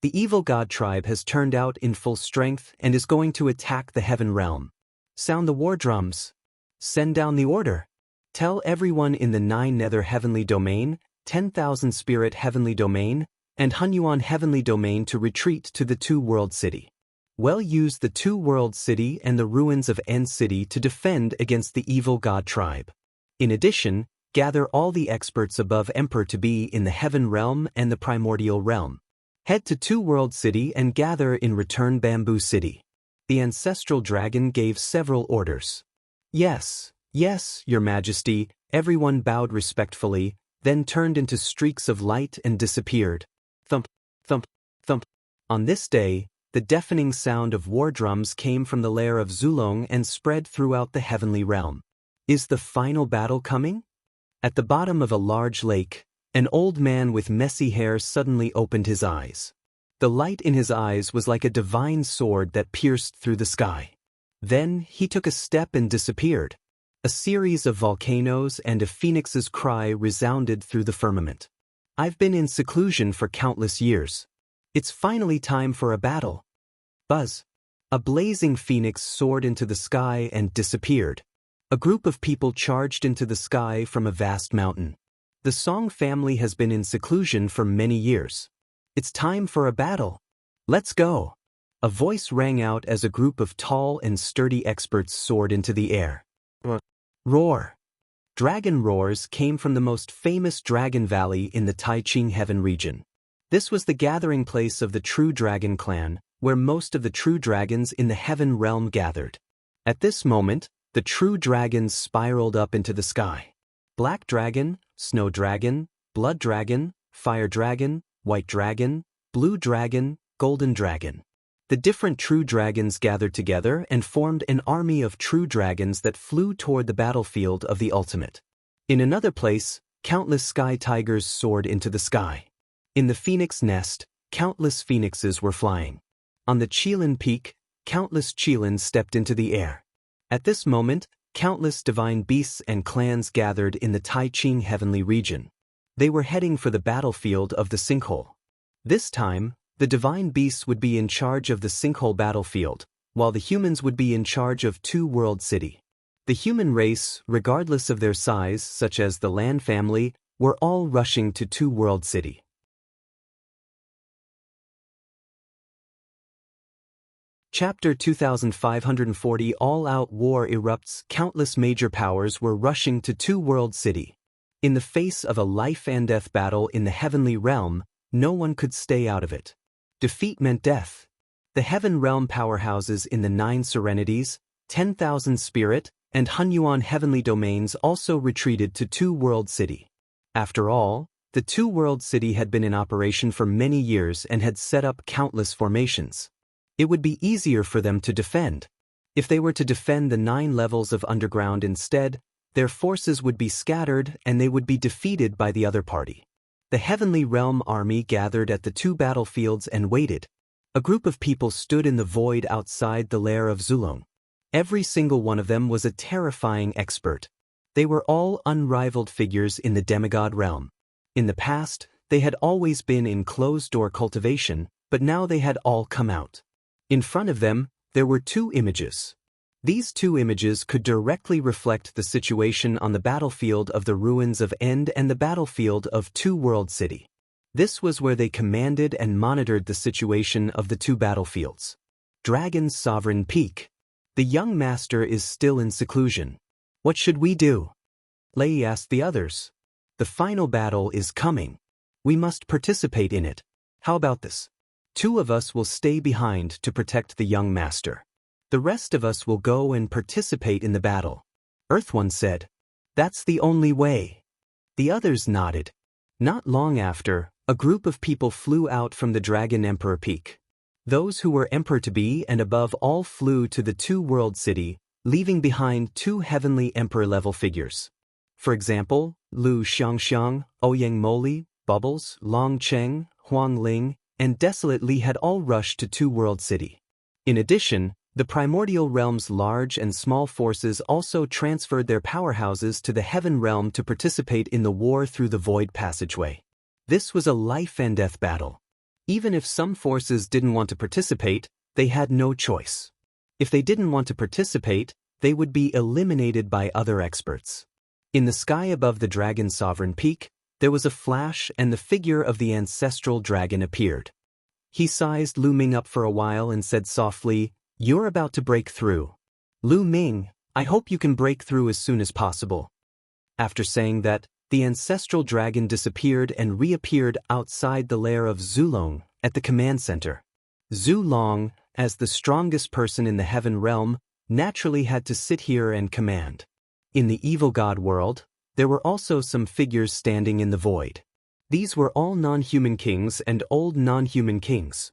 The evil god tribe has turned out in full strength and is going to attack the heaven realm. Sound the war drums. Send down the order. Tell everyone in the 9 nether heavenly domain, 10,000 spirit heavenly domain, and Hunyuan heavenly domain to retreat to the 2-world city. Well, use the 2-world city and the ruins of End City to defend against the evil god tribe. In addition, gather all the experts above Emperor to be in the heaven realm and the primordial realm. Head to 2-world city and gather in Return Bamboo City. The ancestral dragon gave several orders. Yes, yes, your majesty, everyone bowed respectfully, then turned into streaks of light and disappeared. Thump, thump, thump. On this day, the deafening sound of war drums came from the lair of Zulong and spread throughout the heavenly realm. Is the final battle coming? At the bottom of a large lake, an old man with messy hair suddenly opened his eyes. The light in his eyes was like a divine sword that pierced through the sky. Then he took a step and disappeared. A series of volcanoes and a phoenix's cry resounded through the firmament. I've been in seclusion for countless years. It's finally time for a battle. Buzz. A blazing phoenix soared into the sky and disappeared. A group of people charged into the sky from a vast mountain. The Song family has been in seclusion for many years. It's time for a battle. Let's go. A voice rang out as a group of tall and sturdy experts soared into the air. Roar. Dragon roars came from the most famous dragon valley in the Taiching Heaven region. This was the gathering place of the True Dragon clan, where most of the true dragons in the heaven realm gathered. At this moment, the true dragons spiraled up into the sky. Black dragon, snow dragon, blood dragon, fire dragon, white dragon, blue dragon, golden dragon. The different true dragons gathered together and formed an army of true dragons that flew toward the battlefield of the ultimate. In another place, countless sky tigers soared into the sky. In the phoenix nest, countless phoenixes were flying. On the Qilin peak, countless Qilins stepped into the air. At this moment, countless divine beasts and clans gathered in the Taiching heavenly region. They were heading for the battlefield of the sinkhole. This time, the divine beasts would be in charge of the sinkhole battlefield, while the humans would be in charge of 2-world city. The human race, regardless of their size, such as the Land family, were all rushing to 2-world city. Chapter 2540 All-out war erupts. Countless major powers were rushing to 2-world city. In the face of a life-and-death battle in the heavenly realm, no one could stay out of it. Defeat meant death. The heaven realm powerhouses in the 9 serenities, 10,000 spirit, and Hunyuan heavenly domains also retreated to 2-world city. After all, the 2-world city had been in operation for many years and had set up countless formations. It would be easier for them to defend. If they were to defend the 9 levels of underground instead, their forces would be scattered and they would be defeated by the other party. The heavenly realm army gathered at the 2 battlefields and waited. A group of people stood in the void outside the lair of Zulong. Every single one of them was a terrifying expert. They were all unrivaled figures in the demigod realm. In the past, they had always been in closed-door cultivation, but now they had all come out. In front of them, there were 2 images. These two images could directly reflect the situation on the battlefield of the ruins of End and the battlefield of Two World City. This was where they commanded and monitored the situation of the two battlefields. Dragon's Sovereign Peak. The young master is still in seclusion. What should we do? Lei asked the others. The final battle is coming. We must participate in it. How about this? 2 of us will stay behind to protect the young master. The rest of us will go and participate in the battle. Earth One said. That's the only way. The others nodded. Not long after, a group of people flew out from the Dragon Emperor Peak. Those who were emperor-to-be and above all flew to the Two World City, leaving behind 2 heavenly emperor-level figures. For example, Lu Xiangxiang, Ouyang Moli, Bubbles, Long Cheng, Huang Ling, and Desolate Li had all rushed to Two World City. In addition, the primordial realm's large and small forces also transferred their powerhouses to the Heaven Realm to participate in the war through the Void Passageway. This was a life-and-death battle. Even if some forces didn't want to participate, they had no choice. If they didn't want to participate, they would be eliminated by other experts. In the sky above the Dragon's Sovereign Peak, there was a flash and the figure of the ancestral dragon appeared. He sized Lu Ming up for a while and said softly, "You're about to break through. Lu Ming, I hope you can break through as soon as possible." After saying that, the ancestral dragon disappeared and reappeared outside the lair of Zulong at the command center. Zulong, as the strongest person in the Heaven Realm, naturally had to sit here and command. In the evil god world, there were also some figures standing in the void. These were all non-human kings and old non-human kings.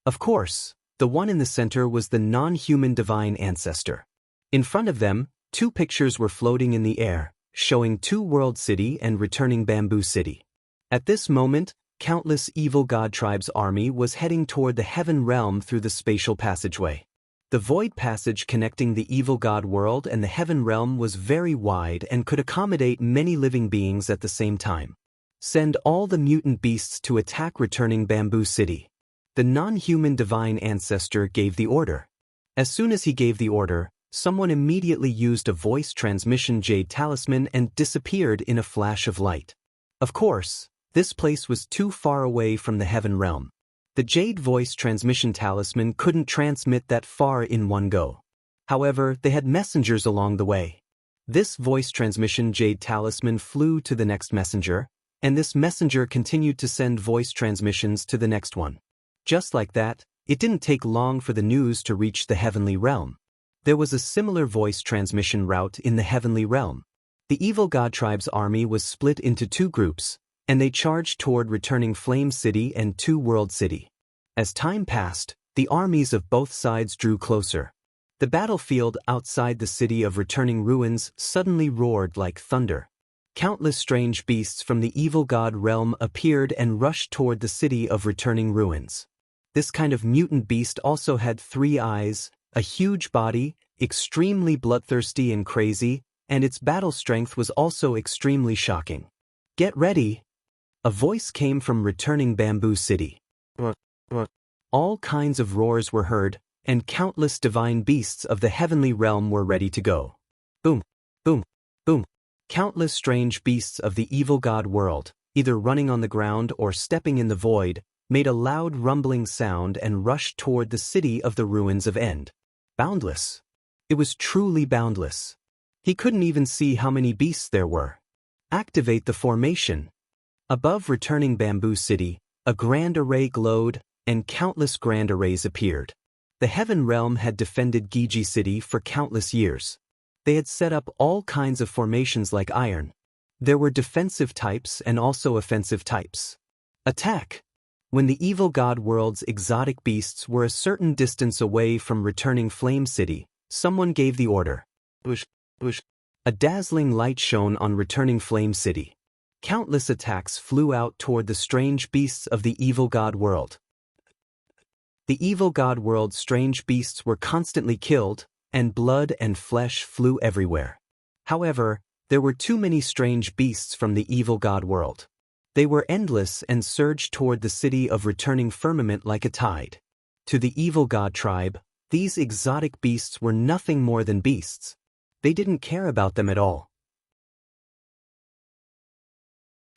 Of course, the one in the center was the non-human divine ancestor. In front of them, 2 pictures were floating in the air, showing Two World City and returning Bamboo City. At this moment, countless evil god tribes' army was heading toward the Heaven Realm through the spatial passageway. The void passage connecting the evil god world and the Heaven Realm was very wide and could accommodate many living beings at the same time. Send all the mutant beasts to attack returning Bamboo City. The non-human divine ancestor gave the order. As soon as he gave the order, someone immediately used a voice transmission jade talisman and disappeared in a flash of light. Of course, this place was too far away from the Heaven Realm. The jade voice transmission talisman couldn't transmit that far in one go. However, they had messengers along the way. This voice transmission jade talisman flew to the next messenger, and this messenger continued to send voice transmissions to the next one. Just like that, it didn't take long for the news to reach the Heavenly Realm. There was a similar voice transmission route in the Heavenly Realm. The evil god tribe's army was split into 2 groups, and they charged toward returning Flame City and Two World City. As time passed, the armies of both sides drew closer. The battlefield outside the city of returning ruins suddenly roared like thunder. Countless strange beasts from the evil god realm appeared and rushed toward the city of returning ruins. This kind of mutant beast also had 3 eyes, a huge body, extremely bloodthirsty and crazy, and its battle strength was also extremely shocking. "Get ready!" A voice came from returning Bamboo City. All kinds of roars were heard, and countless divine beasts of the heavenly realm were ready to go. Boom, boom, boom. Countless strange beasts of the evil god world, either running on the ground or stepping in the void, made a loud rumbling sound and rushed toward the city of the ruins of End. Boundless. It was truly boundless. He couldn't even see how many beasts there were. Activate the formation. Above returning Bamboo City, a grand array glowed, and countless grand arrays appeared. The Heaven Realm had defended Giji City for countless years. They had set up all kinds of formations like iron. There were defensive types and also offensive types. Attack! When the evil god world's exotic beasts were a certain distance away from returning Flame City, someone gave the order. Whoosh, whoosh. A dazzling light shone on returning Flame City. Countless attacks flew out toward the strange beasts of the evil god world. The evil god world's strange beasts were constantly killed, and blood and flesh flew everywhere. However, there were too many strange beasts from the evil god world. They were endless and surged toward the city of returning firmament like a tide. To the evil god tribe, these exotic beasts were nothing more than beasts. They didn't care about them at all.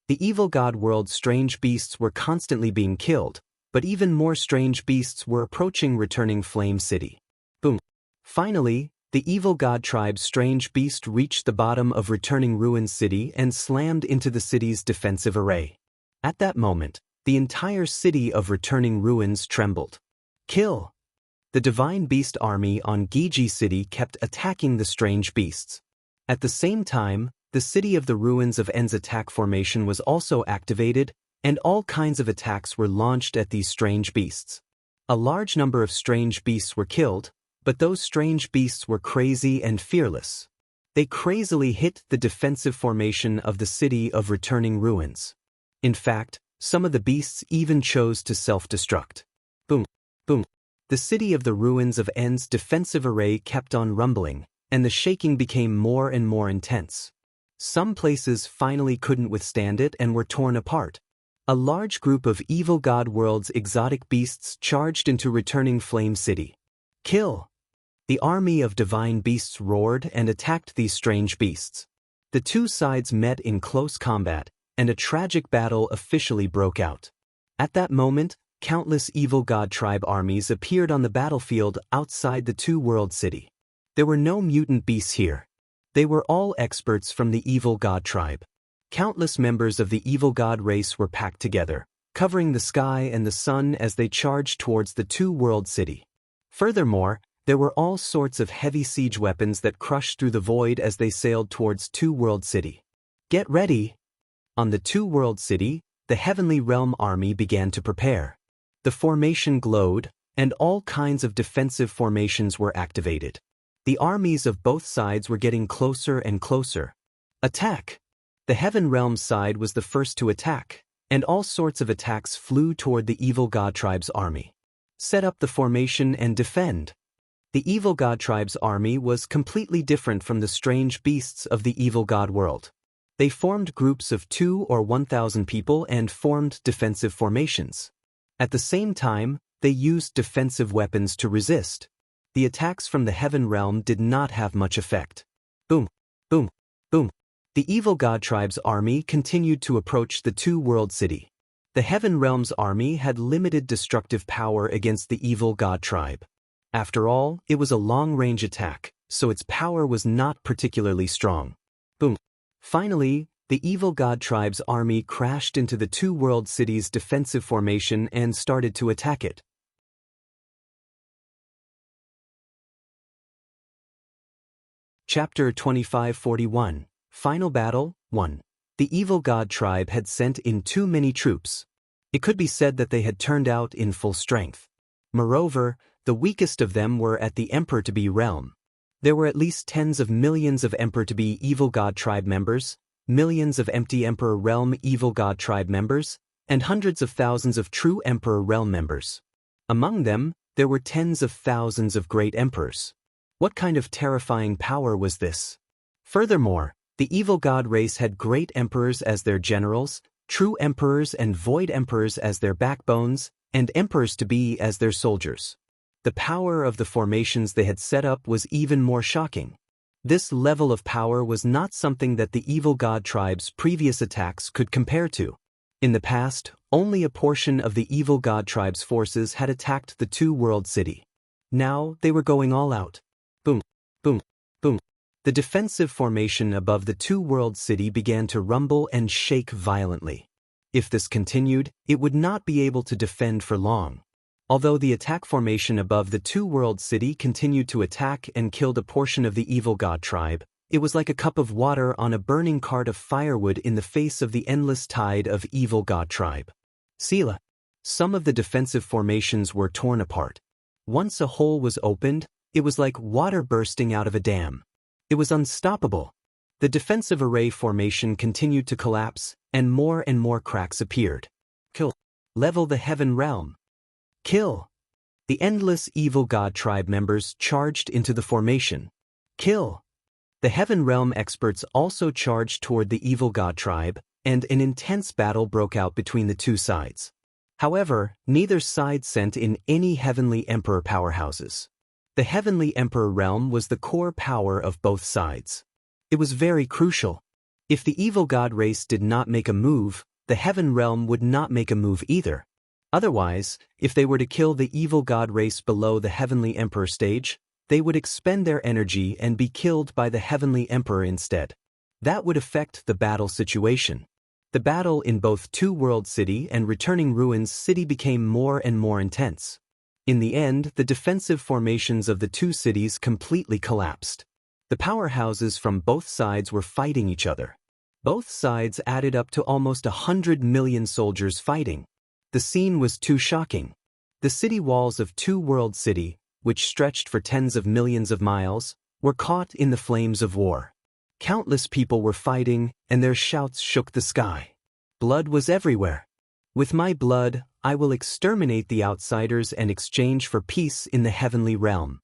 The evil god world's strange beasts were constantly being killed, but even more strange beasts were approaching returning Flame City. Boom. Finally, the evil god tribe's strange beast reached the bottom of returning Ruin City and slammed into the city's defensive array. At that moment, the entire city of returning ruins trembled. Kill! The divine beast army on Giji City kept attacking the strange beasts. At the same time, the city of the ruins of En's attack formation was also activated, and all kinds of attacks were launched at these strange beasts. A large number of strange beasts were killed, but those strange beasts were crazy and fearless. They crazily hit the defensive formation of the city of returning ruins. In fact, some of the beasts even chose to self-destruct. Boom, boom. The city of the ruins of En's defensive array kept on rumbling, and the shaking became more and more intense. Some places finally couldn't withstand it and were torn apart. A large group of evil god world's exotic beasts charged into returning Flame City. Kill! The army of divine beasts roared and attacked these strange beasts. The two sides met in close combat, and a tragic battle officially broke out. At that moment, countless evil god tribe armies appeared on the battlefield outside the two-world city. There were no mutant beasts here. They were all experts from the evil god tribe. Countless members of the evil god race were packed together, covering the sky and the sun as they charged towards the two-world city. Furthermore, there were all sorts of heavy siege weapons that crushed through the void as they sailed towards two-world city. Get ready! On the two-world city, the Heavenly Realm army began to prepare. The formation glowed, and all kinds of defensive formations were activated. The armies of both sides were getting closer and closer. Attack! The Heaven Realm side was the first to attack, and all sorts of attacks flew toward the evil god tribe's army. Set up the formation and defend. The evil god tribe's army was completely different from the strange beasts of the evil god world. They formed groups of 2 or 1,000 people and formed defensive formations. At the same time, they used defensive weapons to resist. The attacks from the Heaven Realm did not have much effect. Boom, boom, boom. The evil god tribe's army continued to approach the two-world city. The Heaven Realm's army had limited destructive power against the evil god tribe. After all, it was a long-range attack, so its power was not particularly strong. Boom. Finally, the evil god tribe's army crashed into the two-world city's defensive formation and started to attack it. Chapter 2541, Final Battle 1. The evil god tribe had sent in too many troops. It could be said that they had turned out in full strength. Moreover, the weakest of them were at the Emperor-to-be realm. There were at least tens of millions of Emperor-to-be evil god tribe members, millions of empty Emperor realm evil god tribe members, and hundreds of thousands of true Emperor realm members. Among them, there were tens of thousands of great emperors. What kind of terrifying power was this? Furthermore, the evil god race had great emperors as their generals, true emperors and void emperors as their backbones, and emperors-to-be as their soldiers. The power of the formations they had set up was even more shocking. This level of power was not something that the evil god tribe's previous attacks could compare to. In the past, only a portion of the evil god tribe's forces had attacked the two-world city. Now, they were going all out. Boom, boom, boom. The defensive formation above the two-world city began to rumble and shake violently. If this continued, it would not be able to defend for long. Although the attack formation above the two-world city continued to attack and killed a portion of the evil god tribe, it was like a cup of water on a burning cart of firewood in the face of the endless tide of evil god tribe. Selah. Some of the defensive formations were torn apart. Once a hole was opened, it was like water bursting out of a dam. It was unstoppable. The defensive array formation continued to collapse, and more cracks appeared. Kill. Level the Heaven Realm. Kill. The endless evil god tribe members charged into the formation. Kill. The Heaven Realm experts also charged toward the evil god tribe, and an intense battle broke out between the two sides. However, neither side sent in any heavenly emperor powerhouses. The heavenly emperor realm was the core power of both sides. It was very crucial. If the evil god race did not make a move, the heaven realm would not make a move either. Otherwise, if they were to kill the evil god race below the heavenly emperor stage, they would expend their energy and be killed by the heavenly emperor instead. That would affect the battle situation. The battle in both Two World City and Returning Ruins City became more and more intense. In the end, the defensive formations of the two cities completely collapsed. The powerhouses from both sides were fighting each other. Both sides added up to almost 100 million soldiers fighting. The scene was too shocking. The city walls of Two World City, which stretched for tens of millions of miles, were caught in the flames of war. Countless people were fighting, and their shouts shook the sky. Blood was everywhere. With my blood, I will exterminate the outsiders and exchange for peace in the heavenly realm.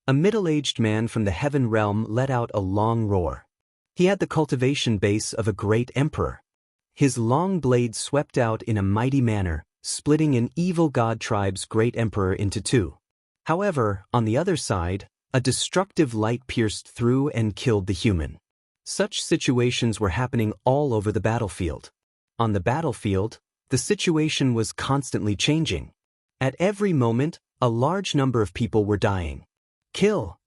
A middle-aged man from the heaven realm let out a long roar. He had the cultivation base of a great emperor. His long blade swept out in a mighty manner, splitting an evil god tribe's great emperor into two. However, on the other side, a destructive light pierced through and killed the human. Such situations were happening all over the battlefield. On the battlefield, the situation was constantly changing. At every moment, a large number of people were dying. Kill!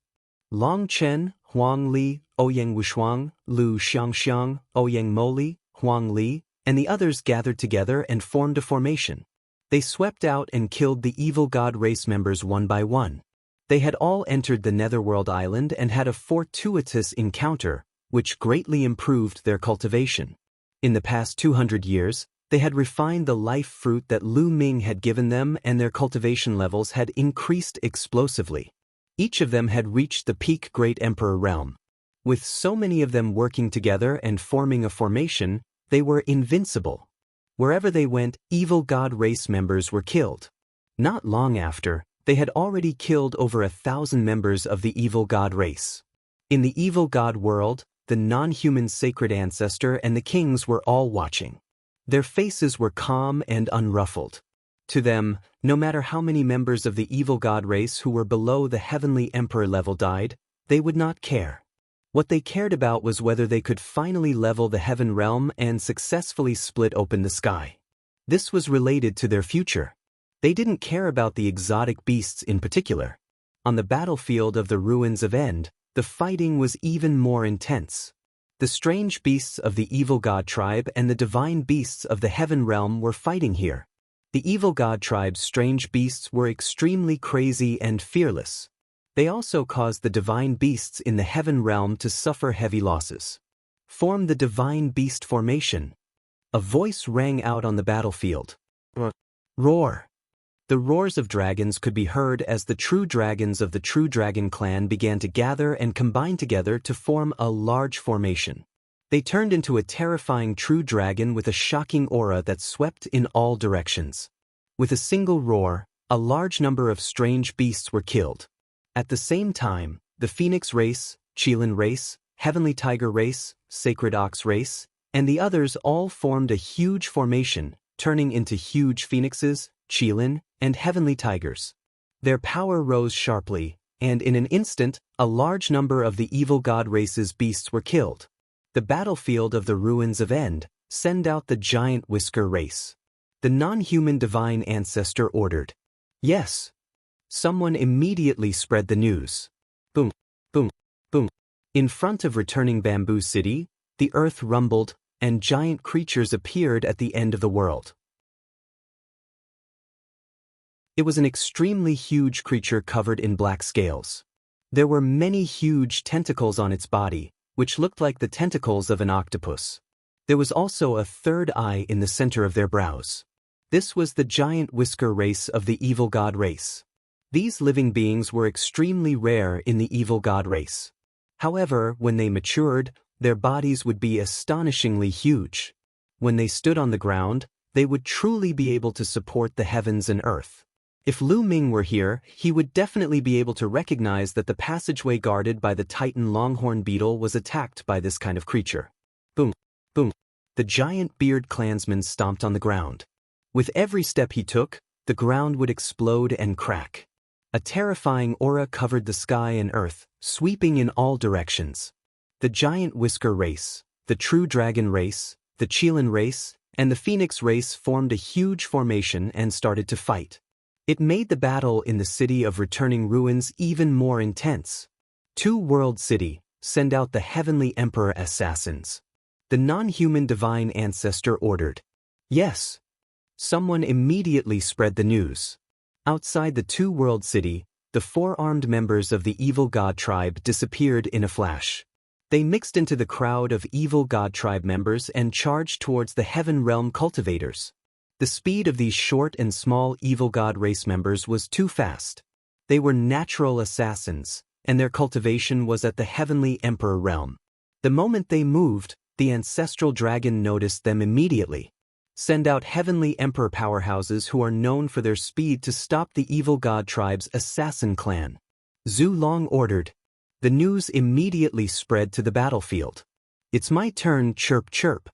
Long Chen, Huang Li, Ouyang Wushuang, Lu Xiangxiang, Ouyang Moli, Huang Li, and the others gathered together and formed a formation. They swept out and killed the evil god race members one by one. They had all entered the Netherworld Island and had a fortuitous encounter, which greatly improved their cultivation. In the past 200 years, they had refined the life fruit that Lu Ming had given them, and their cultivation levels had increased explosively. Each of them had reached the peak Great Emperor realm. With so many of them working together and forming a formation, they were invincible. Wherever they went, evil god race members were killed. Not long after, they had already killed over 1,000 members of the evil god race. In the evil god world, the non-human sacred ancestor and the kings were all watching. Their faces were calm and unruffled. To them, no matter how many members of the evil god race who were below the heavenly emperor level died, they would not care. What they cared about was whether they could finally level the heaven realm and successfully split open the sky. This was related to their future. They didn't care about the exotic beasts in particular. On the battlefield of the Ruins of End, the fighting was even more intense. The strange beasts of the evil god tribe and the divine beasts of the heaven realm were fighting here. The evil god tribe's strange beasts were extremely crazy and fearless. They also caused the divine beasts in the heaven realm to suffer heavy losses. Form the divine beast formation. A voice rang out on the battlefield. Roar! The roars of dragons could be heard as the true dragons of the True Dragon clan began to gather and combine together to form a large formation. They turned into a terrifying true dragon with a shocking aura that swept in all directions. With a single roar, a large number of strange beasts were killed. At the same time, the Phoenix race, Qilin race, Heavenly Tiger race, Sacred Ox race, and the others all formed a huge formation, turning into huge phoenixes, Qilin, and Heavenly Tigers. Their power rose sharply, and in an instant, a large number of the evil god race's beasts were killed. The battlefield of the Ruins of End, send out the giant whisker race. The non-human divine ancestor ordered. Yes. Someone immediately spread the news. Boom, boom, boom. In front of Returning Bamboo City, the earth rumbled, and giant creatures appeared at the end of the world. It was an extremely huge creature covered in black scales. There were many huge tentacles on its body, which looked like the tentacles of an octopus. There was also a third eye in the center of their brows. This was the giant whisker race of the evil god race. These living beings were extremely rare in the evil god race. However, when they matured, their bodies would be astonishingly huge. When they stood on the ground, they would truly be able to support the heavens and earth. If Lu Ming were here, he would definitely be able to recognize that the passageway guarded by the Titan longhorn beetle was attacked by this kind of creature. Boom, boom. the giant beard clansman stomped on the ground. With every step he took, the ground would explode and crack. A terrifying aura covered the sky and earth, sweeping in all directions. The giant whisker race, the true dragon race, the Chelan race, and the phoenix race formed a huge formation and started to fight. It made the battle in the city of returning ruins even more intense. World City, send out the heavenly emperor assassins. The non-human divine ancestor ordered. Yes. Someone immediately spread the news. Outside the World City, the four-armed members of the evil god tribe disappeared in a flash. They mixed into the crowd of evil god tribe members and charged towards the heaven realm cultivators. The speed of these short and small evil god race members was too fast. They were natural assassins, and their cultivation was at the heavenly emperor realm. The moment they moved, the ancestral dragon noticed them immediately. Send out heavenly emperor powerhouses who are known for their speed to stop the evil god tribe's assassin clan. Zhu Long ordered. The news immediately spread to the battlefield. It's my turn, chirp chirp.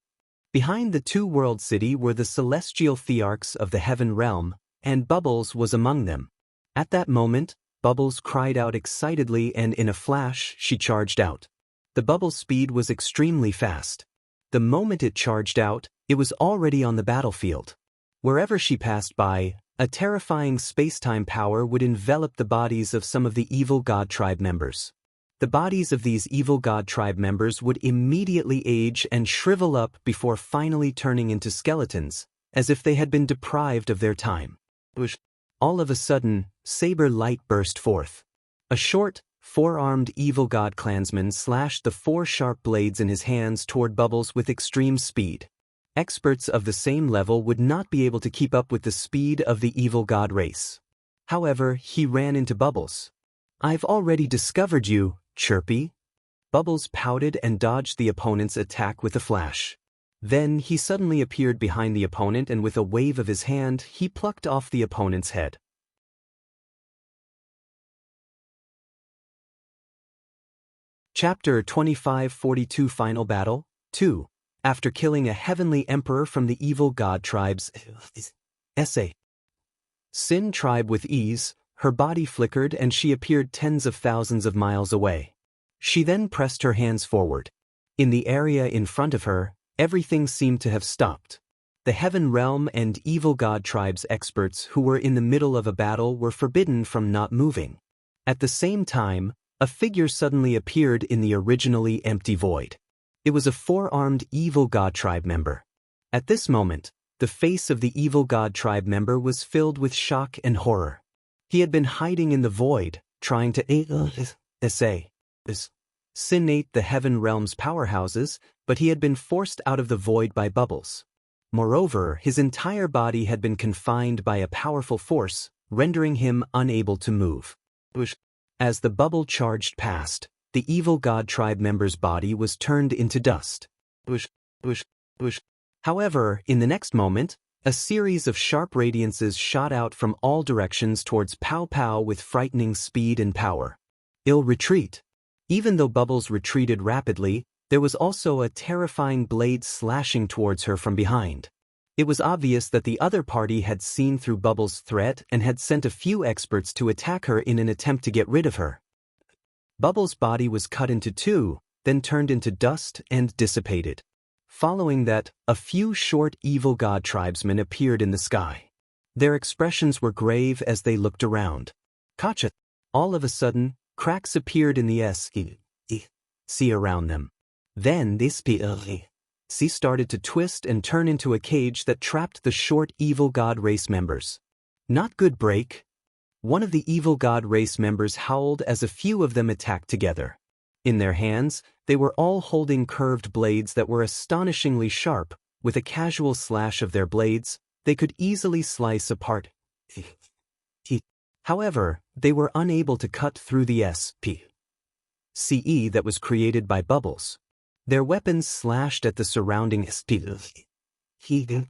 Behind the World City were the celestial thearchs of the heaven realm, and Bubbles was among them. At that moment, Bubbles cried out excitedly, and in a flash she charged out. The Bubble's speed was extremely fast. The moment it charged out, it was already on the battlefield. Wherever she passed by, a terrifying space-time power would envelop the bodies of some of the evil god tribe members. The bodies of these evil god tribe members would immediately age and shrivel up before finally turning into skeletons, as if they had been deprived of their time. All of a sudden, saber light burst forth. A short, four-armed evil god clansman slashed the four sharp blades in his hands toward Bubbles with extreme speed. Experts of the same level would not be able to keep up with the speed of the evil god race. However, he ran into Bubbles. I've already discovered you, Chirpy. Bubbles pouted and dodged the opponent's attack with a flash. Then he suddenly appeared behind the opponent, and with a wave of his hand, he plucked off the opponent's head. Chapter 2542 Final Battle 2. After killing a heavenly emperor from the evil god tribes. Essay. Sin tribe with ease, her body flickered and she appeared tens of thousands of miles away. She then pressed her hands forward. In the area in front of her, everything seemed to have stopped. The heaven realm and evil god tribes experts who were in the middle of a battle were forbidden from not moving. At the same time, a figure suddenly appeared in the originally empty void. It was a four-armed evil god tribe member. At this moment, the face of the evil god tribe member was filled with shock and horror. He had been hiding in the void, trying to sinate the heaven realm's powerhouses, but he had been forced out of the void by Bubbles. Moreover, his entire body had been confined by a powerful force, rendering him unable to move. As the bubble charged past, the evil god tribe member's body was turned into dust. However, in the next moment, a series of sharp radiances shot out from all directions towards Pow Pow with frightening speed and power. Retreat. Even though Bubbles retreated rapidly, there was also a terrifying blade slashing towards her from behind. It was obvious that the other party had seen through Bubbles' threat and had sent a few experts to attack her in an attempt to get rid of her. Bubbles' body was cut into two, then turned into dust and dissipated. Following that, a few short evil god tribesmen appeared in the sky. Their expressions were grave as they looked around. Gotcha! All of a sudden, cracks appeared in the sea around them. Then this sea started to twist and turn into a cage that trapped the short evil god race members. Not good break. One of the evil god race members howled as a few of them attacked together. In their hands, they were all holding curved blades that were astonishingly sharp. With a casual slash of their blades, they could easily slice apart. However, they were unable to cut through the CE that was created by Bubbles. Their weapons slashed at the surrounding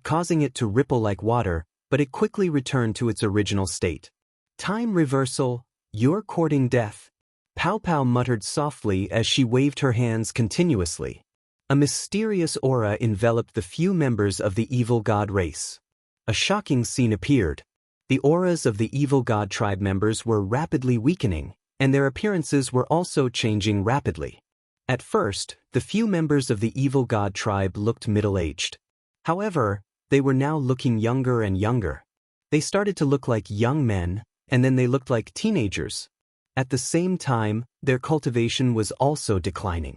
causing it to ripple like water, but it quickly returned to its original state. Time reversal, you're courting death. Pow Pow muttered softly as she waved her hands continuously. A mysterious aura enveloped the few members of the evil god race. A shocking scene appeared. The auras of the evil god tribe members were rapidly weakening, and their appearances were also changing rapidly. At first, the few members of the evil god tribe looked middle-aged. However, they were now looking younger and younger. They started to look like young men, and then they looked like teenagers. At the same time, their cultivation was also declining.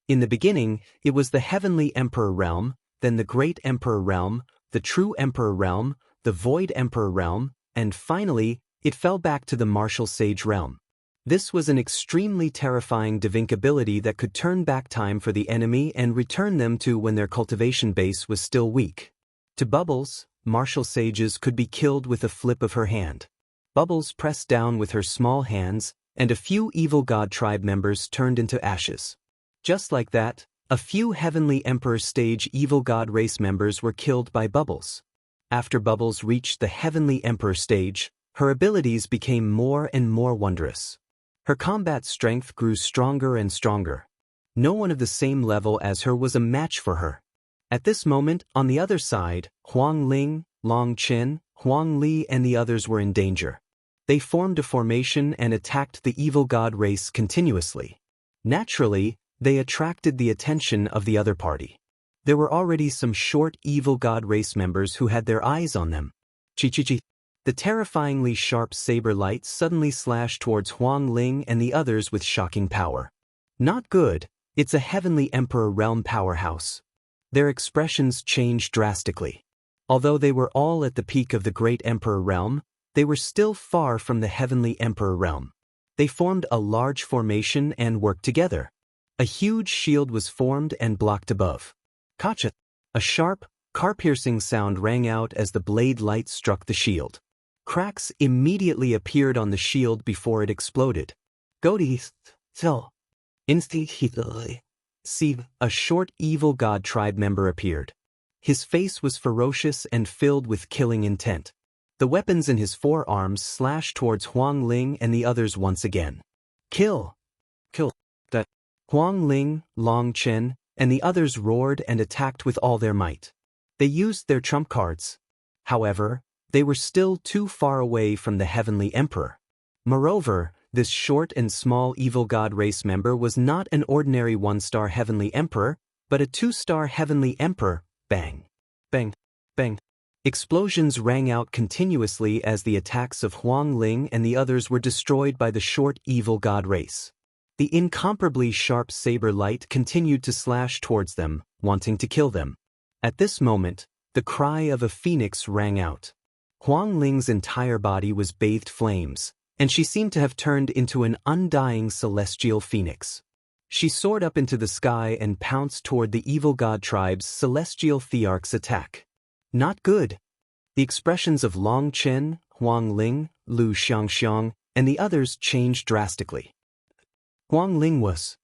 In the beginning, it was the Heavenly Emperor realm, then the Great Emperor realm, the True Emperor realm, the Void Emperor realm, and finally, it fell back to the Martial Sage realm. This was an extremely terrifying Divink ability that could turn back time for the enemy and return them to when their cultivation base was still weak. To Bubbles, Martial Sages could be killed with a flip of her hand. Bubbles pressed down with her small hands, and a few evil god tribe members turned into ashes. Just like that, a few Heavenly Emperor stage evil god race members were killed by Bubbles. After Bubbles reached the Heavenly Emperor stage, her abilities became more and more wondrous. Her combat strength grew stronger and stronger. No one of the same level as her was a match for her. At this moment, on the other side, Huang Ling, Long Chen, Huang Li and the others were in danger. They formed a formation and attacked the evil god race continuously. Naturally, they attracted the attention of the other party. There were already some short evil god race members who had their eyes on them. Chi-chi-chi. The terrifyingly sharp saber light suddenly slashed towards Huang Ling and the others with shocking power. Not good, it's a Heavenly Emperor realm powerhouse. Their expressions changed drastically. Although they were all at the peak of the Great Emperor realm, they were still far from the Heavenly Emperor realm. They formed a large formation and worked together. A huge shield was formed and blocked above. Kacha! A sharp, car-piercing sound rang out as the blade light struck the shield. Cracks immediately appeared on the shield before it exploded. Godis, so. Instantly. See, a short evil god tribe member appeared. His face was ferocious and filled with killing intent. The weapons in his forearms slashed towards Huang Ling and the others once again. Kill! Kill! That. Huang Ling, Long Chen, and the others roared and attacked with all their might. They used their trump cards. However, they were still too far away from the Heavenly Emperor. Moreover, this short and small evil god race member was not an ordinary one-star Heavenly Emperor, but a two-star Heavenly Emperor. Bang! Bang! Bang! Explosions rang out continuously as the attacks of Huang Ling and the others were destroyed by the short evil god race. The incomparably sharp saber light continued to slash towards them, wanting to kill them. At this moment, the cry of a phoenix rang out. Huang Ling's entire body was bathed flames, and she seemed to have turned into an undying celestial phoenix. She soared up into the sky and pounced toward the evil god tribe's celestial thearch's attack. Not good. The expressions of Long Chen, Huang Ling, Lu Xiangxiang, and the others changed drastically. Huang Ling was.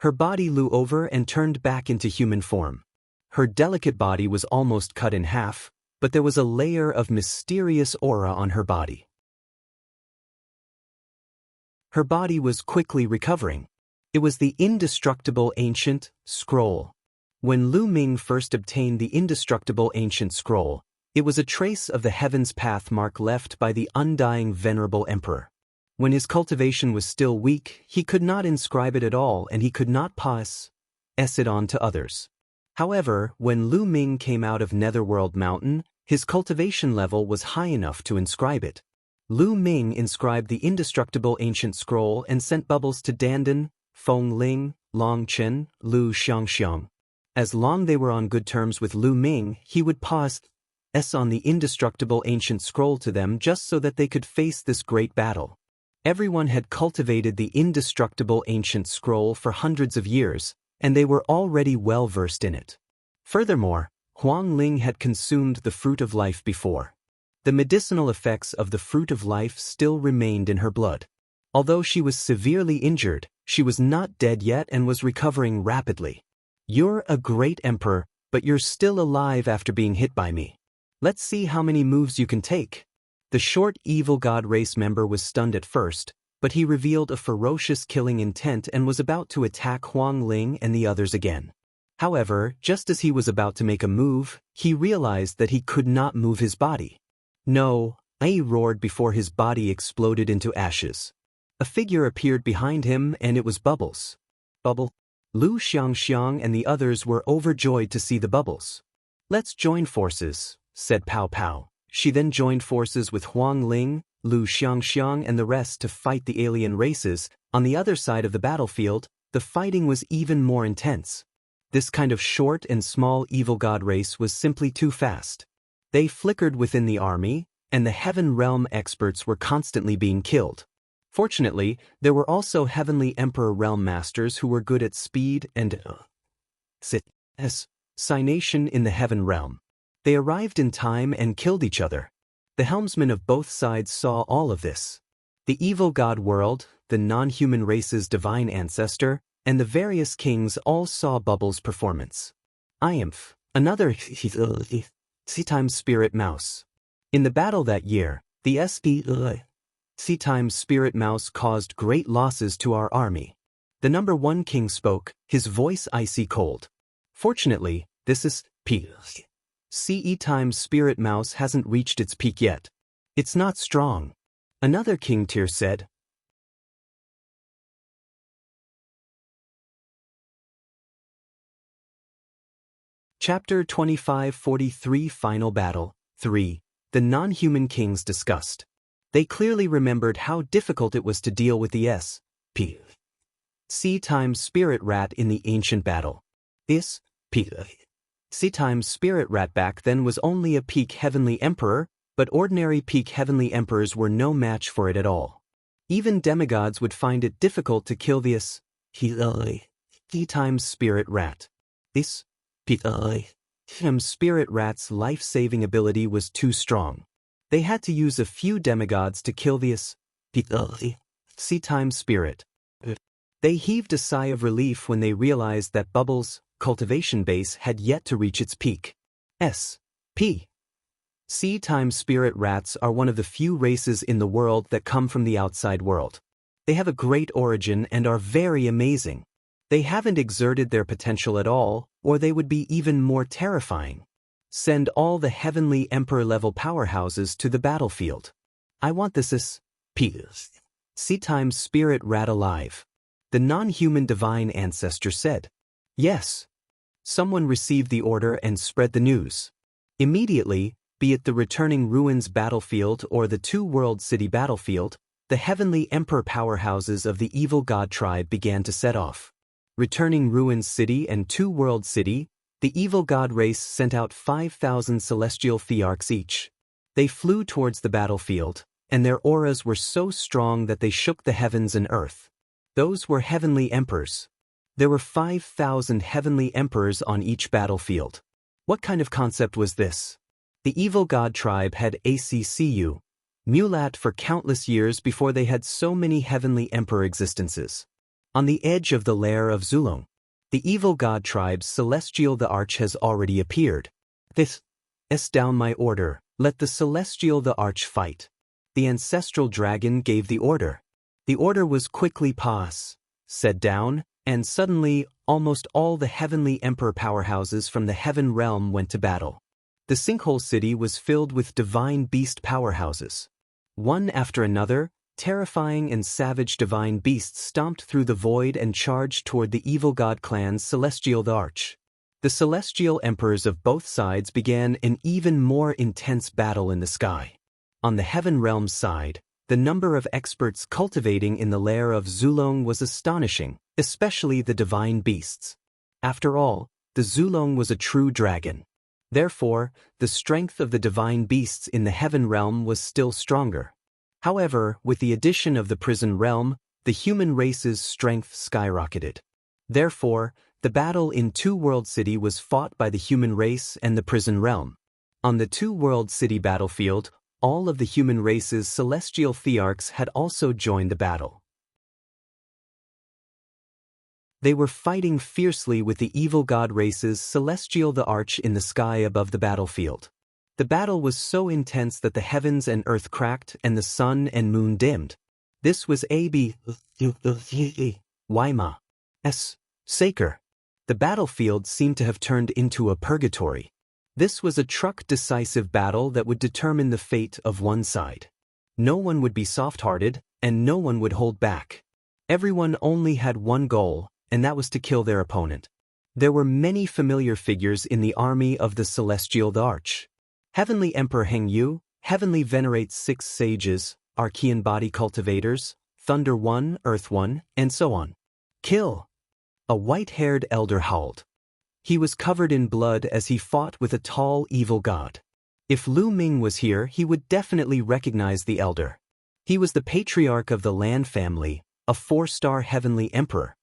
Her body flew over and turned back into human form. Her delicate body was almost cut in half, but there was a layer of mysterious aura on her body. Her body was quickly recovering. It was the indestructible ancient scroll. When Lu Ming first obtained the indestructible ancient scroll, it was a trace of the heaven's path mark left by the undying venerable emperor. When his cultivation was still weak, he could not inscribe it at all and he could not pass it on to others. However, when Lu Ming came out of Netherworld Mountain, his cultivation level was high enough to inscribe it. Lu Ming inscribed the indestructible ancient scroll and sent Bubbles to Dandan, Feng Ling, Long Chen, Lu Xiangxiang. As long they were on good terms with Lu Ming, he would pass on the indestructible ancient scroll to them just so that they could face this great battle. Everyone had cultivated the indestructible ancient scroll for hundreds of years, and they were already well versed in it. Furthermore, Huang Ling had consumed the fruit of life before. The medicinal effects of the fruit of life still remained in her blood. Although she was severely injured, she was not dead yet and was recovering rapidly. You're a great emperor, but you're still alive after being hit by me. Let's see how many moves you can take. The short evil god race member was stunned at first, but he revealed a ferocious killing intent and was about to attack Huang Ling and the others again. However, just as he was about to make a move, he realized that he could not move his body. No, he roared before his body exploded into ashes. A figure appeared behind him and it was Bubbles. Bubble? Lu Xiangxiang and the others were overjoyed to see the Bubbles. "Let's join forces," said Pao Pao. She then joined forces with Huang Ling, Lu Xiangxiang and the rest to fight the alien races. On the other side of the battlefield, the fighting was even more intense. This kind of short and small evil god race was simply too fast. They flickered within the army, and the Heaven Realm experts were constantly being killed. Fortunately, there were also Heavenly Emperor Realm Masters who were good at speed and assassination in the Heaven Realm. They arrived in time and killed each other. The helmsmen of both sides saw all of this. The evil god world, the non-human race's divine ancestor, and the various kings all saw Bubbles' performance. Iumph, another C-Time Spirit Mouse. In the battle that year, the C-Time Spirit Mouse caused great losses to our army. The number 1 king spoke, his voice icy cold. Fortunately, this is C-Time Spirit Mouse hasn't reached its peak yet. It's not strong. Another king tier said. Chapter 2543 Final Battle 3. The non-human kings discussed. They clearly remembered how difficult it was to deal with the C-Time Spirit Rat in the ancient battle. This C-Time Spirit Rat back then was only a peak Heavenly Emperor, but ordinary peak Heavenly Emperors were no match for it at all. Even demigods would find it difficult to kill this C-Time Spirit Rat. This Spirit Rat's life-saving ability was too strong. They had to use a few demigods to kill this C-Time Spirit. They heaved a sigh of relief when they realized that Bubbles' cultivation base had yet to reach its peak. C-Time Spirit Rats are one of the few races in the world that come from the outside world. They have a great origin and are very amazing. They haven't exerted their potential at all, or they would be even more terrifying. Send all the Heavenly Emperor-level powerhouses to the battlefield. I want this C-Time Spirit Rat alive. The non-human divine ancestor said. Yes. Someone received the order and spread the news. Immediately, be it the returning ruins battlefield or the two-world city battlefield, the Heavenly Emperor powerhouses of the evil god tribe began to set off. Returning Ruins City and Two World City, the evil god race sent out 5,000 celestial thearchs each. They flew towards the battlefield, and their auras were so strong that they shook the heavens and earth. Those were Heavenly Emperors. There were 5,000 Heavenly Emperors on each battlefield. What kind of concept was this? The evil god tribe had ACCU, Mulat for countless years before they had so many Heavenly Emperor existences. On the edge of the lair of Zulong, the evil god tribe's Celestial the Arch has already appeared. This down my order, let the Celestial the Arch fight. The ancestral dragon gave the order. The order was quickly said down, and suddenly almost all the Heavenly Emperor powerhouses from the Heaven Realm went to battle. The Sinkhole City was filled with divine beast powerhouses. One after another, terrifying and savage divine beasts stomped through the void and charged toward the evil god clan's Celestial the Arch. The Celestial Emperors of both sides began an even more intense battle in the sky. On the Heaven Realm side, the number of experts cultivating in the lair of Zulong was astonishing, especially the divine beasts. After all, the Zulong was a true dragon. Therefore, the strength of the divine beasts in the Heaven Realm was still stronger. However, with the addition of the prison realm, the human race's strength skyrocketed. Therefore, the battle in Two World City was fought by the human race and the prison realm. On the Two World City battlefield, all of the human race's celestial thearchs had also joined the battle. They were fighting fiercely with the evil god race's Celestial the Arch in the sky above the battlefield. The battle was so intense that the heavens and earth cracked and the sun and moon dimmed. This was A.B. Weimar. S. Saker. The battlefield seemed to have turned into a purgatory. This was a decisive battle that would determine the fate of one side. No one would be soft-hearted, and no one would hold back. Everyone only had one goal, and that was to kill their opponent. There were many familiar figures in the army of the Celestial Arch. Heavenly Emperor Heng Yu, Heavenly venerates 6 sages, Archean body cultivators, Thunder One, Earth One, and so on. Kill! A white-haired elder howled. He was covered in blood as he fought with a tall, evil god. If Lu Ming was here, he would definitely recognize the elder. He was the patriarch of the Lan family, a 4-star heavenly emperor.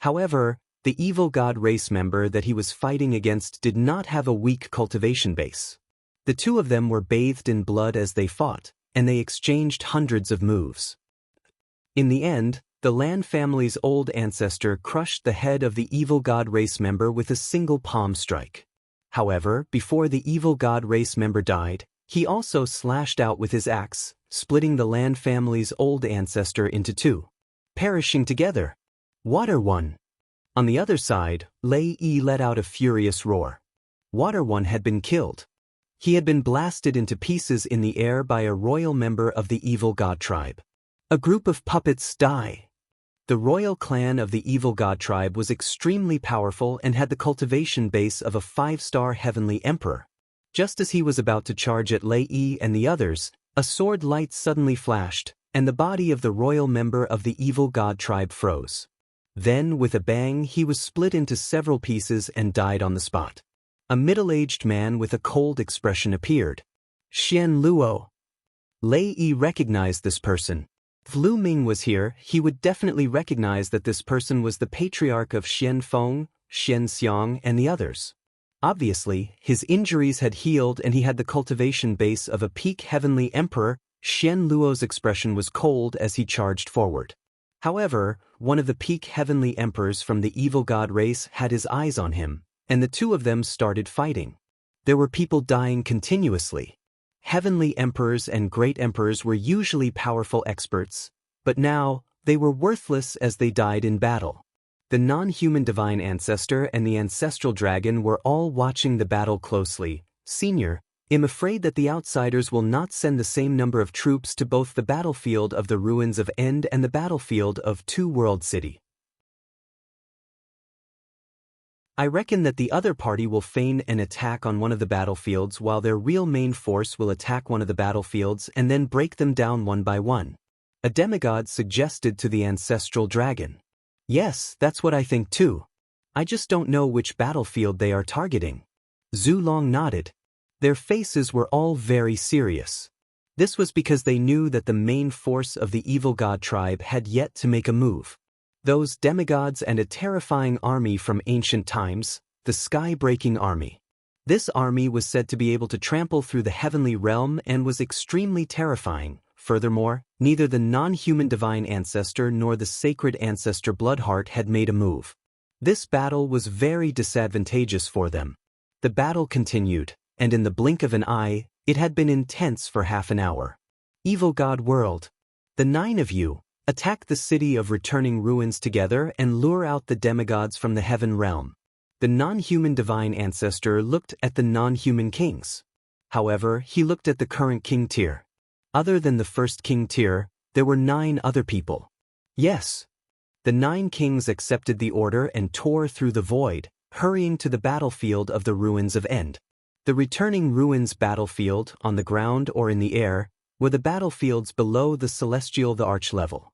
However, the evil god race member that he was fighting against did not have a weak cultivation base. The two of them were bathed in blood as they fought, and they exchanged hundreds of moves. In the end, the Lan family's old ancestor crushed the head of the evil god race member with a single palm strike. However, before the evil god race member died, he also slashed out with his axe, splitting the Lan family's old ancestor into 2. Perishing together. Water One. On the other side, Lei Yi let out a furious roar. Water One had been killed. He had been blasted into pieces in the air by a royal member of the evil god tribe. A group of puppets die. The royal clan of the evil god tribe was extremely powerful and had the cultivation base of a 5-star heavenly emperor. Just as he was about to charge at Lei Yi and the others, a sword light suddenly flashed, and the body of the royal member of the evil god tribe froze. Then, with a bang, he was split into several pieces and died on the spot. A middle-aged man with a cold expression appeared. Xian Luo. Lei Yi recognized this person. If Lu Ming was here, he would definitely recognize that this person was the patriarch of Xian Feng, Xian Xiang, and the others. Obviously, his injuries had healed and he had the cultivation base of a peak heavenly emperor. Xian Luo's expression was cold as he charged forward. However, one of the peak heavenly emperors from the evil god race had his eyes on him, and the two of them started fighting. There were people dying continuously. Heavenly emperors and great emperors were usually powerful experts, but now, they were worthless as they died in battle. The non-human divine ancestor and the ancestral dragon were all watching the battle closely. Senior, I'm afraid that the outsiders will not send the same number of troops to both the battlefield of the ruins of End and the battlefield of Two World City. I reckon that the other party will feign an attack on one of the battlefields while their real main force will attack one of the battlefields and then break them down one by one. A demigod suggested to the ancestral dragon. Yes, that's what I think too. I just don't know which battlefield they are targeting. Zhu Long nodded. Their faces were all very serious. This was because they knew that the main force of the evil god tribe had yet to make a move. Those demigods and a terrifying army from ancient times, the sky-breaking army. This army was said to be able to trample through the heavenly realm and was extremely terrifying. Furthermore, neither the non-human divine ancestor nor the sacred ancestor Bloodheart had made a move. This battle was very disadvantageous for them. The battle continued, and in the blink of an eye, it had been intense for half an hour. Evil God World. The 9 of you. Attack the city of returning ruins together and lure out the demigods from the heaven realm. The non-human divine ancestor looked at the non-human kings. However, he looked at the current king tier. Other than the first king tier, there were 9 other people. Yes. The 9 kings accepted the order and tore through the void, hurrying to the battlefield of the ruins of End. The returning ruins battlefield, on the ground or in the air, were the battlefields below the celestial arch level.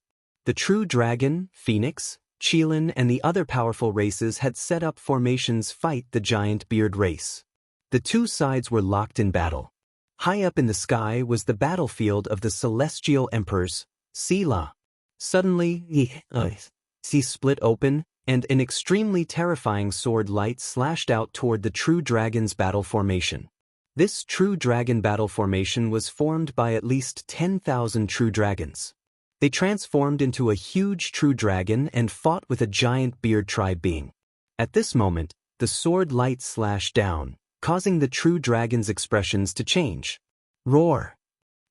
The true dragon, Phoenix, Qilin and the other powerful races had set up formations fight the giant beard race. The two sides were locked in battle. High up in the sky was the battlefield of the celestial emperors, Sela. Suddenly, he split open, and an extremely terrifying sword light slashed out toward the true dragon's battle formation. This true dragon battle formation was formed by at least 10,000 true dragons. They transformed into a huge true dragon and fought with a giant beard tribe being. At this moment, the sword light slashed down, causing the true dragon's expressions to change. Roar!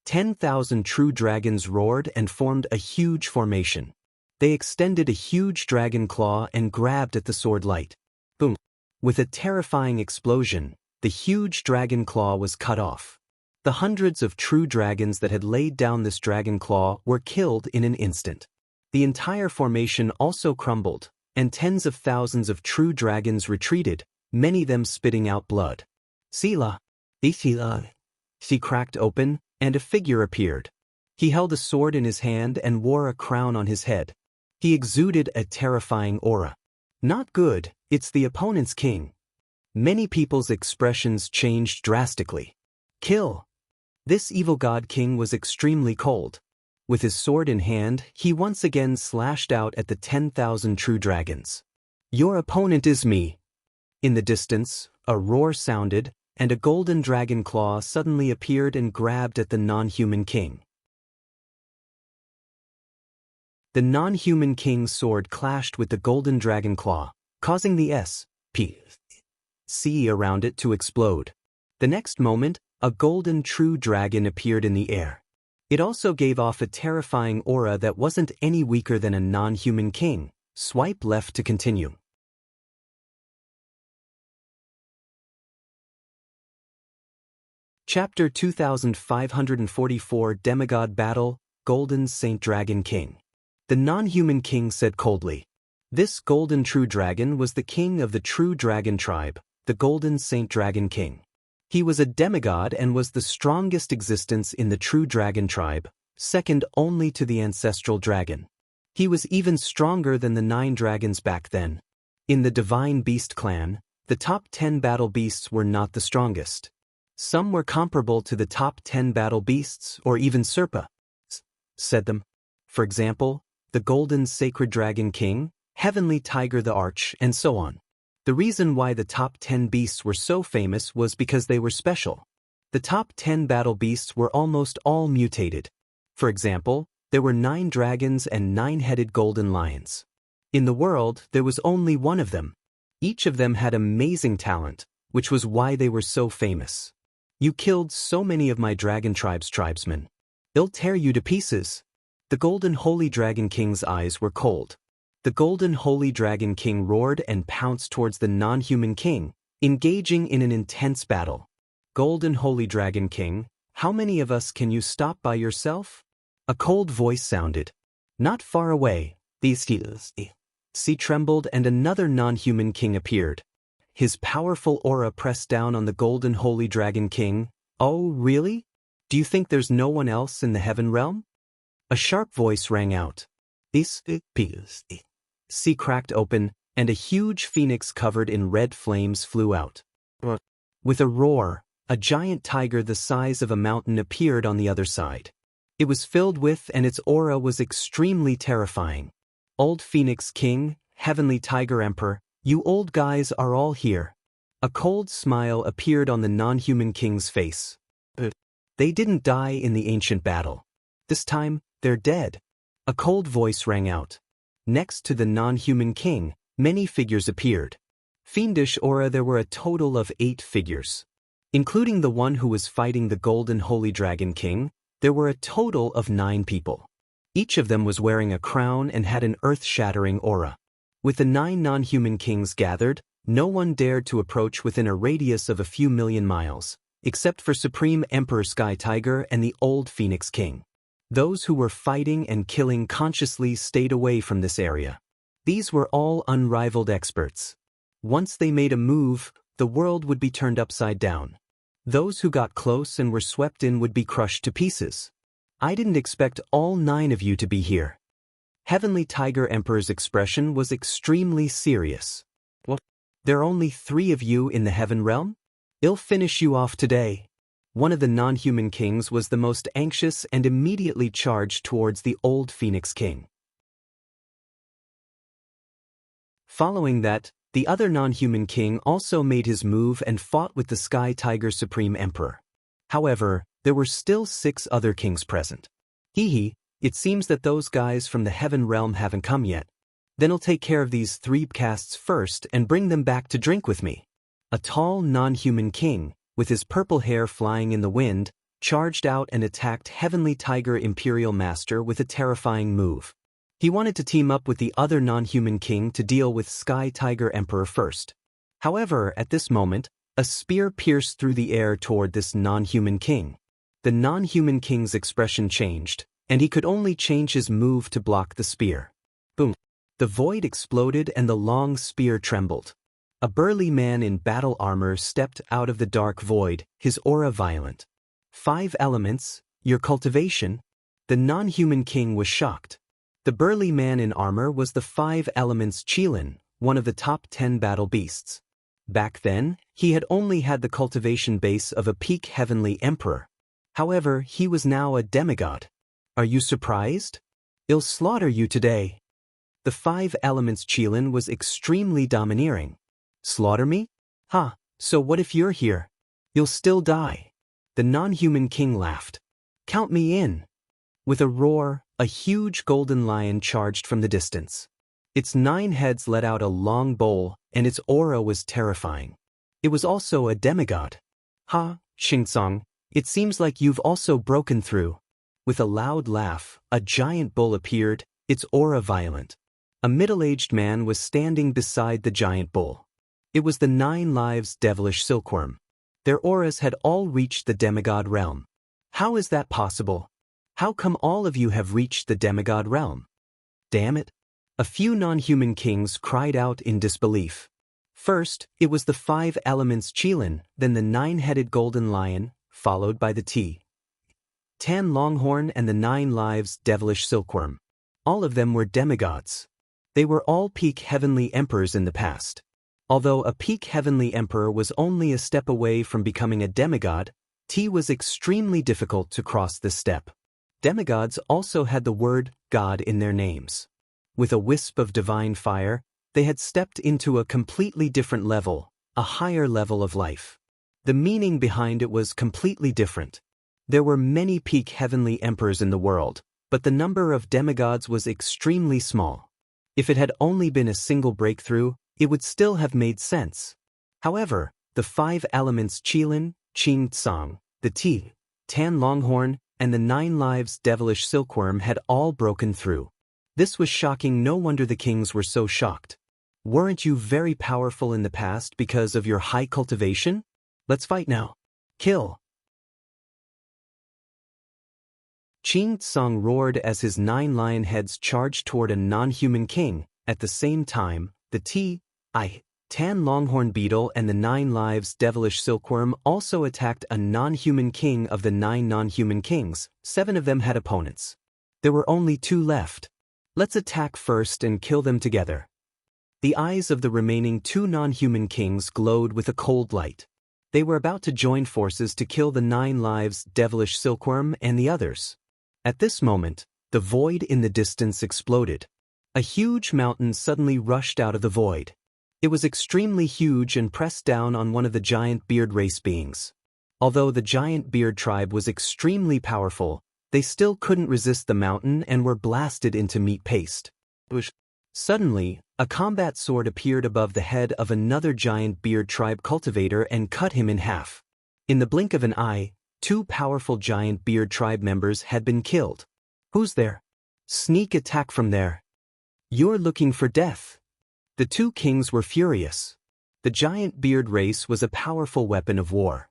10,000 true dragons roared and formed a huge formation. They extended a huge dragon claw and grabbed at the sword light. Boom! With a terrifying explosion, the huge dragon claw was cut off. The hundreds of true dragons that had laid down this dragon claw were killed in an instant. The entire formation also crumbled, and tens of thousands of true dragons retreated, many of them spitting out blood. Sila! She cracked open, and a figure appeared. He held a sword in his hand and wore a crown on his head. He exuded a terrifying aura. Not good, it's the opponent's king. Many people's expressions changed drastically. Kill! This evil god king was extremely cold. With his sword in hand, he once again slashed out at the 10,000 true dragons. Your opponent is me. In the distance, a roar sounded, and a golden dragon claw suddenly appeared and grabbed at the non-human king. The non-human king's sword clashed with the golden dragon claw, causing the sea around it to explode. The next moment, a golden true dragon appeared in the air. It also gave off a terrifying aura that wasn't any weaker than a non-human king. Swipe left to continue. Chapter 2544 Demigod Battle, Golden Saint Dragon King. The non-human king said coldly. This golden true dragon was the king of the true dragon tribe, the Golden Saint Dragon King. He was a demigod and was the strongest existence in the true dragon tribe, second only to the ancestral dragon. He was even stronger than the 9 dragons back then. In the divine beast clan, the top 10 battle beasts were not the strongest. Some were comparable to the top 10 battle beasts or even Serpa, said them. For example, the Golden Sacred Dragon King, Heavenly Tiger the Arch, and so on. The reason why the top 10 beasts were so famous was because they were special. The top 10 battle beasts were almost all mutated. For example, there were 9 dragons and 9-headed golden lions. In the world, there was only one of them. Each of them had amazing talent, which was why they were so famous. You killed so many of my dragon tribe's tribesmen. They'll tear you to pieces. The Golden Holy Dragon King's eyes were cold. The Golden Holy Dragon King roared and pounced towards the non-human king, engaging in an intense battle. Golden Holy Dragon King, how many of us can you stop by yourself? A cold voice sounded. Not far away, these sea trembled and another non-human king appeared. His powerful aura pressed down on the Golden Holy Dragon King. Oh, really? Do you think there's no one else in the heaven realm? A sharp voice rang out. Sea cracked open, and a huge phoenix covered in red flames flew out. With a roar, a giant tiger the size of a mountain appeared on the other side. It was filled with and its aura was extremely terrifying. Old Phoenix King, Heavenly Tiger Emperor, you old guys are all here. A cold smile appeared on the non-human king's face. They didn't die in the ancient battle. This time, they're dead. A cold voice rang out. Next to the non-human king, many figures appeared. Fiendish aura, there were a total of 8 figures. Including the one who was fighting the Golden Holy Dragon King, there were a total of 9 people. Each of them was wearing a crown and had an earth-shattering aura. With the 9 non-human kings gathered, no one dared to approach within a radius of a few million miles, except for Supreme Emperor Sky Tiger and the old Phoenix King. Those who were fighting and killing consciously stayed away from this area. These were all unrivaled experts. Once they made a move, the world would be turned upside down. Those who got close and were swept in would be crushed to pieces. I didn't expect all 9 of you to be here. Heavenly Tiger Emperor's expression was extremely serious. What? There are only 3 of you in the heaven realm? I'll finish you off today. One of the non-human kings was the most anxious and immediately charged towards the old Phoenix King. Following that, the other non-human king also made his move and fought with the Sky Tiger Supreme Emperor. However, there were still 6 other kings present. It seems that those guys from the heaven realm haven't come yet. Then I'll take care of these 3 castes first and bring them back to drink with me. A tall non-human king, with his purple hair flying in the wind, charged out and attacked Heavenly Tiger Imperial Master with a terrifying move. He wanted to team up with the other non-human king to deal with Sky Tiger Emperor first. However, at this moment, a spear pierced through the air toward this non-human king. The non-human king's expression changed, and he could only change his move to block the spear. Boom! The void exploded and the long spear trembled. A burly man in battle armor stepped out of the dark void, his aura violent. 5 elements, your cultivation? The non-human king was shocked. The burly man in armor was the 5 elements Qilin, one of the top 10 battle beasts. Back then, he had only had the cultivation base of a peak heavenly emperor. However, he was now a demigod. Are you surprised? I'll slaughter you today. The 5 elements Qilin was extremely domineering. Slaughter me? Ha, so what if you're here? You'll still die. The non-human king laughed. Count me in. With a roar, a huge golden lion charged from the distance. Its 9 heads let out a long bowl, and its aura was terrifying. It was also a demigod. Ha, Xingsong, it seems like you've also broken through. With a loud laugh, a giant bull appeared, its aura violent. A middle-aged man was standing beside the giant bull. It was the 9 lives devilish silkworm. Their auras had all reached the demigod realm. How is that possible? How come all of you have reached the demigod realm? Damn it! A few non-human kings cried out in disbelief. First, it was the 5 elements Qilin, then the 9-headed golden lion, followed by the Tan Longhorn and the 9 lives devilish silkworm. All of them were demigods. They were all peak heavenly emperors in the past. Although a peak heavenly emperor was only a step away from becoming a demigod, was extremely difficult to cross this step. Demigods also had the word God in their names. With a wisp of divine fire, they had stepped into a completely different level, a higher level of life. The meaning behind it was completely different. There were many peak heavenly emperors in the world, but the number of demigods was extremely small. If it had only been a single breakthrough, it would still have made sense. However, the 5 elements Qilin, Qing Tsang, the Tan Longhorn, and the 9 lives devilish silkworm had all broken through. This was shocking. No wonder the kings were so shocked. Weren't you very powerful in the past because of your high cultivation? Let's fight now. Kill! Qing Tsang roared as his 9 lion heads charged toward a non-human king. At the same time, the Tan Longhorn beetle and the 9 lives devilish silkworm also attacked a non-human king of the 9 non-human kings. 7 of them had opponents. There were only 2 left. Let's attack first and kill them together. The eyes of the remaining 2 non-human kings glowed with a cold light. They were about to join forces to kill the 9 lives devilish silkworm and the others. At this moment, the void in the distance exploded. A huge mountain suddenly rushed out of the void. It was extremely huge and pressed down on one of the giant beard race beings. Although the giant beard tribe was extremely powerful, they still couldn't resist the mountain and were blasted into meat paste. Suddenly, a combat sword appeared above the head of another giant beard tribe cultivator and cut him in half. In the blink of an eye, 2 powerful giant beard tribe members had been killed. Who's there? Sneak attack from there. You're looking for death. The 2 kings were furious. The giant beard race was a powerful weapon of war.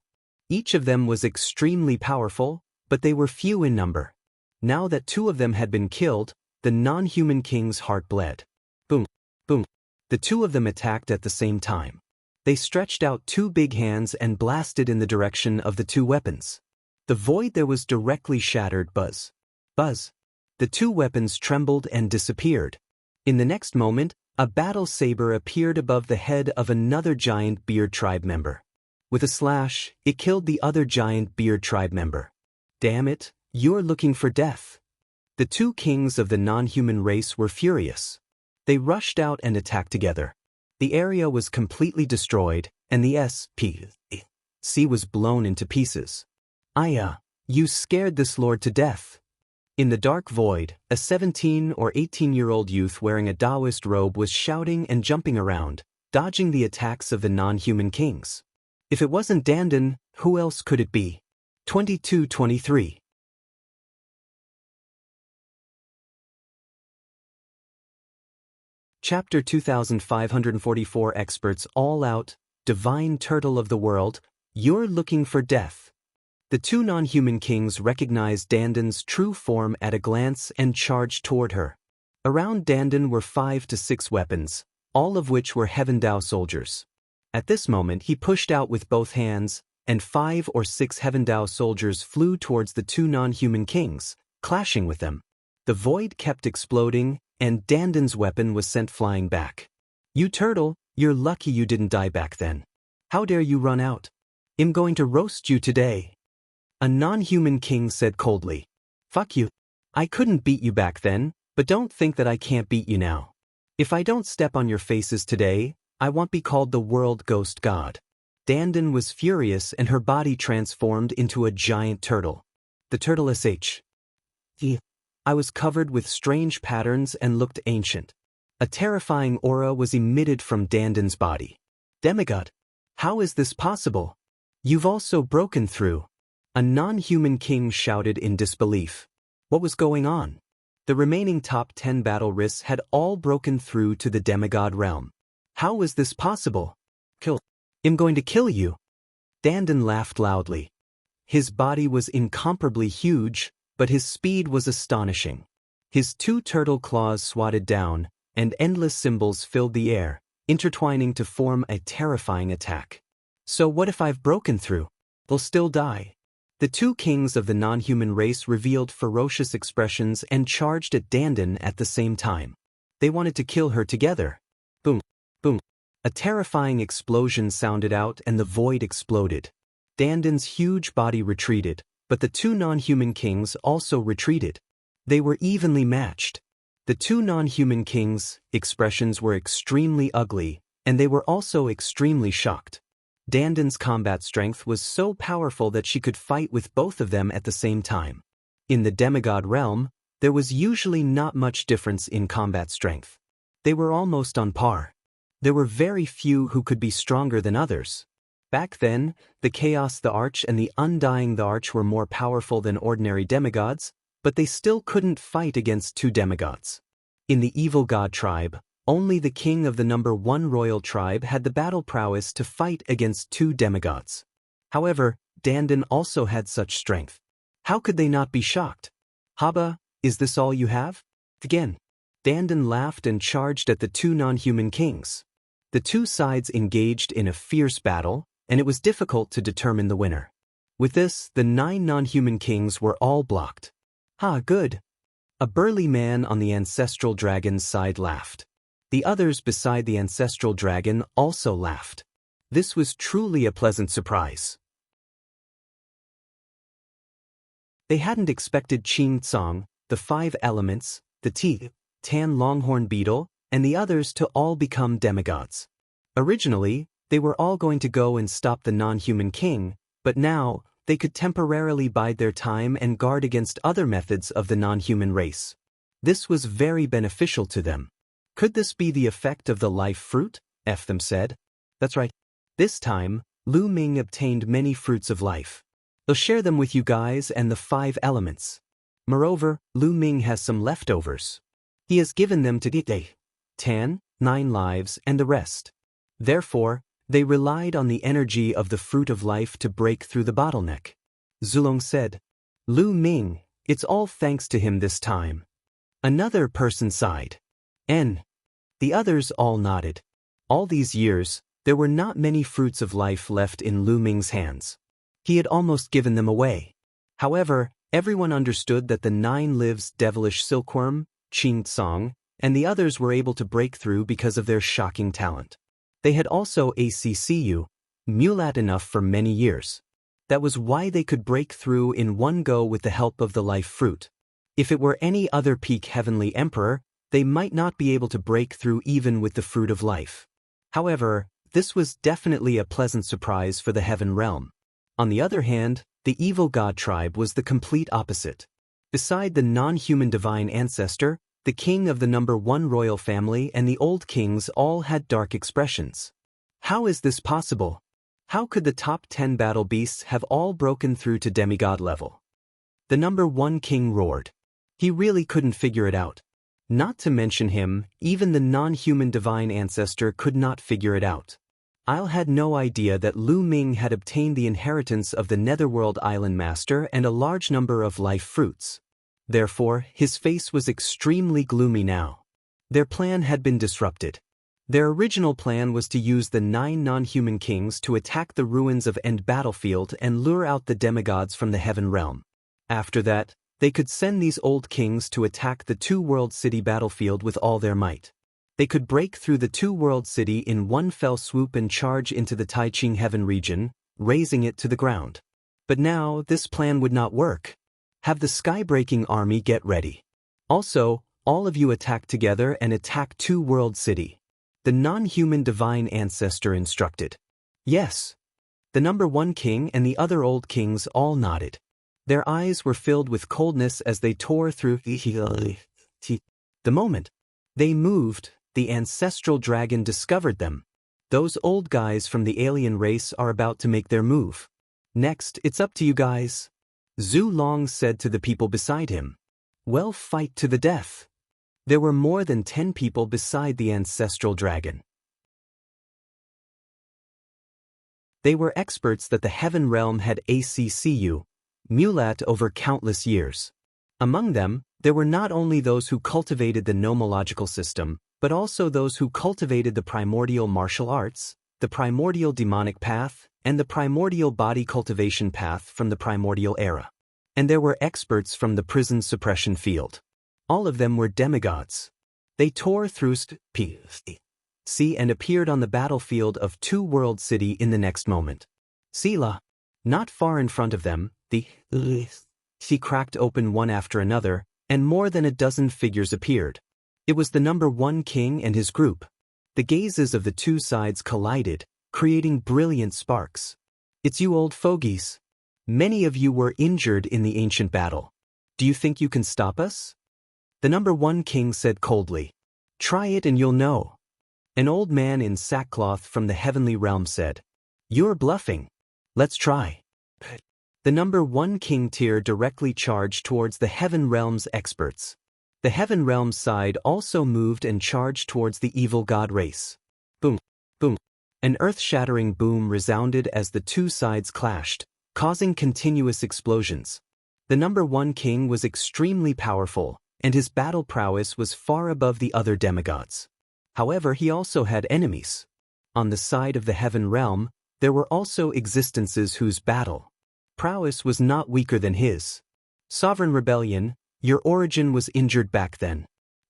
Each of them was extremely powerful, but they were few in number. Now that 2 of them had been killed, the non-human king's heart bled. Boom, boom. The 2 of them attacked at the same time. They stretched out 2 big hands and blasted in the direction of the 2 weapons. The void there was directly shattered. Buzz. Buzz. The 2 weapons trembled and disappeared. In the next moment, a battle saber appeared above the head of another giant beard tribe member. With a slash, it killed the other giant beard tribe member. Damn it, you're looking for death. The 2 kings of the non-human race were furious. They rushed out and attacked together. The area was completely destroyed, and the SPC was blown into pieces. You scared this lord to death. In the dark void, a 17 or 18-year-old youth wearing a Taoist robe was shouting and jumping around, dodging the attacks of the non-human kings. If it wasn't Dandan, who else could it be? 22-23. Chapter 2544 Experts All Out, Divine Turtle of the World, You're Looking for Death. The two non-human kings recognized Dandan's true form at a glance and charged toward her. Around Dandan were 5 to 6 weapons, all of which were Heavendao soldiers. At this moment he pushed out with both hands, and 5 or 6 Heavendao soldiers flew towards the two non-human kings, clashing with them. The void kept exploding, and Dandan's weapon was sent flying back. You turtle, you're lucky you didn't die back then. How dare you run out? I'm going to roast you today. A non-human king said coldly. Fuck you. I couldn't beat you back then, but don't think that I can't beat you now. If I don't step on your faces today, I won't be called the world ghost god. Dandan was furious and her body transformed into a giant turtle. The turtle sh. I was covered with strange patterns and looked ancient. A terrifying aura was emitted from Dandan's body. Demigod, how is this possible? You've also broken through. A non-human king shouted in disbelief. What was going on? The remaining top 10 battle risks had all broken through to the demigod realm. How was this possible? Kill. I'm going to kill you. Dandan laughed loudly. His body was incomparably huge, but his speed was astonishing. His 2 turtle claws swatted down, and endless symbols filled the air, intertwining to form a terrifying attack. So what if I've broken through? They'll still die. The 2 kings of the non-human race revealed ferocious expressions and charged at Dandan at the same time. They wanted to kill her together. Boom, boom. A terrifying explosion sounded out and the void exploded. Dandan's huge body retreated, but the 2 non-human kings also retreated. They were evenly matched. The 2 non-human kings' expressions were extremely ugly, and they were also extremely shocked. Dandan's combat strength was so powerful that she could fight with both of them at the same time. In the demigod realm, there was usually not much difference in combat strength. They were almost on par. There were very few who could be stronger than others. Back then, the Chaos the Arch and the Undying the Arch were more powerful than ordinary demigods, but they still couldn't fight against 2 demigods. In the evil god tribe, only the king of the number 1 royal tribe had the battle prowess to fight against 2 demigods. However, Dandan also had such strength. How could they not be shocked? Haba, is this all you have? Again. Dandan laughed and charged at the 2 non-human kings. The 2 sides engaged in a fierce battle, and it was difficult to determine the winner. With this, the 9 non-human kings were all blocked. Good. A burly man on the ancestral dragon's side laughed. The others beside the ancestral dragon also laughed. This was truly a pleasant surprise. They hadn't expected Qing Tsong, the 5 elements, the Tan Longhorn Beetle, and the others to all become demigods. Originally, they were all going to go and stop the non-human king, but now, they could temporarily bide their time and guard against other methods of the non-human race. This was very beneficial to them. Could this be the effect of the life fruit? Them said. That's right. This time, Lu Ming obtained many fruits of life. They'll share them with you guys and the 5 elements. Moreover, Lu Ming has some leftovers. He has given them to Dite, Tan, 9 lives, and the rest. Therefore, they relied on the energy of the fruit of life to break through the bottleneck. Zulong said, Lu Ming, it's all thanks to him this time. Another person sighed. The others all nodded. All these years, there were not many fruits of life left in Lu Ming's hands. He had almost given them away. However, everyone understood that the 9 lives devilish silkworm, Qing Tsong, and the others were able to break through because of their shocking talent. They had also ACCU, mulat enough for many years. That was why they could break through in one go with the help of the life fruit. If it were any other peak heavenly emperor, they might not be able to break through even with the fruit of life. However, this was definitely a pleasant surprise for the heaven realm. On the other hand, the evil god tribe was the complete opposite. Beside the non-human divine ancestor, the king of the number 1 royal family and the old kings all had dark expressions. How is this possible? How could the top 10 battle beasts have all broken through to demigod level? The number 1 king roared. He really couldn't figure it out. Not to mention him, even the non-human divine ancestor could not figure it out. Il had no idea that Lu Ming had obtained the inheritance of the Netherworld Island Master and a large number of life fruits. Therefore, his face was extremely gloomy now. Their plan had been disrupted. Their original plan was to use the 9 non-human kings to attack the ruins of End Battlefield and lure out the demigods from the Heaven Realm. After that, they could send these old kings to attack the 2-world city battlefield with all their might. They could break through the 2-world city in one fell swoop and charge into the Taiching Heaven region, razing it to the ground. But now, this plan would not work. Have the sky-breaking army get ready. Also, all of you attack together and attack 2-world city. The non-human divine ancestor instructed. Yes. The number 1 king and the other old kings all nodded. Their eyes were filled with coldness as they tore through the moment they moved, the ancestral dragon discovered them. Those old guys from the alien race are about to make their move. Next, it's up to you guys. Zhu Long said to the people beside him. Well, fight to the death. There were more than 10 people beside the ancestral dragon. They were experts that the Heaven Realm had accu mulat over countless years. Among them, there were not only those who cultivated the nomological system, but also those who cultivated the primordial martial arts, the primordial demonic path, and the primordial body cultivation path from the primordial era. And there were experts from the prison suppression field. All of them were demigods. They tore through sea and appeared on the battlefield of 2-world city in the next moment. Sela, not far in front of them, the sea cracked open one after another, and more than a dozen figures appeared. It was the number 1 king and his group. The gazes of the two sides collided, creating brilliant sparks. It's you old fogies. Many of you were injured in the ancient battle. Do you think you can stop us? The number 1 king said coldly. Try it and you'll know. An old man in sackcloth from the heavenly realm said. You're bluffing. Let's try. The number 1 king tier directly charged towards the Heaven Realm's experts. The Heaven Realm side also moved and charged towards the evil god race. Boom, boom. An earth-shattering boom resounded as the two sides clashed, causing continuous explosions. The number 1 king was extremely powerful, and his battle prowess was far above the other demigods. However, he also had enemies. On the side of the Heaven Realm, there were also existences whose battle prowess was not weaker than his. Sovereign Rebellion, your origin was injured back then.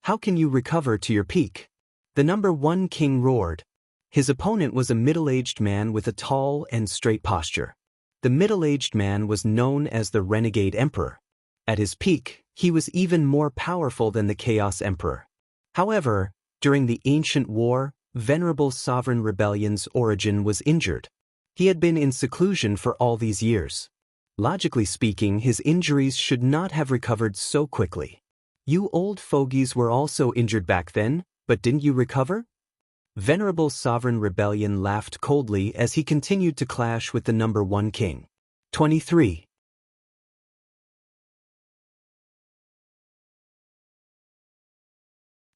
How can you recover to your peak? The number 1 king roared. His opponent was a middle-aged man with a tall and straight posture. The middle-aged man was known as the Renegade Emperor. At his peak, he was even more powerful than the Chaos Emperor. However, during the Ancient War, Venerable Sovereign Rebellion's origin was injured. He had been in seclusion for all these years. Logically speaking, his injuries should not have recovered so quickly. You old fogies were also injured back then, but didn't you recover? Venerable Sovereign Rebellion laughed coldly as he continued to clash with the number 1 king. 23.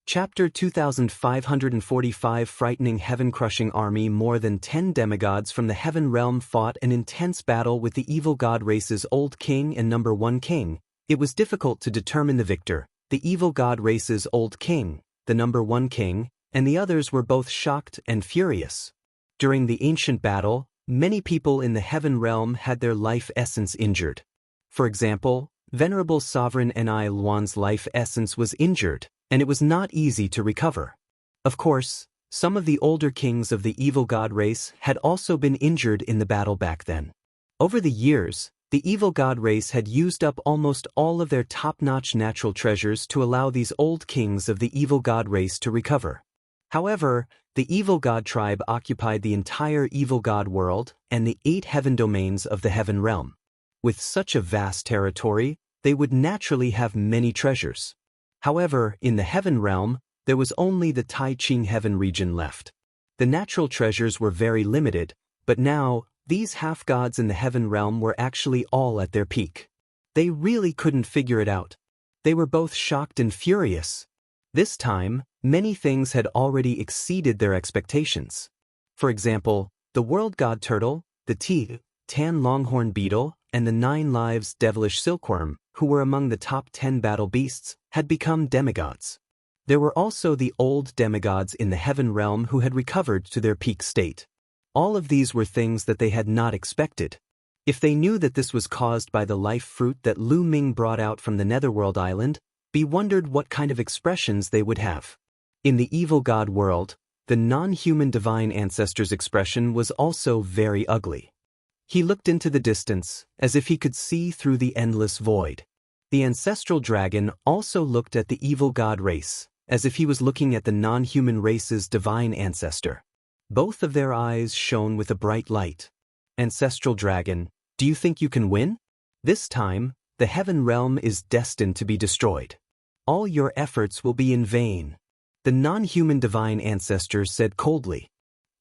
Chapter 2545 Frightening Heaven-Crushing Army. More than 10 demigods from the Heaven Realm fought an intense battle with the evil god race's old king and number 1 king. It was difficult to determine the victor. The evil god race's old king, the number 1 king, and the others were both shocked and furious. During the ancient battle, many people in the Heaven Realm had their life essence injured. For example, Venerable Sovereign Ni Luan's life essence was injured, and it was not easy to recover. Of course, some of the older kings of the evil god race had also been injured in the battle back then. Over the years, the evil god race had used up almost all of their top-notch natural treasures to allow these old kings of the evil god race to recover. However, the evil god tribe occupied the entire evil god world and the 8 heaven domains of the Heaven Realm. With such a vast territory, they would naturally have many treasures. However, in the Heaven Realm, there was only the Taiching Heaven region left. The natural treasures were very limited, but now, These half-gods in the heaven realm were actually all at their peak. They really couldn't figure it out. They were both shocked and furious. This time, many things had already exceeded their expectations. For example, the world god turtle, the tan longhorn beetle, and the 9 lives devilish silkworm, who were among the top 10 battle beasts, had become demigods. There were also the old demigods in the heaven realm who had recovered to their peak state. All of these were things that they had not expected. If they knew that this was caused by the life fruit that Lu Ming brought out from the Netherworld Island, be wondered what kind of expressions they would have. In the evil god world, the non-human divine ancestor's expression was also very ugly. He looked into the distance, as if he could see through the endless void. The ancestral dragon also looked at the evil god race, as if he was looking at the non-human race's divine ancestor. Both of their eyes shone with a bright light. Ancestral dragon, do you think you can win? This time, the heaven realm is destined to be destroyed. All your efforts will be in vain. The non-human divine ancestor said coldly.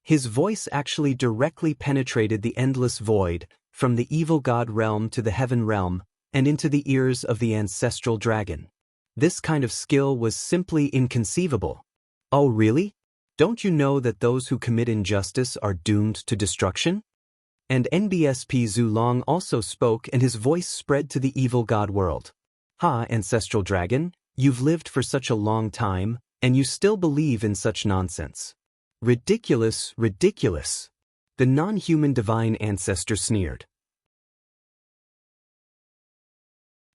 His voice actually directly penetrated the endless void, from the evil god realm to the heaven realm, and into the ears of the ancestral dragon. This kind of skill was simply inconceivable. Oh really? Don't you know that those who commit injustice are doomed to destruction? And NBSP Zulong also spoke, and his voice spread to the evil god world. Ha, ancestral dragon, you've lived for such a long time, and you still believe in such nonsense. Ridiculous, ridiculous. The non-human divine ancestor sneered.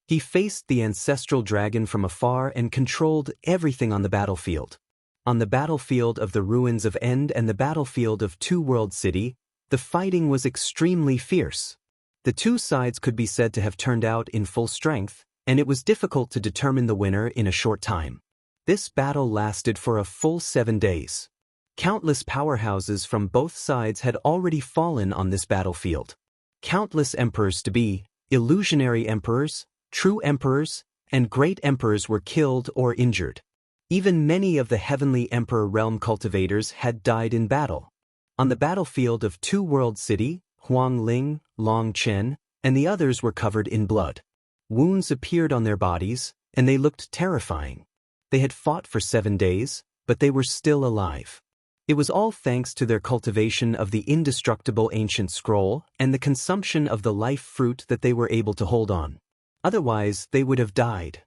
He faced the ancestral dragon from afar and controlled everything on the battlefield. On the battlefield of the ruins of End and the battlefield of Two World City, the fighting was extremely fierce. The two sides could be said to have turned out in full strength, and it was difficult to determine the winner in a short time. This battle lasted for a full 7 days. Countless powerhouses from both sides had already fallen on this battlefield. Countless emperors-to-be, illusionary emperors, true emperors, and great emperors were killed or injured. Even many of the heavenly emperor realm cultivators had died in battle. On the battlefield of Two World City, Huang Ling, Long Chen, and the others were covered in blood. Wounds appeared on their bodies, and they looked terrifying. They had fought for 7 days, but they were still alive. It was all thanks to their cultivation of the indestructible ancient scroll and the consumption of the life fruit that they were able to hold on. Otherwise, they would have died.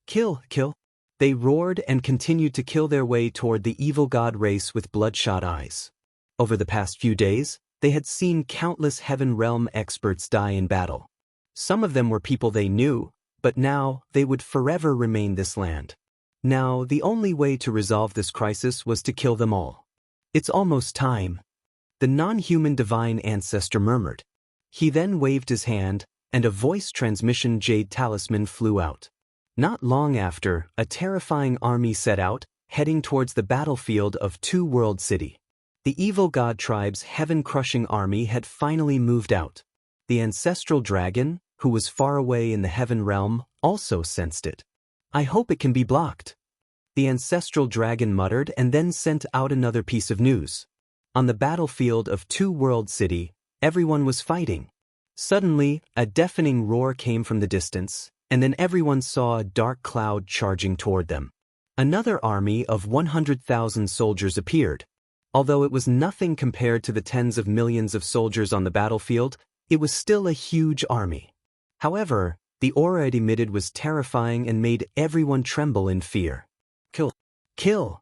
Kill, kill. They roared and continued to kill their way toward the evil god race with bloodshot eyes. Over the past few days, they had seen countless heaven realm experts die in battle. Some of them were people they knew, but now they would forever remain this land. Now, the only way to resolve this crisis was to kill them all. It's almost time. The non-human divine ancestor murmured. He then waved his hand, and a voice transmission jade talisman flew out. Not long after, a terrifying army set out, heading towards the battlefield of Two World City. The evil god tribe's heaven-crushing army had finally moved out. The ancestral dragon, who was far away in the heaven realm, also sensed it. I hope it can be blocked. The ancestral dragon muttered and then sent out another piece of news. On the battlefield of Two World City, everyone was fighting. Suddenly, a deafening roar came from the distance, and then everyone saw a dark cloud charging toward them. Another army of 100,000 soldiers appeared. Although it was nothing compared to the tens of millions of soldiers on the battlefield, it was still a huge army. However, the aura it emitted was terrifying and made everyone tremble in fear. Kill! Kill!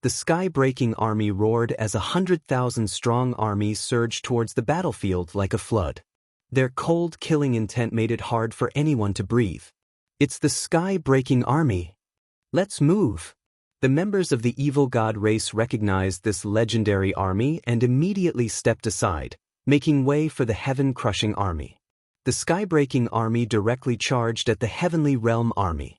The sky-breaking army roared as 100,000-strong army surged towards the battlefield like a flood. Their cold, killing intent made it hard for anyone to breathe. It's the sky-breaking army. Let's move! The members of the evil god race recognized this legendary army and immediately stepped aside, making way for the heaven-crushing army. The sky-breaking army directly charged at the heavenly realm army.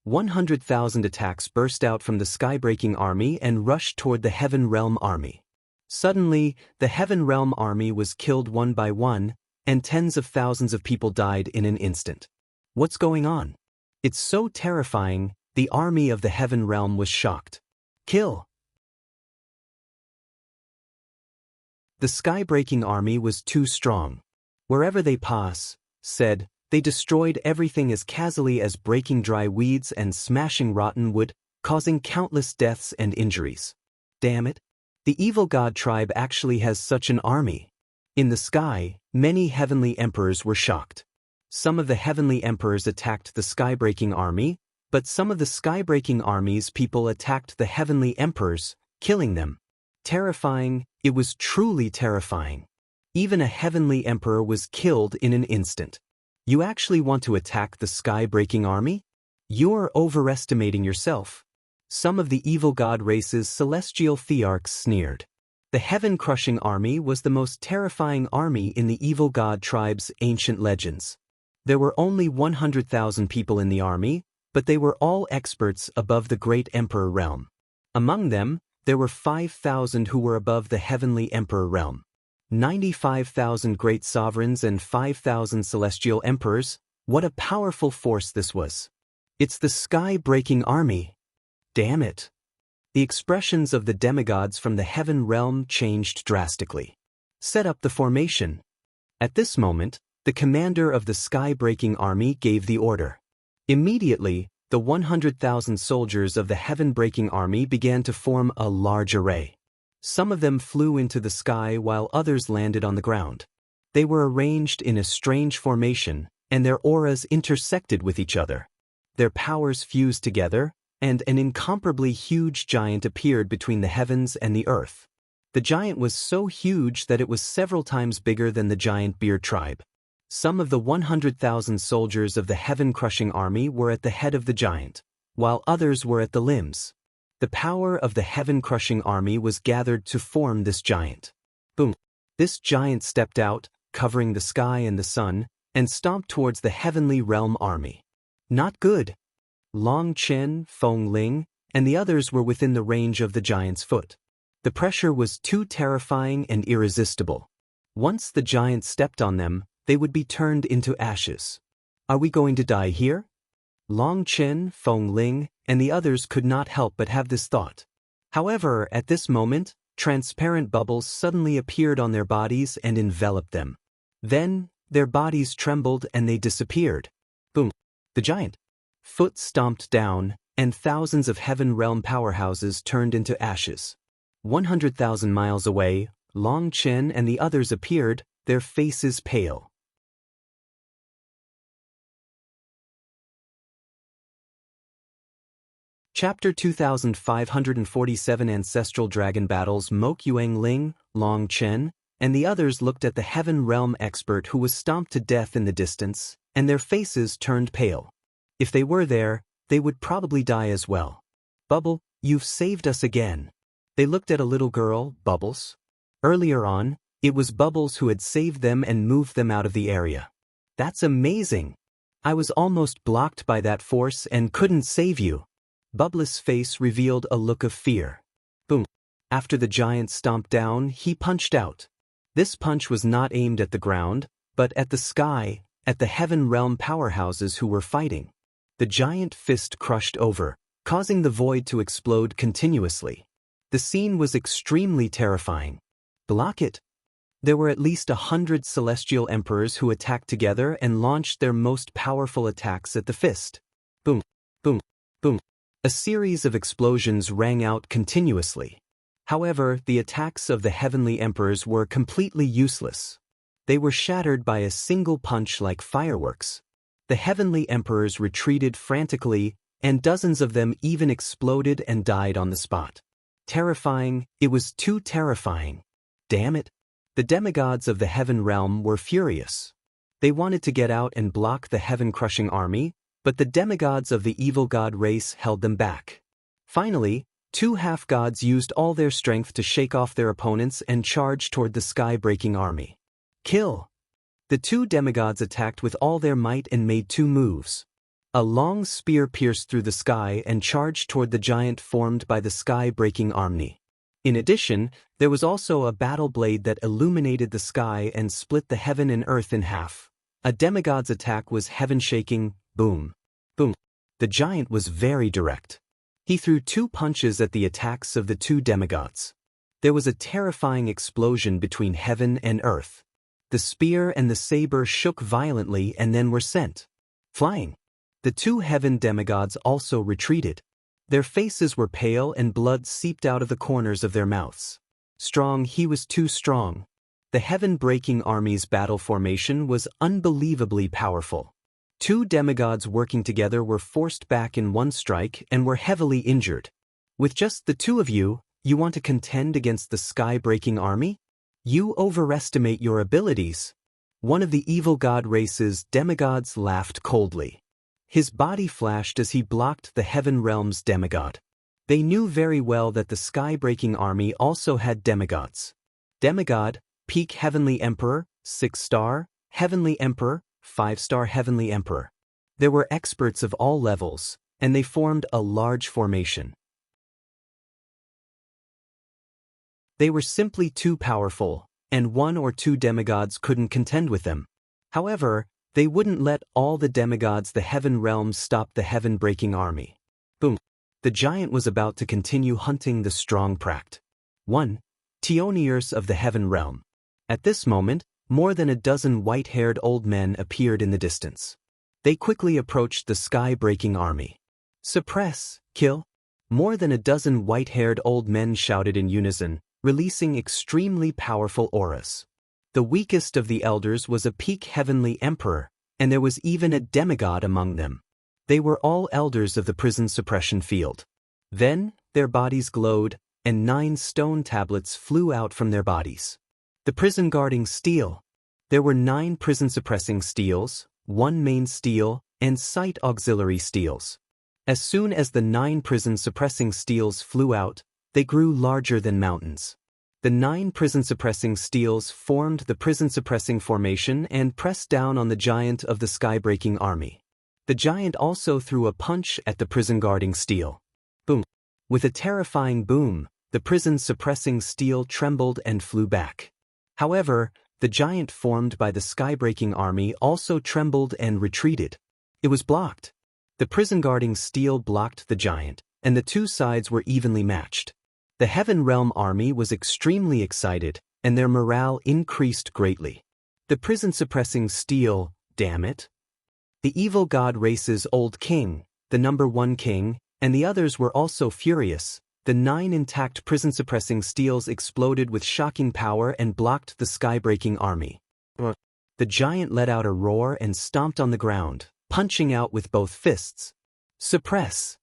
100,000 attacks burst out from the sky-breaking army and rushed toward the heaven realm army. Suddenly, the heaven realm army was killed one by one, and tens of thousands of people died in an instant. What's going on? It's so terrifying, the army of the heaven realm was shocked. Kill! The sky-breaking army was too strong. Wherever they pass, said, they destroyed everything as casually as breaking dry weeds and smashing rotten wood, causing countless deaths and injuries. Damn it. The evil god tribe actually has such an army. In the sky, many heavenly emperors were shocked. Some of the heavenly emperors attacked the sky-breaking army, but some of the sky-breaking army's people attacked the heavenly emperors, killing them. Terrifying, it was truly terrifying. Even a heavenly emperor was killed in an instant. You actually want to attack the sky-breaking army? You're overestimating yourself. Some of the evil god race's celestial thearchs sneered. The heaven-crushing army was the most terrifying army in the evil god tribe's ancient legends. There were only 100,000 people in the army, but they were all experts above the great emperor realm. Among them, there were 5,000 who were above the heavenly emperor realm. 95,000 great sovereigns and 5,000 celestial emperors. What a powerful force this was. It's the sky-breaking army. Damn it. The expressions of the demigods from the heaven realm changed drastically. Set up the formation. At this moment, the commander of the sky-breaking army gave the order. Immediately, the 100,000 soldiers of the heaven-breaking army began to form a large array. Some of them flew into the sky while others landed on the ground. They were arranged in a strange formation, and their auras intersected with each other. Their powers fused together, and an incomparably huge giant appeared between the heavens and the earth. The giant was so huge that it was several times bigger than the giant beard tribe. Some of the 100,000 soldiers of the heaven-crushing army were at the head of the giant, while others were at the limbs. The power of the heaven-crushing army was gathered to form this giant. Boom! This giant stepped out, covering the sky and the sun, and stomped towards the heavenly realm army. Not good. Long Chen, Feng Ling, and the others were within the range of the giant's foot. The pressure was too terrifying and irresistible. Once the giant stepped on them, they would be turned into ashes. Are we going to die here? Long Chen, Feng Ling, and the others could not help but have this thought. However, at this moment, transparent bubbles suddenly appeared on their bodies and enveloped them. Then, their bodies trembled and they disappeared. Boom! The giant foot stomped down, and thousands of heaven realm powerhouses turned into ashes. 100,000 miles away, Long Chen and the others appeared, their faces pale. Chapter 2547 Ancestral Dragon Battles. Mok Yuang Ling, Long Chen, and the others looked at the heaven realm expert who was stomped to death in the distance, and their faces turned pale. If they were there, they would probably die as well. Bubble, you've saved us again. They looked at a little girl, Bubbles. Earlier on, it was Bubbles who had saved them and moved them out of the area. That's amazing. I was almost blocked by that force and couldn't save you. Bubbles' face revealed a look of fear. Boom. After the giant stomped down, he punched out. This punch was not aimed at the ground, but at the sky, at the heaven realm powerhouses who were fighting. The giant fist crushed over, causing the void to explode continuously. The scene was extremely terrifying. Block it. There were at least 100 celestial emperors who attacked together and launched their most powerful attacks at the fist. Boom, boom, boom. A series of explosions rang out continuously. However, the attacks of the heavenly emperors were completely useless. They were shattered by a single punch like fireworks. The heavenly emperors retreated frantically, and dozens of them even exploded and died on the spot. Terrifying, it was too terrifying. Damn it. The demigods of the heaven realm were furious. They wanted to get out and block the heaven-crushing army, but the demigods of the evil god race held them back. Finally, two half-gods used all their strength to shake off their opponents and charge toward the sky-breaking army. Kill! The two demigods attacked with all their might and made two moves. A long spear pierced through the sky and charged toward the giant formed by the sky-breaking army. In addition, there was also a battle blade that illuminated the sky and split the heaven and earth in half. A demigod's attack was heaven-shaking. Boom. Boom. The giant was very direct. He threw two punches at the attacks of the two demigods. There was a terrifying explosion between heaven and earth. The spear and the saber shook violently and then were sent flying. The two heaven demigods also retreated. Their faces were pale and blood seeped out of the corners of their mouths. Strong, he was too strong. The heaven-breaking army's battle formation was unbelievably powerful. Two demigods working together were forced back in one strike and were heavily injured. With just the two of you, you want to contend against the sky-breaking army? You overestimate your abilities. One of the evil god race's demigods laughed coldly. His body flashed as he blocked the heaven realm's demigod. They knew very well that the sky-breaking army also had demigods. Demigod, peak heavenly emperor, 6-star, heavenly emperor, 5-star heavenly emperor. There were experts of all levels, and they formed a large formation. They were simply too powerful, and one or two demigods couldn't contend with them. However, they wouldn't let all the demigods the heaven realms stop the heaven-breaking army. Boom. The giant was about to continue hunting the strong Pract. 1. Tioniers of the heaven realm. At this moment, more than a dozen white-haired old men appeared in the distance. They quickly approached the sky-breaking army. Suppress, kill. More than a dozen white-haired old men shouted in unison, releasing extremely powerful auras. The weakest of the elders was a peak heavenly emperor, and there was even a demigod among them. They were all elders of the prison suppression field. Then, their bodies glowed, and 9 stone tablets flew out from their bodies. The prison guarding steel. There were 9 prison suppressing steels, 1 main steel, and site auxiliary steels. As soon as the 9 prison suppressing steels flew out, they grew larger than mountains. The 9 prison-suppressing steels formed the prison-suppressing formation and pressed down on the giant of the sky-breaking army. The giant also threw a punch at the prison-guarding steel. Boom! With a terrifying boom, the prison-suppressing steel trembled and flew back. However, the giant formed by the sky-breaking army also trembled and retreated. It was blocked. The prison-guarding steel blocked the giant, and the two sides were evenly matched. The Heaven Realm army was extremely excited, and their morale increased greatly. The prison-suppressing steel, damn it. The evil god race's old king, the number 1 king, and the others were also furious. The 9 intact prison-suppressing steels exploded with shocking power and blocked the sky-breaking army. The giant let out a roar and stomped on the ground, punching out with both fists. Suppress!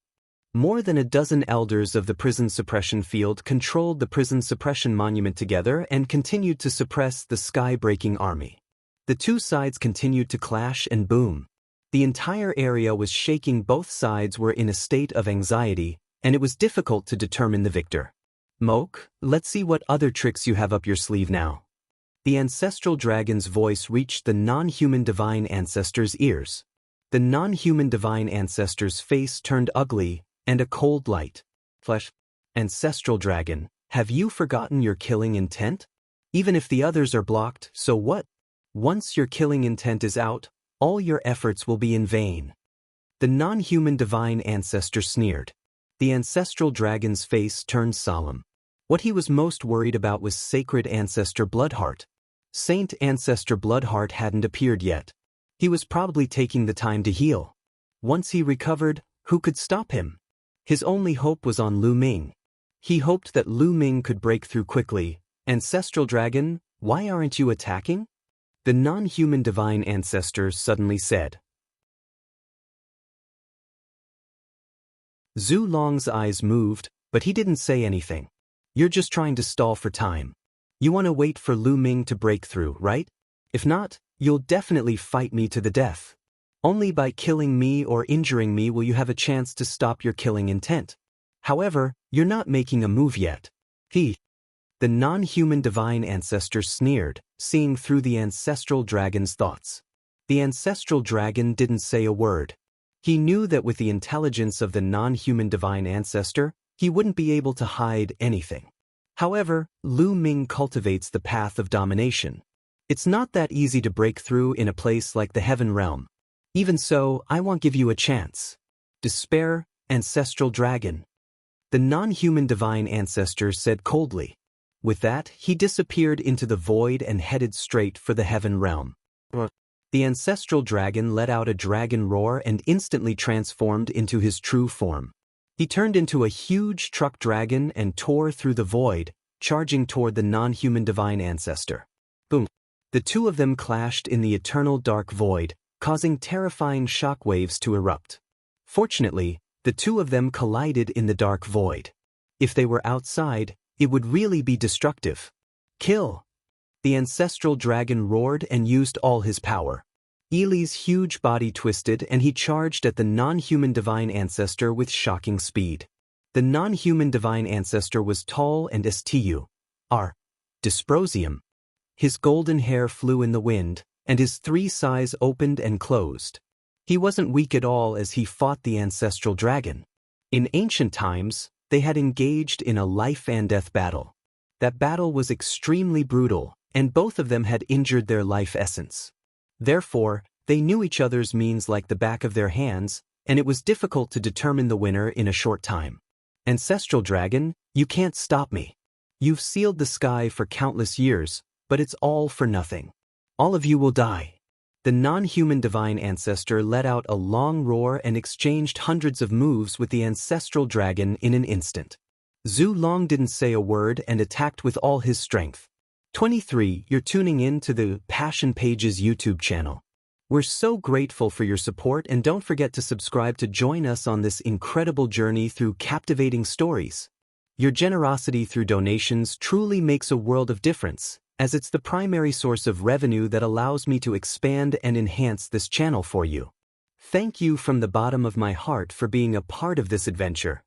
More than a dozen elders of the prison suppression field controlled the prison suppression monument together and continued to suppress the sky-breaking army. The two sides continued to clash and boom. The entire area was shaking. Both sides were in a state of anxiety, and it was difficult to determine the victor. Moke, let's see what other tricks you have up your sleeve now. The ancestral dragon's voice reached the non-human divine ancestor's ears. The non-human divine ancestor's face turned ugly, and a cold light flashed. Ancestral dragon, have you forgotten your killing intent? Even if the others are blocked, so what? Once your killing intent is out, all your efforts will be in vain. The non-human divine ancestor sneered. The ancestral dragon's face turned solemn. What he was most worried about was sacred ancestor Bloodheart. Saint Ancestor Bloodheart hadn't appeared yet. He was probably taking the time to heal. Once he recovered, who could stop him? His only hope was on Lu Ming. He hoped that Lu Ming could break through quickly. Ancestral dragon, why aren't you attacking? The non-human divine ancestor suddenly said. Zhu Long's eyes moved, but he didn't say anything. You're just trying to stall for time. You want to wait for Lu Ming to break through, right? If not, you'll definitely fight me to the death. Only by killing me or injuring me will you have a chance to stop your killing intent. However, you're not making a move yet. The non-human divine ancestor sneered, seeing through the ancestral dragon's thoughts. The ancestral dragon didn't say a word. He knew that with the intelligence of the non-human divine ancestor, he wouldn't be able to hide anything. However, Lu Ming cultivates the path of domination. It's not that easy to break through in a place like the Heaven Realm. Even so, I won't give you a chance. Despair, ancestral dragon. The non-human divine ancestor said coldly. With that, he disappeared into the void and headed straight for the heaven realm. The ancestral dragon let out a dragon roar and instantly transformed into his true form. He turned into a huge truck dragon and tore through the void, charging toward the non-human divine ancestor. Boom! The two of them clashed in the eternal dark void, causing terrifying shockwaves to erupt. Fortunately, the two of them collided in the dark void. If they were outside, it would really be destructive. Kill! The ancestral dragon roared and used all his power. Ili's huge body twisted and he charged at the non-human divine ancestor with shocking speed. The non-human divine ancestor was tall and st.r. dysprosium. His golden hair flew in the wind, and his three eyes opened and closed. He wasn't weak at all as he fought the ancestral dragon. In ancient times, they had engaged in a life-and-death battle. That battle was extremely brutal, and both of them had injured their life essence. Therefore, they knew each other's means like the back of their hands, and it was difficult to determine the winner in a short time. Ancestral dragon, you can't stop me. You've sealed the sky for countless years, but it's all for nothing. All of you will die. The non-human divine ancestor let out a long roar and exchanged hundreds of moves with the ancestral dragon in an instant. Zhu Long didn't say a word and attacked with all his strength. 23. You're tuning in to the Passion Pages YouTube channel. We're so grateful for your support, and don't forget to subscribe to join us on this incredible journey through captivating stories. Your generosity through donations truly makes a world of difference, as it's the primary source of revenue that allows me to expand and enhance this channel for you. Thank you from the bottom of my heart for being a part of this adventure.